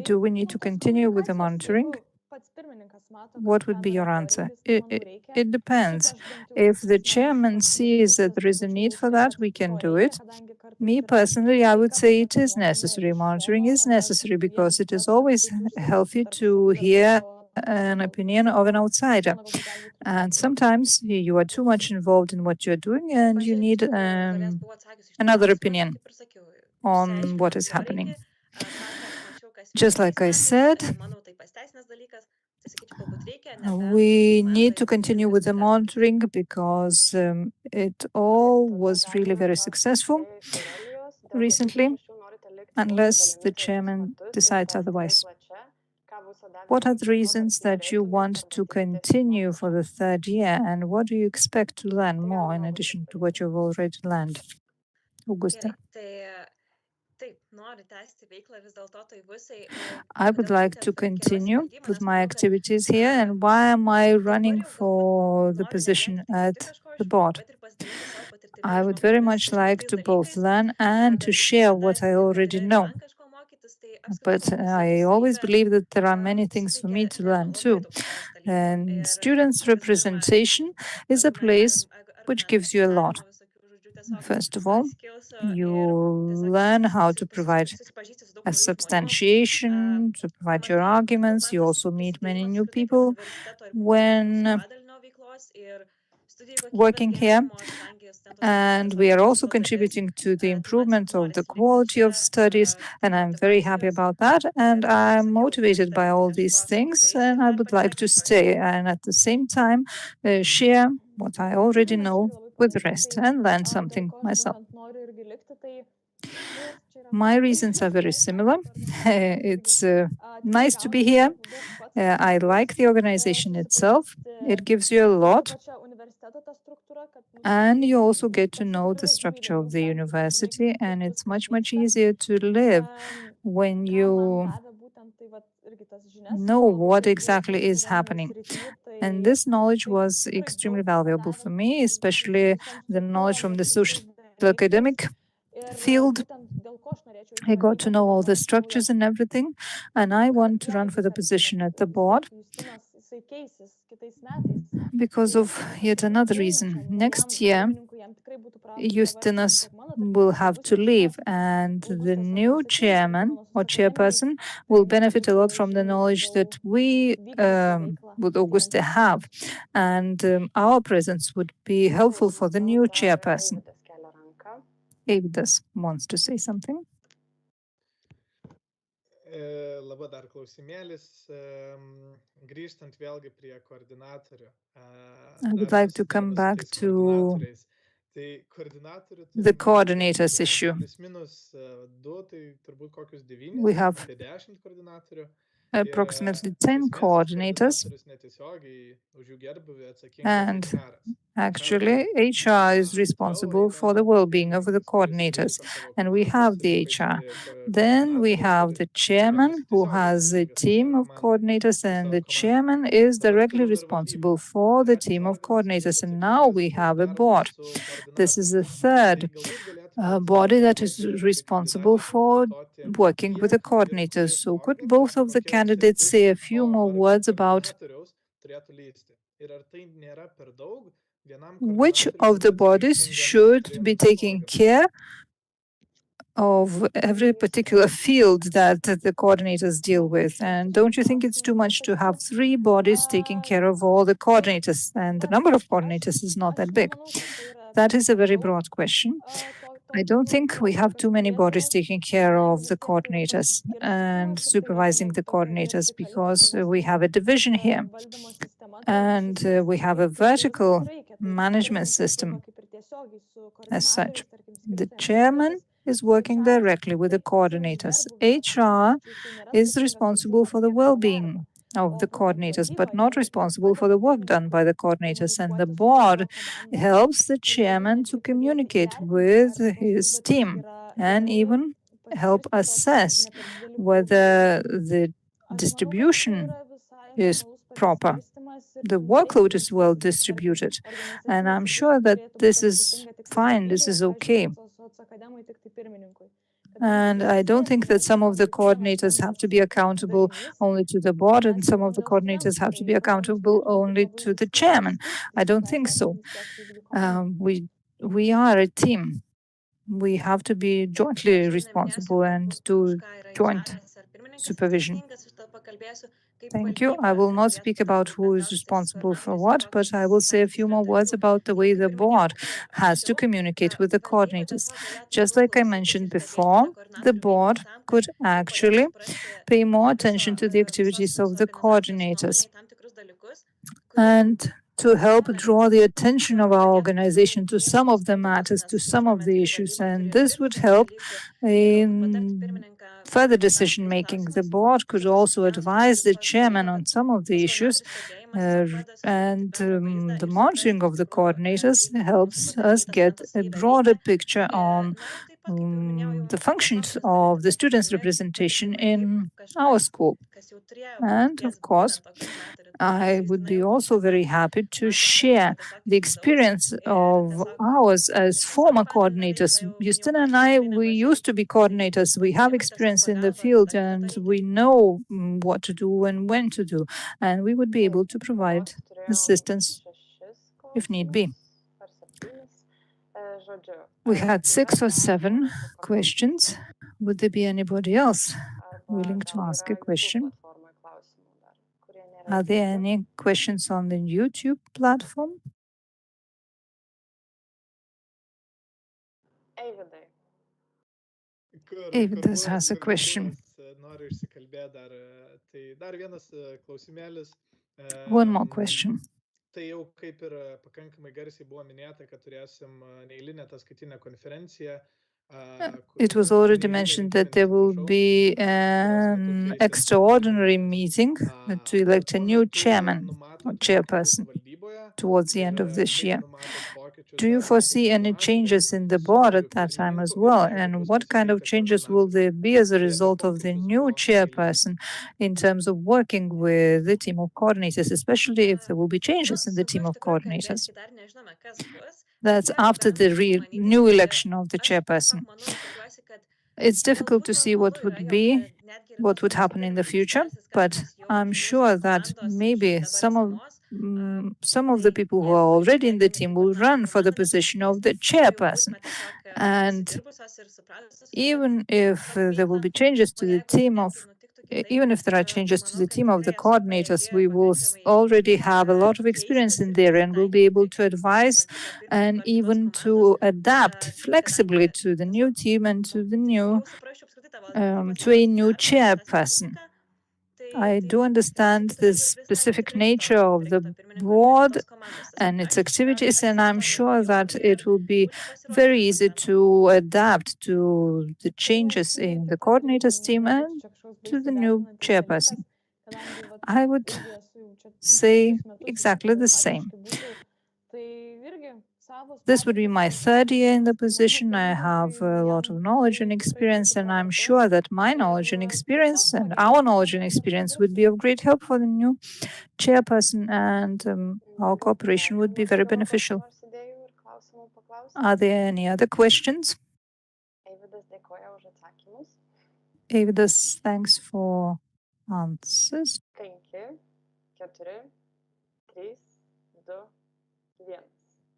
Do we need to continue with the monitoring? What would be your answer? It depends. If the chairman sees that there is a need for that, we can do it. Me personally, I would say it is necessary. Monitoring is necessary because it is always healthy to hear an opinion of an outsider. And sometimes you are too much involved in what you're doing and you need another opinion on what is happening. Just like I said, we need to continue with the monitoring because it all was really very successful recently, unless the chairman decides otherwise. What are the reasons that you want to continue for the third year, and what do you expect to learn more in addition to what you've already learned? Augusta. I would like to continue with my activities here, and why am I running for the position at the board? I would very much like to both learn and to share what I already know. But I always believe that there are many things for me to learn too. And students' representation is a place which gives you a lot. First of all, you learn how to provide a substantiation, to provide your arguments. You also meet many new people when working here. And we are also contributing to the improvement of the quality of studies, and I'm very happy about that. And I'm motivated by all these things, and I would like to stay and at the same time share what I already know with the rest and learn something myself. My reasons are very similar. It's nice to be here. I like the organization itself. It gives you a lot. And you also get to know the structure of the university, and it's much, much easier to live when you know what exactly is happening. And this knowledge was extremely valuable for me, especially the knowledge from the social academic field. I got to know all the structures and everything, and I want to run for the position at the board because of yet another reason. Next year, Justinas will have to leave, and the new chairman or chairperson will benefit a lot from the knowledge that we with Augusta have, and our presence would be helpful for the new chairperson. Eividas wants to say something. Laba dar klausimėlis. Grįžtant vėlgi prie koordinatorių. I would like to come back to the coordinators issue. We have approximately 10 coordinators, and actually HR is responsible for the well-being of the coordinators, and we have the HR. Then we have the chairman, who has a team of coordinators, and the chairman is directly responsible for the team of coordinators, and now we have a board. This is the third body that is responsible for working with the coordinators. So could both of the candidates say a few more words about which of the bodies should be taking care of every particular field that the coordinators deal with? And don't you think it's too much to have 3 bodies taking care of all the coordinators? And the number of coordinators is not that big. That is a very broad question. I don't think we have too many bodies taking care of the coordinators and supervising the coordinators, because we have a division here. And we have a vertical management system as such. The chairman is working directly with the coordinators. HR is responsible for the well-being of the coordinators, but not responsible for the work done by the coordinators. And the board helps the chairman to communicate with his team and even help assess whether the distribution is proper, the workload is well distributed. And I'm sure that this is fine, this is okay. And I don't think that some of the coordinators have to be accountable only to the board and some of the coordinators have to be accountable only to the chairman. I don't think so. We are a team. We have to be jointly responsible and do joint supervision. Thank you. I will not speak about who is responsible for what, but I will say a few more words about the way the board has to communicate with the coordinators. Just like I mentioned before, the board could actually pay more attention to the activities of the coordinators and to help draw the attention of our organization to some of the matters, to some of the issues. And this would help in further decision making. The board could also advise the chairman on some of the issues, and the monitoring of the coordinators helps us get a broader picture on the functions of the students' representation in our school. And of course, I would be also very happy to share the experience of ours as former coordinators. Justina and I, we used to be coordinators. We have experience in the field and we know what to do and when to do. And we would be able to provide assistance if need be. We had 6 or 7 questions. Would there be anybody else willing to ask a question? Are there any questions on the YouTube platform? Avidas has a question. One more question. Tai jau kaip ir pakankamai garsiai buvo minėta, kad turėsim neeilinę ataskaitinę konferenciją. It was already mentioned that there will be an extraordinary meeting to elect a new chairman or chairperson towards the end of this year. Do you foresee any changes in the board at that time as well? And what kind of changes will there be as a result of the new chairperson in terms of working with the team of coordinators, especially if there will be changes in the team of coordinators? That's after the new election of the chairperson. It's difficult to see what would happen in the future, but I'm sure that maybe some of the people who are already in the team will run for the position of the chairperson. And even if there will be changes to the team of even if there are changes to the team of the coordinators, we will already have a lot of experience in there and will be able to advise and even to adapt flexibly to the new team and to the new to a new chairperson. I do understand the specific nature of the board and its activities, and I'm sure that it will be very easy to adapt to the changes in the coordinators team and to the new chairperson. I would say exactly the same. This would be my 3rd year in the position. I have a lot of knowledge and experience, and I'm sure that my knowledge and experience and our knowledge and experience would be of great help for the new chairperson, and our cooperation would be very beneficial. Are there any other questions? Avidas, thanks for answers. 5, 4, 3, 2, 1.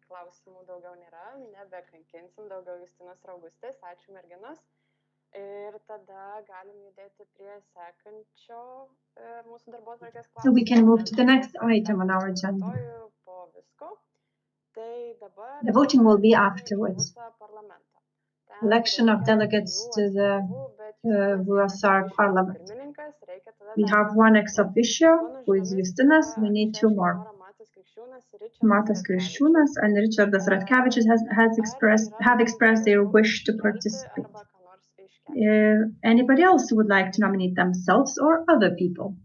Klausimų daugiau nėra, nebekankinsim daugiau Justinos ir Augustės. Ačiū merginos. Ir tada galim judėti prie sekančio mūsų darbotvarkės klausimo. So we can move to the next item on our agenda. Po visko. Tai dabar The voting will be afterwards. election of delegates to the VSR parliament. We have one ex officio, who is Justinas. We need two more. Matas Kriščiūnas and Richardas Ratkevičius have expressed their wish to participate. Anybody else who would like to nominate themselves or other people?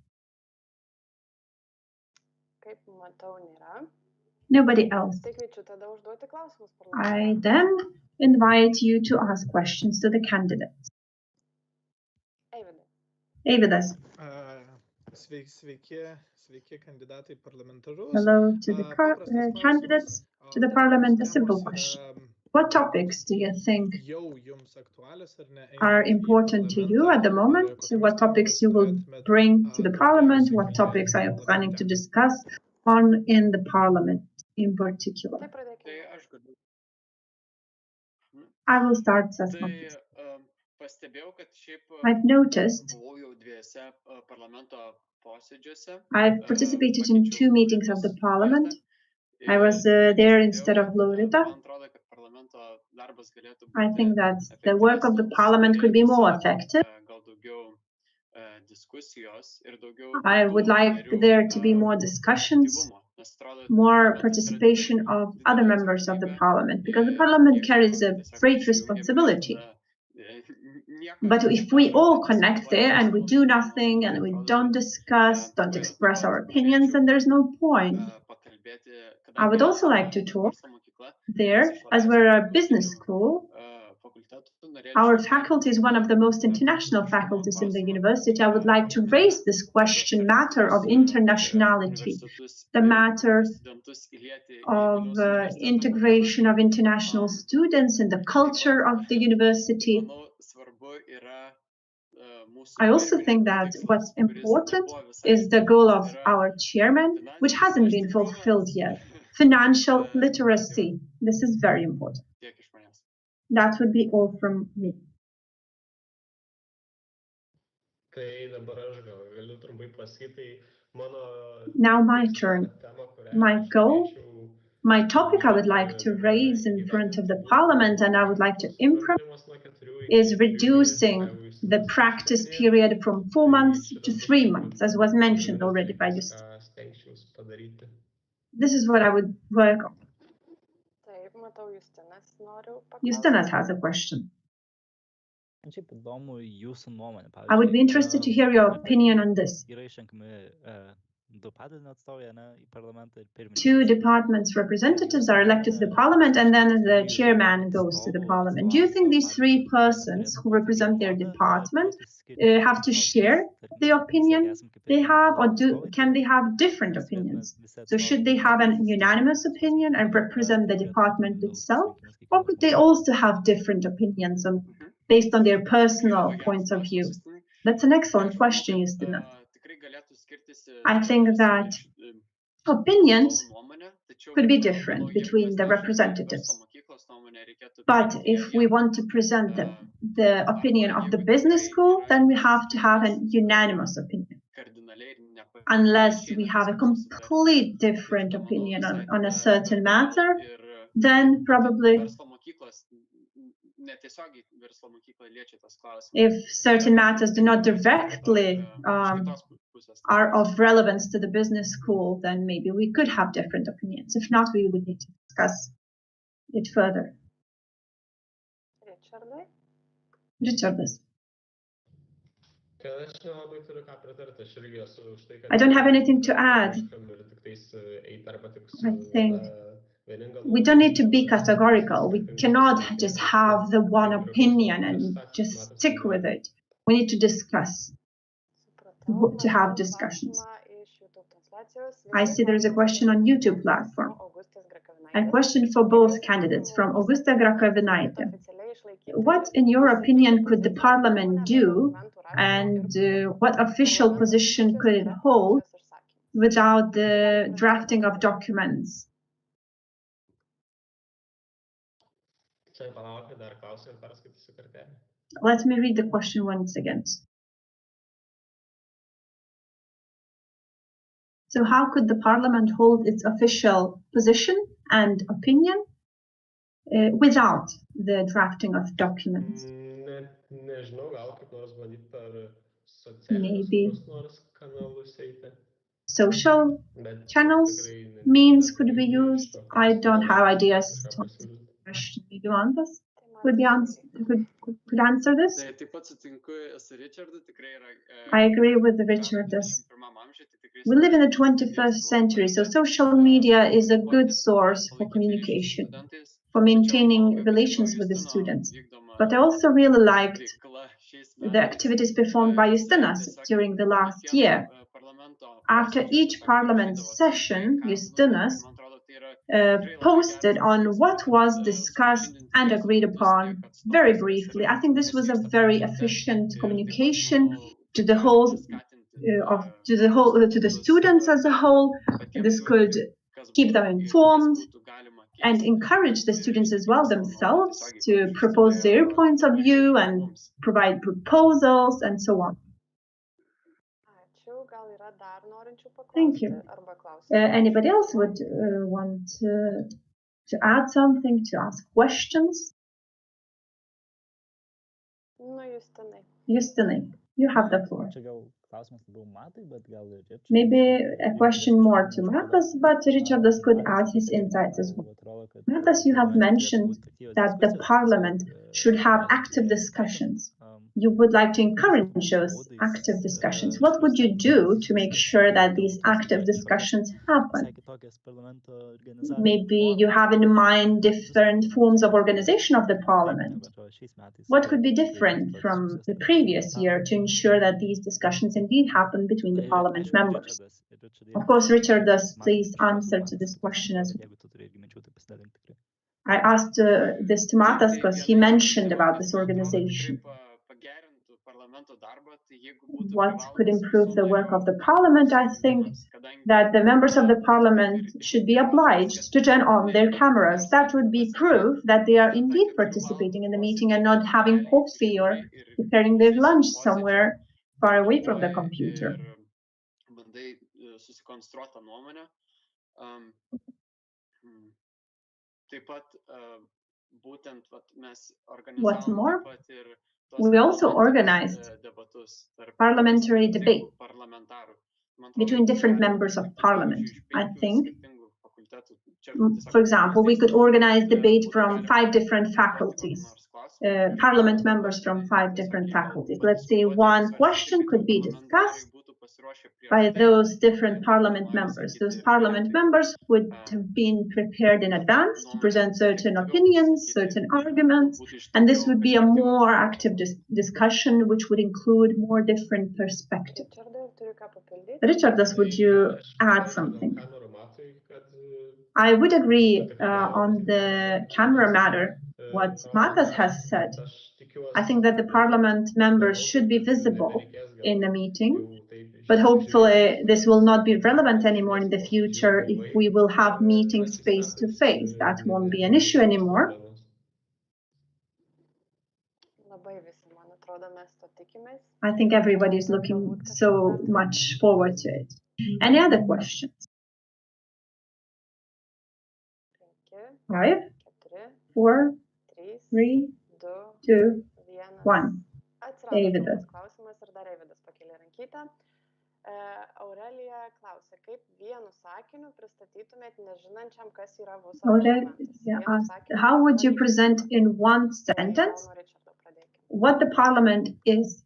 Nobody else. I then invite you to ask questions to the candidates. Eividas. Hello to the candidates to the parliament. A simple question. What topics do you think are important to you at the moment? What topics you will bring to the parliament? What topics are you planning to discuss on in the parliament in particular? I will start, Sasmatis. I've noticed I've participated in 2 meetings of the parliament. I was there instead of Laurita. I think that the work of the parliament could be more effective. I would like there to be more discussions, more participation of other members of the parliament, because the parliament carries a great responsibility. But if we all connect there and we do nothing and we don't discuss, don't express our opinions, then there's no point. I would also like to talk there, as we're a business school. Our faculty is one of the most international faculties in the university. I would like to raise this matter of internationality, the matter of integration of international students in the culture of the university. I also think that what's important is the goal of our chairman, which hasn't been fulfilled yet. Financial literacy. This is very important. That would be all from me. Now my turn. My goal, my topic I would like to raise in front of the parliament and I would like to implement is reducing the practice period from 4 months to 3 months, as was mentioned already by Justinas. This is what I would work on. Justinas has a question. I would be interested to hear your opinion on this. 2 departments representatives are elected to the parliament and then the chairman goes to the parliament. Do you think these 3 persons who represent their department have to share the opinion they have, or can they have different opinions? So should they have an unanimous opinion and represent the department itself, or could they also have different opinions based on their personal points of view? That's an excellent question, Justina. I think that opinions could be different between the representatives. But if we want to present the opinion of the business school, then we have to have a unanimous opinion. Unless we have a complete different opinion on a certain matter, then probably if certain matters do not directly are of relevance to the business school, then maybe we could have different opinions. If not, we would need to discuss it further. Richardas. I don't have anything to add. I think we don't need to be categorical. We cannot just have the one opinion and just stick with it. We need to discuss, to have discussions. I see there's a question on YouTube platform. A question for both candidates from Augusta Grakovinaite. What, in your opinion, could the parliament do and what official position could it hold without the drafting of documents? Let me read the question once again. So how could the parliament hold its official position and opinion without the drafting of documents. Maybe social channels, means could be used. I don't have ideas to answer the question. Maybe Mantas could answer this. I agree with Richard. We live in the 21st century, so social media is a good source for communication, for maintaining relations with the students. But I also really liked the activities performed by Justinas during the last year. After each parliament session, Justinas posted on what was discussed and agreed upon very briefly. I think this was a very efficient communication to the whole to the students as a whole. This could keep them informed and encourage the students as well themselves to propose their points of view and provide proposals and so on. Thank you. Anybody else would want to add something, to ask questions? Justinai, you have the floor. Maybe a question more to Matas, but Richardas could add his insights as well. Matas, you have mentioned that the parliament should have active discussions. You would like to encourage those active discussions. What would you do to make sure that these active discussions happen? Maybe you have in mind different forms of organization of the parliament. What could be different from the previous year to ensure that these discussions indeed happen between the parliament members? Of course, Richard does please answer to this question as well. I asked this to Matas because he mentioned about this organization. What could improve the work of the parliament? I think that the members of the parliament should be obliged to turn on their cameras. That would be proof that they are indeed participating in the meeting and not having coffee or preparing their lunch somewhere far away from the computer. What's more, we also organized parliamentary debate between different members of parliament. I think, for example, we could organize debate from 5 different faculties, parliament members from 5 different faculties. Let's say one question could be discussed by those different parliament members. Those parliament members would have been prepared in advance to present certain opinions, certain arguments, and this would be a more active discussion which would include more different perspectives. Richardas, would you add something? I would agree on the camera matter, what Matas has said. I think that the parliament members should be visible in the meeting, but hopefully this will not be relevant anymore in the future if we will have meetings face to face. That won't be an issue anymore. I think everybody is looking so much forward to it. Any other questions? 5, 4, 3, 2, 1. Davidas. Aurelija klausia, kaip vienu sakiniu pristatytumėt nežinančiam, kas yra VUS Aurelija asked, how would you present in one sentence what the parliament is?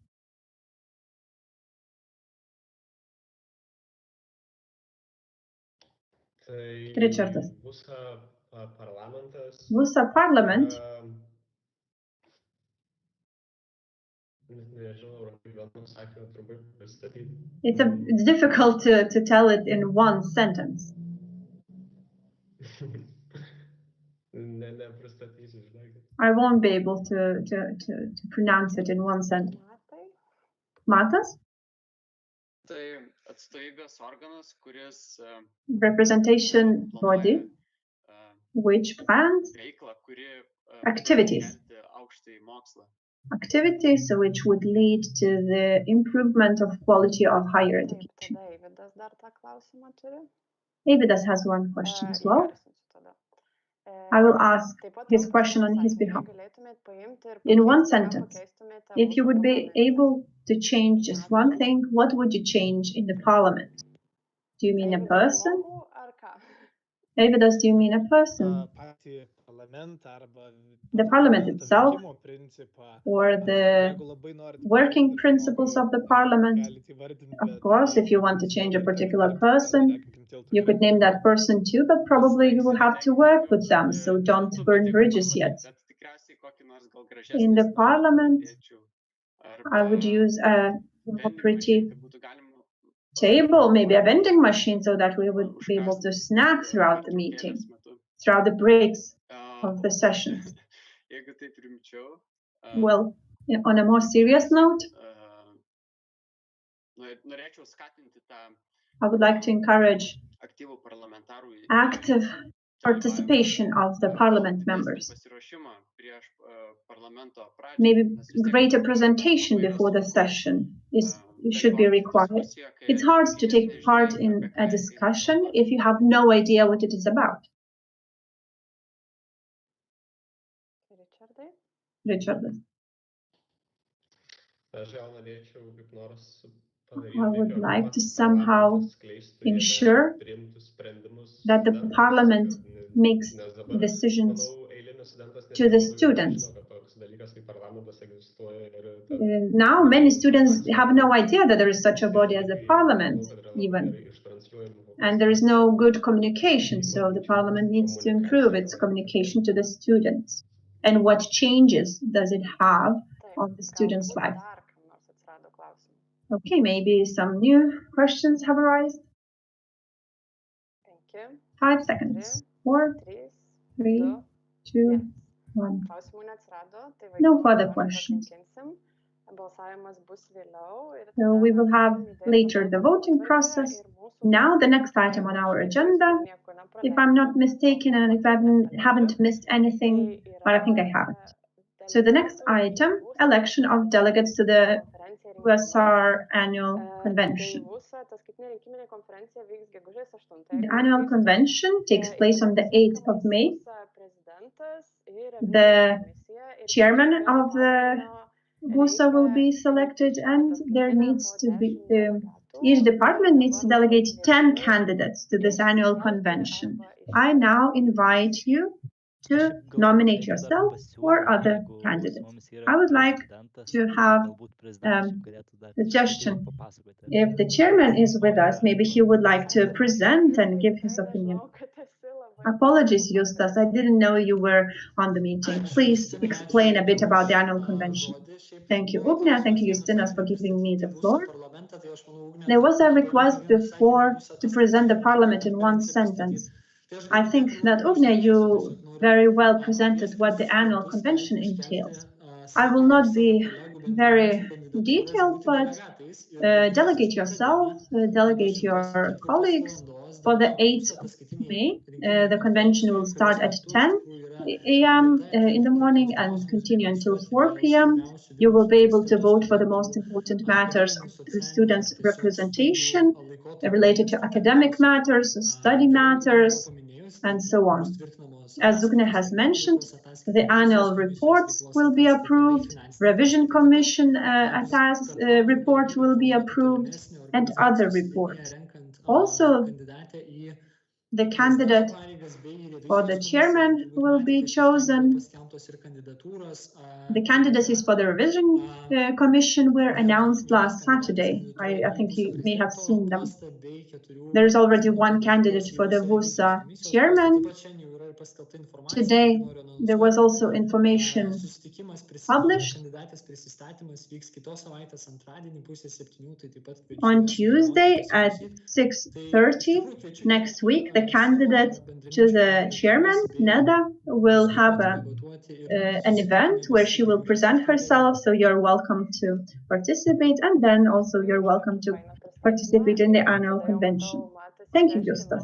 Richardas. VUS parliament it's difficult to tell it in one sentence. I won't be able to pronounce it in one sentence. Matas? Representation body which plans activities which would lead to the improvement of quality of higher education. Davidas has one question as well. I will ask his question on his behalf. In one sentence, if you would be able to change just one thing, what would you change in the parliament? Do you mean a person? Davidas, do you mean a person? The parliament itself, or the working principles of the parliament? Of course, if you want to change a particular person, you could name that person too, but probably you will have to work with them, so don't burn bridges yet. In the parliament, I would use a pretty table, maybe a vending machine, so that we would be able to snack throughout the meeting, throughout the breaks of the sessions. Well, on a more serious note, I would like to encourage active participation of the parliament members. Maybe greater presentation before the session should be required. It's hard to take part in a discussion if you have no idea what it is about. Richard. I would like to somehow ensure that the parliament makes decisions to the students. Now, many students have no idea that there is such a body as a parliament, even. And there is no good communication, so the parliament needs to improve its communication to the students. And what changes does it have on the students' life? Okay, maybe some new questions have arisen. 5 seconds. 4, 3, 2, 1. No further questions. So we will have later the voting process. Now the next item on our agenda, if I'm not mistaken and if I haven't missed anything, but I think I haven't. So the next item, election of delegates to the USR annual convention. The annual convention takes place on the 8th of May. The chairman of the WUSA will be selected, and there needs to be each department needs to delegate 10 candidates to this annual convention. I now invite you to nominate yourself or other candidates. I would like to have a suggestion. If the chairman is with us, maybe he would like to present and give his opinion. Apologies, Justas, I didn't know you were on the meeting. Please explain a bit about the annual convention. Thank you, Ugne. Thank you, Justinas, for giving me the floor. There was a request before to present the parliament in one sentence. I think that, Ugne, you very well presented what the annual convention entails. I will not be very detailed, but delegate yourself, delegate your colleagues. For the 8th of May, the convention will start at 10 a.m. In the morning and continue until 4 p.m. You will be able to vote for the most important matters of the students' representation related to academic matters, study matters, and so on. As Zugne has mentioned, the annual reports will be approved, revision commission report will be approved, and other reports. Also, the candidate for the chairman will be chosen. The candidacies for the revision commission were announced last Saturday. I think you may have seen them. There is already one candidate for the WUSA chairman. Today, there was also information published. On Tuesday at 6:30 next week, the candidate to the chairman, Neda, will have an event where she will present herself, so you're welcome to participate, and then also you're welcome to participate in the annual convention. Thank you, Justas.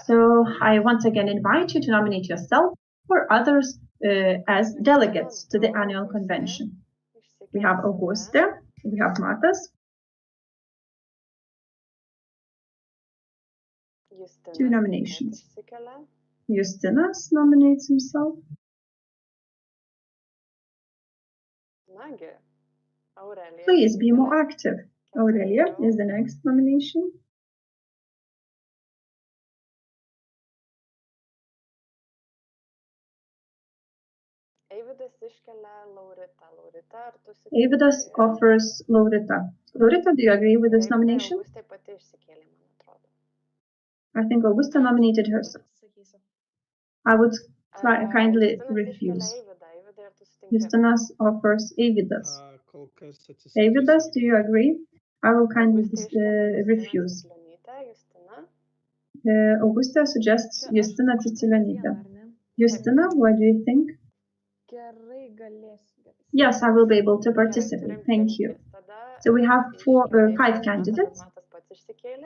So I once again invite you to nominate yourself or others as delegates to the annual convention. We have Auguste, we have Matas. Two nominations. Justinas nominates himself. Please be more active. Aurelia is the next nomination. Eivydas offers Laurita. Laurita, do you agree with this nomination? I think Augusta nominated herself. I would kindly refuse. Justinas offers Eivydas. Eivydas, do you agree? I will kindly refuse. Augusta suggests Justina Cicilionytė. Justina, what do you think? Yes, I will be able to participate. Thank you. So we have five candidates.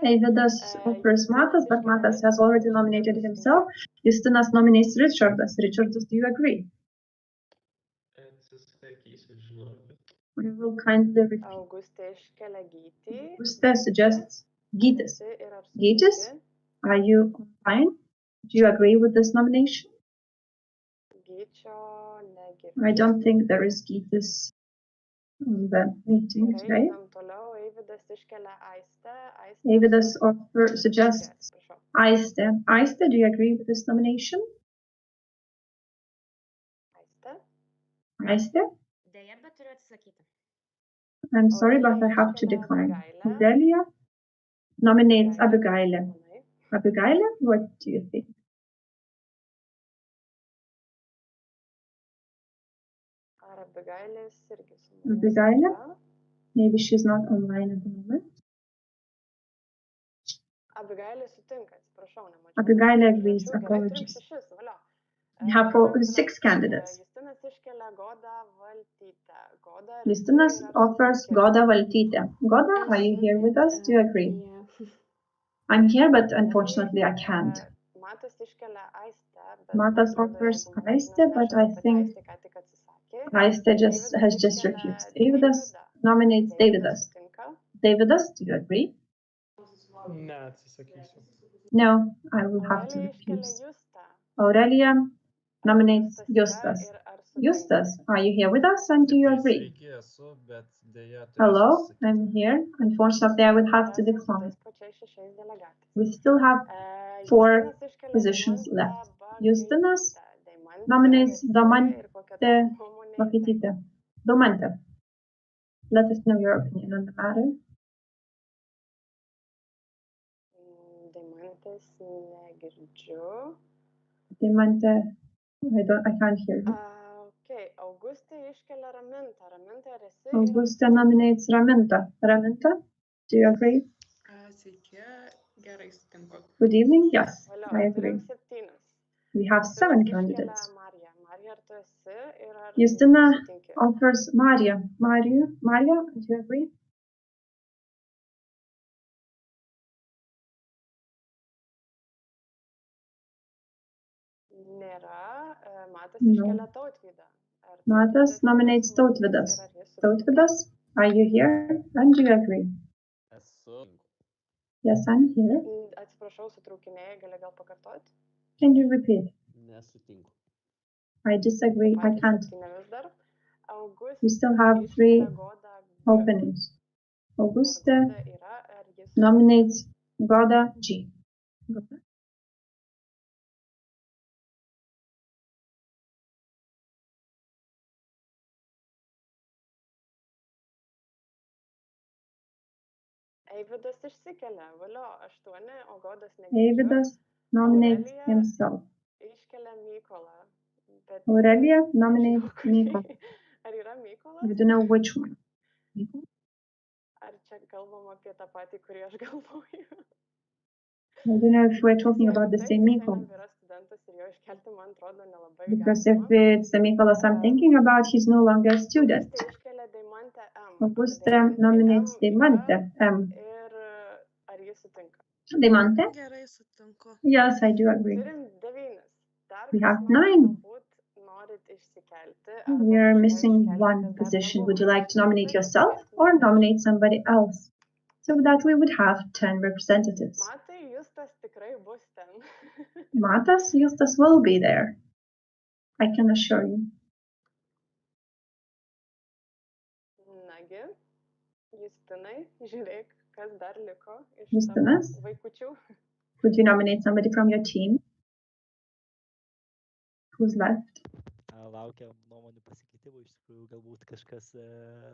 Eivydas offers Matas, but Matas has already nominated himself. Justinas nominates Richardas. Richardas, do you agree? We will kindly repeat. Augusta suggests Gytis. Gytis, are you fine? Do you agree with this nomination? I don't think there is Gytis on the meeting today. Eivydas suggests Aiste. Aiste, do you agree with this nomination? Aiste? I'm sorry, but I have to decline. Aurelia nominates Abigailė. Abigailė, what do you think? Abigailė? Maybe she's not online at the moment. Abigailė agrees. Apologies. We have 6 candidates. Justinas offers Goda Valtytė. Goda, are you here with us? Do you agree? I'm here, but unfortunately I can't. Matas offers Aiste, but I think Aiste has just refused. Eivydas nominates Deividas. Deividas, do you agree? No, I will have to refuse. Aurelia nominates Justas. Justas, are you here with us and do you agree? Hello, I'm here. Unfortunately, I would have to decline. We still have 4 positions left. Justinas nominates Domantė Vokitytė. Domantė, let us know your opinion on the matter. Deimantė, I can't hear you. Augustė nominates Raminta. Raminta, do you agree? Good evening. Yes, I agree. We have 7 candidates. Justina offers Maria. Maria, do you agree? No. Matas nominates Tautvydas. Tautvydas, are you here? And do you agree? Yes, I'm here. Can you repeat? I disagree. I can't. We still have 3 openings. Augusta nominates Goda G. Eivydas nominates himself. Aurelia nominates Mykolą. I don't know which one. I don't know if we're talking about the same Mykolą. Because if it's the Mykolas I'm thinking about, he's no longer a student. Augusta nominates Deimantę M. Deimantė? Yes, I do agree. We have 9. We are missing 1 position. Would you like to nominate yourself or nominate somebody else? So that we would have 10 representatives. Justas tikrai bus ten. Matas Justas will be there. I can assure you. Nagi, Justinai, žiūrėk, kas dar liko iš tavo Justinas, vaikučių. could you nominate somebody from your team? Who's left? Laukiam nuomonių pasikeitimų, iš tikrųjų galbūt kažkas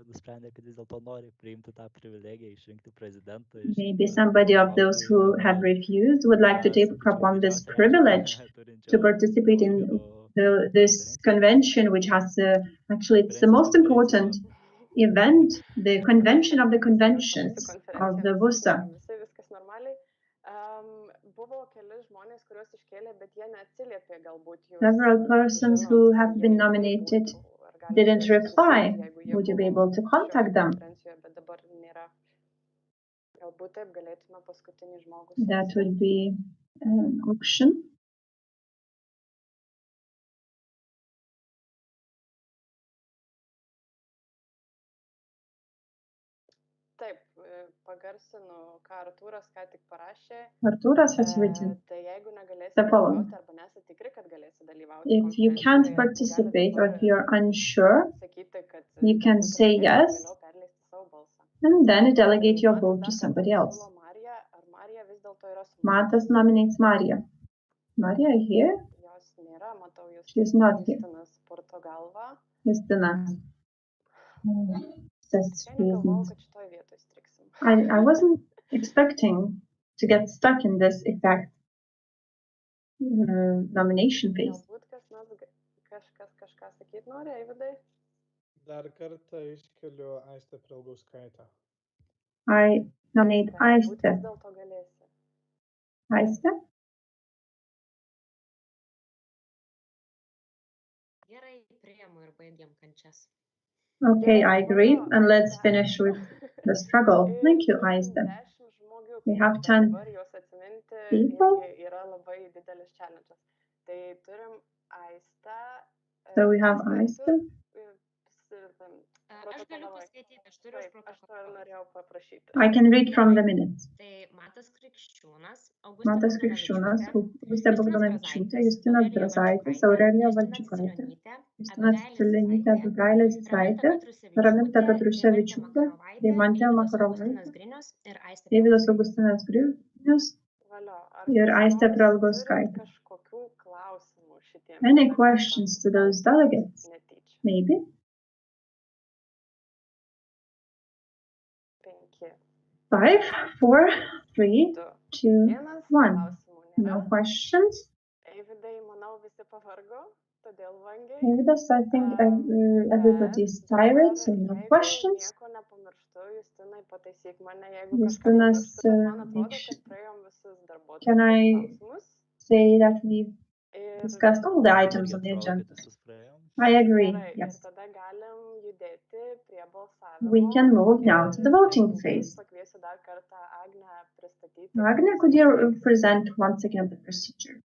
nusprendė, kad vis dėlto nori priimti tą privilegiją, išrinkti prezidentą. Maybe somebody of those who have refused would like to take up on this privilege to participate in this convention, which has actually it's the most important event, the convention of the conventions of the VUSA. Visi viskas normaliai. Buvo keli žmonės, kuriuos iškėlė, bet jie neatsiliepė galbūt jūs. Several persons who have been nominated didn't reply. Would you be able to contact them? Bet dabar nėra. Galbūt taip galėtume paskutinį žmogų. That would be an option. Taip, pagarsinu, ką Artūras ką tik parašė. Artūras has written Tai jeigu negalėsi the following. dalyvauti arba nesate tikri, kad galėsi dalyvauti If you can't participate or if you're unsure, sakyti, kad you can say yes vėliau perleisti savo balsą. and then delegate your vote to somebody else. Siūlo Mariją, ar Marija vis dėlto yra su Matas nominates Maria. Maria here? Jos nėra, matau jūs. She's not here. Justinas purto galvą. Justinas says she Negalvojau, isn't. kad šitoj vietoj striksim. I wasn't expecting to get stuck in this exact nomination phase. Galbūt kas nors kažkas kažką sakyt nori, Eivydai? Dar kartą iškeliu Aistę Prelgauskaitę. I nominate Galbūt Aiste. vis dėlto galėsi. Aiste? Gerai, priemu ir baigiam kančias. Okay, I agree. And let's finish with the struggle. Thank you, Aiste. We have 10 Dabar juos atsiminti people. irgi yra labai didelis challenge'as. Tai turim Aistę. So we have Aiste. Aš galiu paskaityti, aš turiu Taip, aš to ir norėjau paprašyti. I can read from the minutes. Tai Matas Krikščiūnas, Matas Krikščiūnas, Augustė Bogdanavičiūtė, Justinas Brazaitis, Aurelija Valčiukaitė, Justinas Čiulinytė, Abigailė Zicaitė, Raminta Petruševičiūtė, Deimantė Makarovaitė, Deividas Augustinas Grinius Valio, ir kas Aistė nors Prelgauskaitė. turi kažkokių klausimų šitiem Any delegatams? questions to those delegates? Netyčia. Maybe. 5, 5, 4, 3, 2, 2, 1. 1. Klausimų No nėra. questions? Eivydai, manau, visi pavargo, todėl vangiai. Davidas, I think everybody is tired, so no questions. Nieko nepamirštu, Justinai, pataisyk mane, jeigu Justinas, kažką pamirštu, bet man atrodo, make kad praėjom visus darbotvarkės Can I klausimus. say that we've Ir discussed all the items on the Irgi atrodo, agenda? kad visus praėjom. I agree, gerai, ir yes. tada galim judėti prie balsavimo. We can move now to the voting Ir phase. pakviesiu dar kartą Agnę pristatyti. Agne, could you present once again the procedure?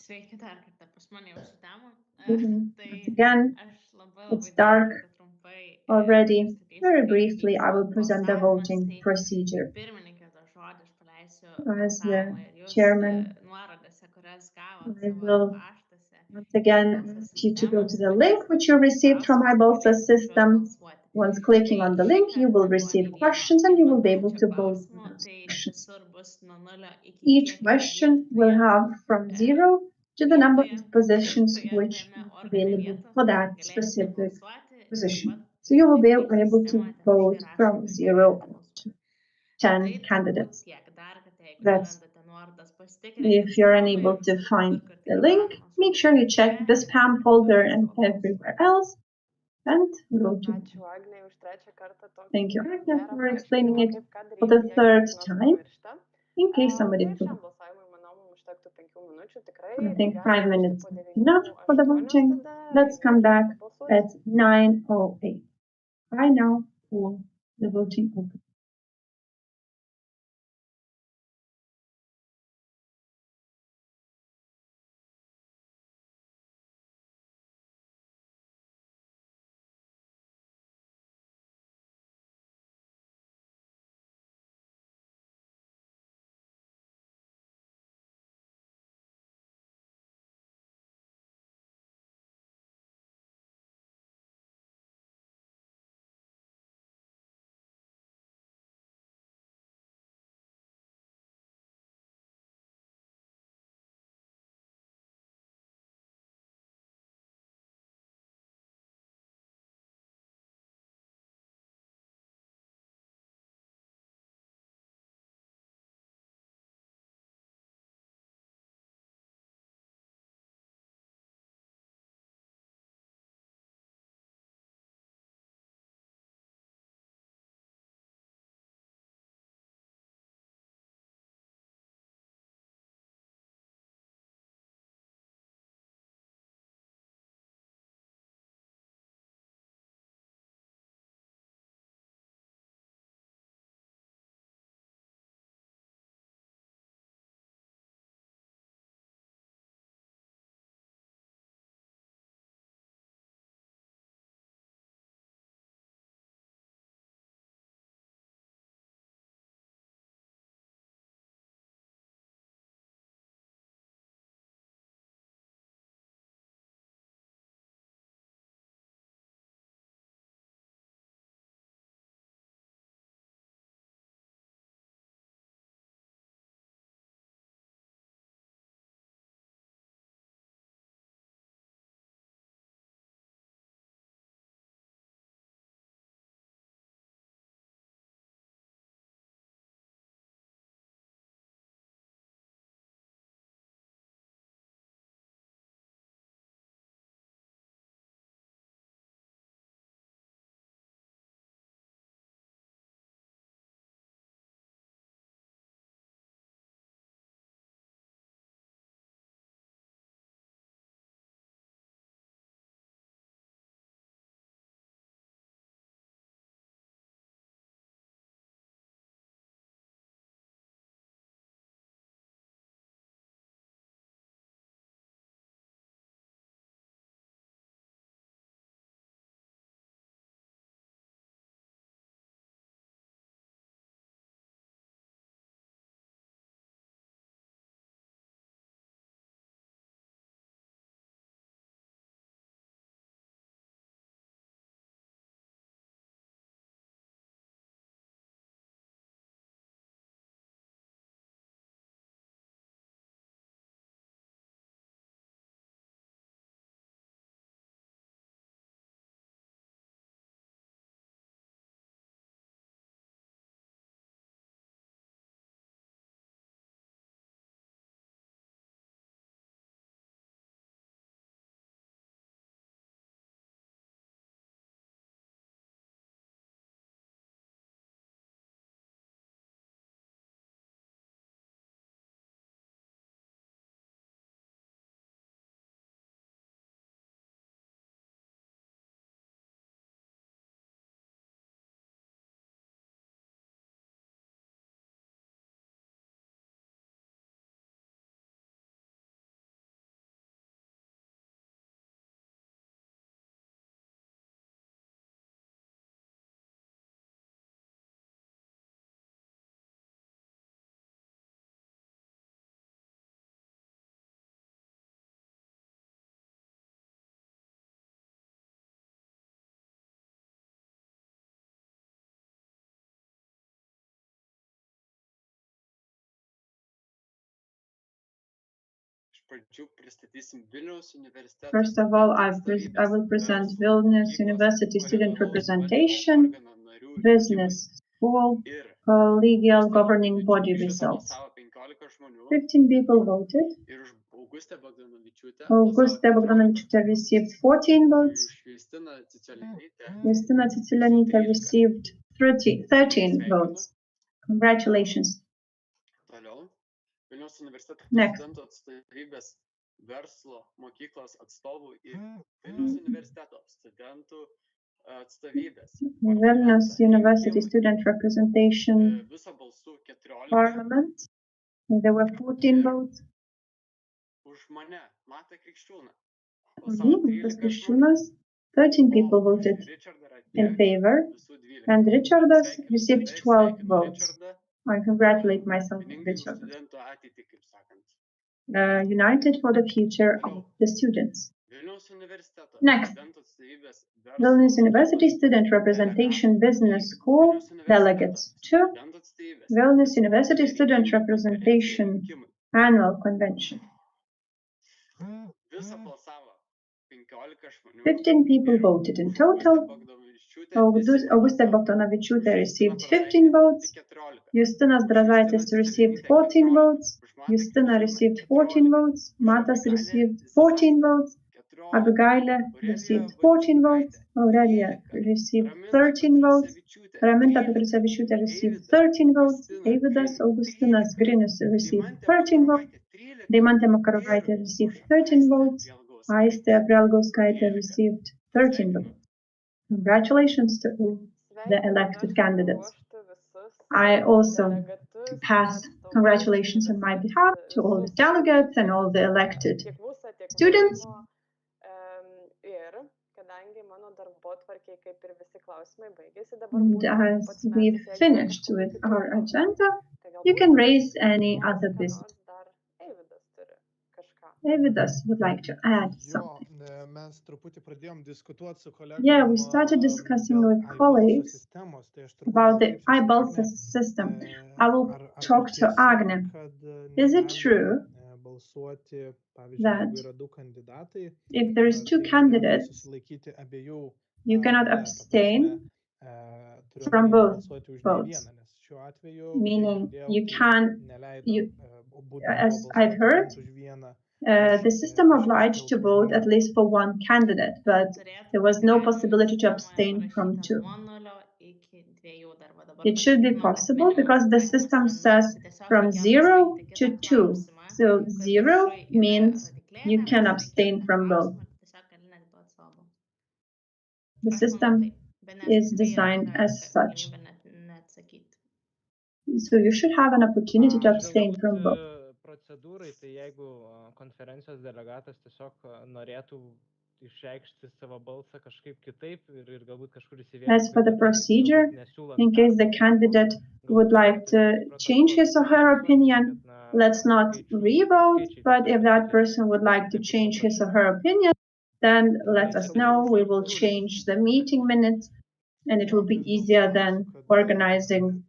Sveiki dar kartą pas mane jau su tema. Mhm. Tai Once again, aš labai it's labai dark dar kartą trumpai already. pristatysiu, Very kaip briefly, I will vyksta present the balsavimas. voting Tai procedure. pirmininkė tą žodį aš paleisiu As the balsavimą ir jūs chairman, nuorodose, kurias gavot I savo will paštuose. once again ask you to go to the link which you received from iBalsa system. Once clicking on the link, you will receive questions and you will be able to vote on those questions. Each question will have from 0 to the number of positions which are available for that specific position. So you will be able to vote from 0 to 10 candidates. That's if you're unable to find the link, make sure you check the spam folder and everywhere else and go to. Ačiū, Agnei, už trečią kartą tokį Thank you, Agne, gerą for explaining it paaiškinimą, kaip ką for daryti, the third jeigu kas nors time, pamiršta. in case somebody Taip, šiam forgot. balsavimui, manau, mums užtektų 5 minučių. Tikrai, I jeigu think galim 5 grįžti minutes po is 9, enough for the 8, voting. tada Let's come back balsuoti. at 9:08. I now pull the voting open. First of all, I will present Vilnius University Student Representation, Business School, Collegial Governing Body results. 15 people voted. Augusta Bogdanovičiūtė received 14 votes. Justina Cicilianytė received 13 votes. Congratulations. Next. Vilnius University Student Representation Parliament. There were 14 votes. This Kriščiūnas, 13 people voted in favor, and Richardas received 12 votes. I congratulate myself and Richardas. United for the future of the students. Next, Vilnius University Student Representation Business School Delegates 2, Vilnius University Student Representation Annual Convention. 15 people voted in total. Augusta Bogdanovičiūtė received 15 votes. Justinas Drazaitis received 14 votes. Justina received 14 votes. Matas received 14 votes. Abigailė received 14 votes. Aurelija received 13 votes. Raminta Petricevičiūtė received 13 votes. Eivydas Augustinas Grinius received 13 votes. Deimantė Makarovaitė received 13 votes. Aistė Aprelgauskaitė received 13 votes. Congratulations to all the elected candidates. I also pass congratulations on my behalf to all the delegates and all the elected students. And as we've finished with our agenda, you can raise any other business. Eivydas would like to add something. Yeah, we started discussing with colleagues about the iBalsas system. I will talk to Agne. Is it true that if there is two candidates, you cannot abstain from both votes? Meaning you can, as I've heard, the system obliged to vote at least for one candidate, but there was no possibility to abstain from two. It should be possible because the system says from 0 to 2. So 0 means you can abstain from both. The system is designed as such. So you should have an opportunity to abstain from both. Procedūrai, tai jeigu konferencijos delegatas tiesiog norėtų išreikšti savo balsą kažkaip kitaip ir galbūt kažkur įsivėlti. As for the procedure, in case the candidate would like to change his or her opinion, let's not re-vote, but if that person would like to change his or her opinion, then let us know. We will change the meeting minutes, and it will be easier than organizing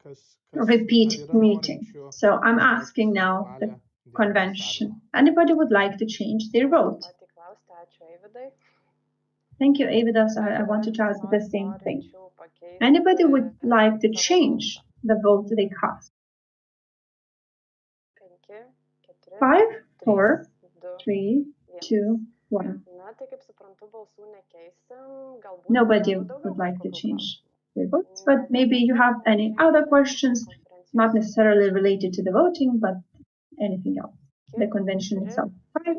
a repeat meeting. So I'm asking now the convention. Anybody would like to change their vote? Thank you, Eivydas. I wanted to ask the same thing. Anybody would like to change the vote they cast? 5, 4, 3, 2, 1. Nobody would like to change their votes, but maybe you have any other questions, not necessarily related to the voting, but anything else. The convention itself. 5,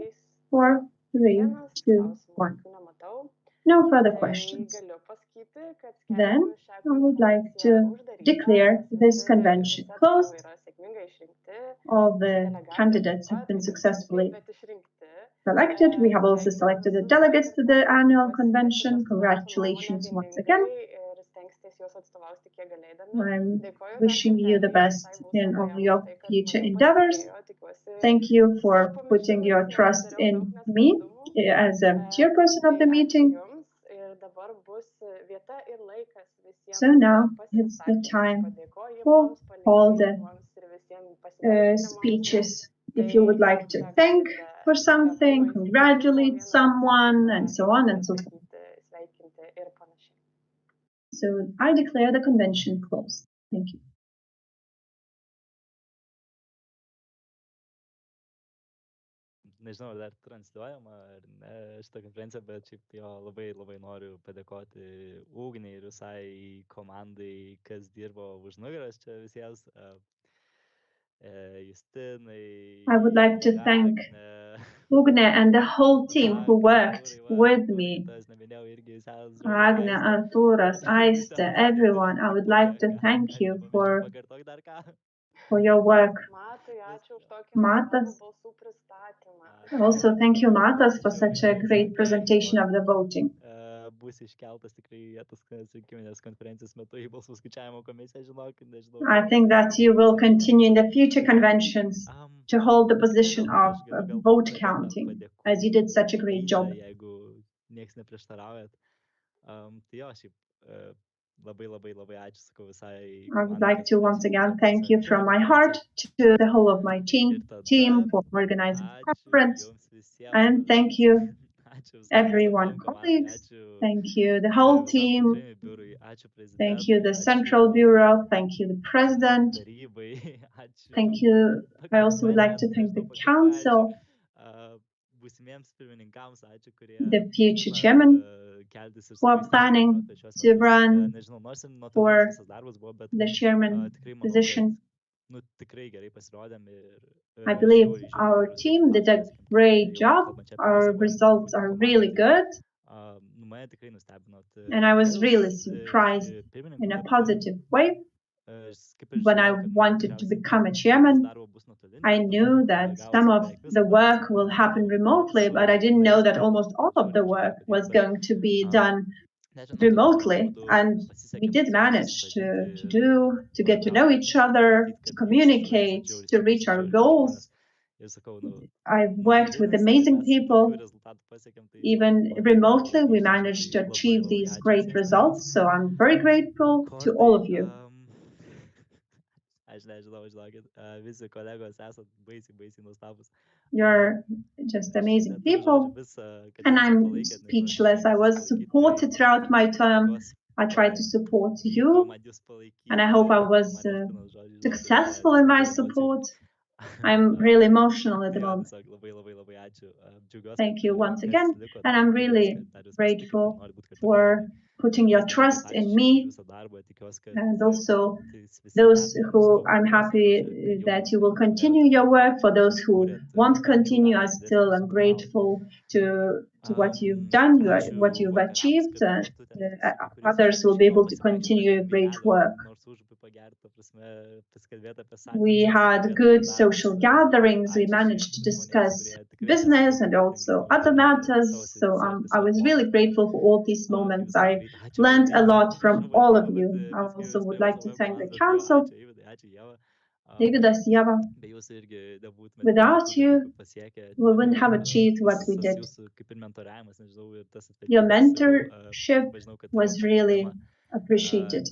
4, 3, 2, 1. No further questions. Then I would like to declare this convention closed. All the candidates have been successfully selected. We have also selected the delegates to the annual convention. Congratulations once again. I'm wishing you the best in all your future endeavors. Thank you for putting your trust in me as a chairperson of the meeting. So now it's the time for all the speeches if you would like to thank for something, congratulate someone, and so on and so forth. So I declare the convention closed. Thank you. Nežinau, ar dar transliuojama ar ne šitą konferenciją, bet šiaip jo labai noriu padėkoti Ugniai ir visai komandai, kas dirbo už nugaros čia visiems. Justinai. I would like to thank Ugne and the whole team who worked with me. Agne, Arturas, Aiste, everyone. I would like to thank you for your work. Matas. Also, thank you, Matas, for such a great presentation of the voting. Bus iškeltas tikrai tas rinkiminės konferencijos metu į balsų skaičiavimo komisiją, žinok, nežinau. I think that you will continue in the future conventions to hold the position of vote counting, as you did such a great job. Jeigu nieks neprieštaraujat. Tai jo, šiaip labai ačiū, sakau, visai. I would like to once again thank you from my heart to the whole of my team for organizing the conference, and thank you everyone, colleagues, thank you the whole team, thank you the Central Bureau, thank you the President, thank you. I also would like to thank the Council, the future chairman who are planning to run for the chairman position. I believe our team did a great job. Our results are really good. And I was really surprised in a positive way. When I wanted to become a chairman, I knew that some of the work will happen remotely, but I didn't know that almost all of the work was going to be done remotely, and we did manage to get to know each other, to communicate, to reach our goals. I've worked with amazing people. Even remotely, we managed to achieve these great results, so I'm very grateful to all of you. You're just amazing people, and I'm speechless. I was supported throughout my term. I tried to support you, and I hope I was successful in my support. I'm really emotional at the moment. Thank you once again, and I'm really grateful for putting your trust in me, and also those who I'm happy that you will continue your work. For those who won't continue, I still am grateful to what you've done, what you've achieved. Others will be able to continue your great work. We had good social gatherings. We managed to discuss business and also other matters. So I was really grateful for all these moments. I learned a lot from all of you. I also would like to thank the council, Davidas, Ieva. Without you, we wouldn't have achieved what we did. Your mentorship was really appreciated.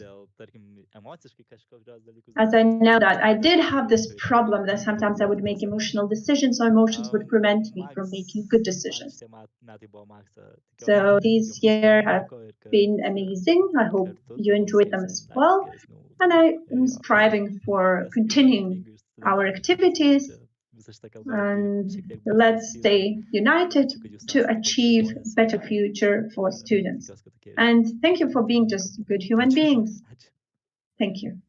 As I know that I did have this problem that sometimes I would make emotional decisions, so emotions would prevent me from making good decisions. So these years have been amazing. I hope you enjoyed them as well. And I am striving for continuing our activities. And let's stay united to achieve a better future for students. And thank you for being just good human beings. Thank you.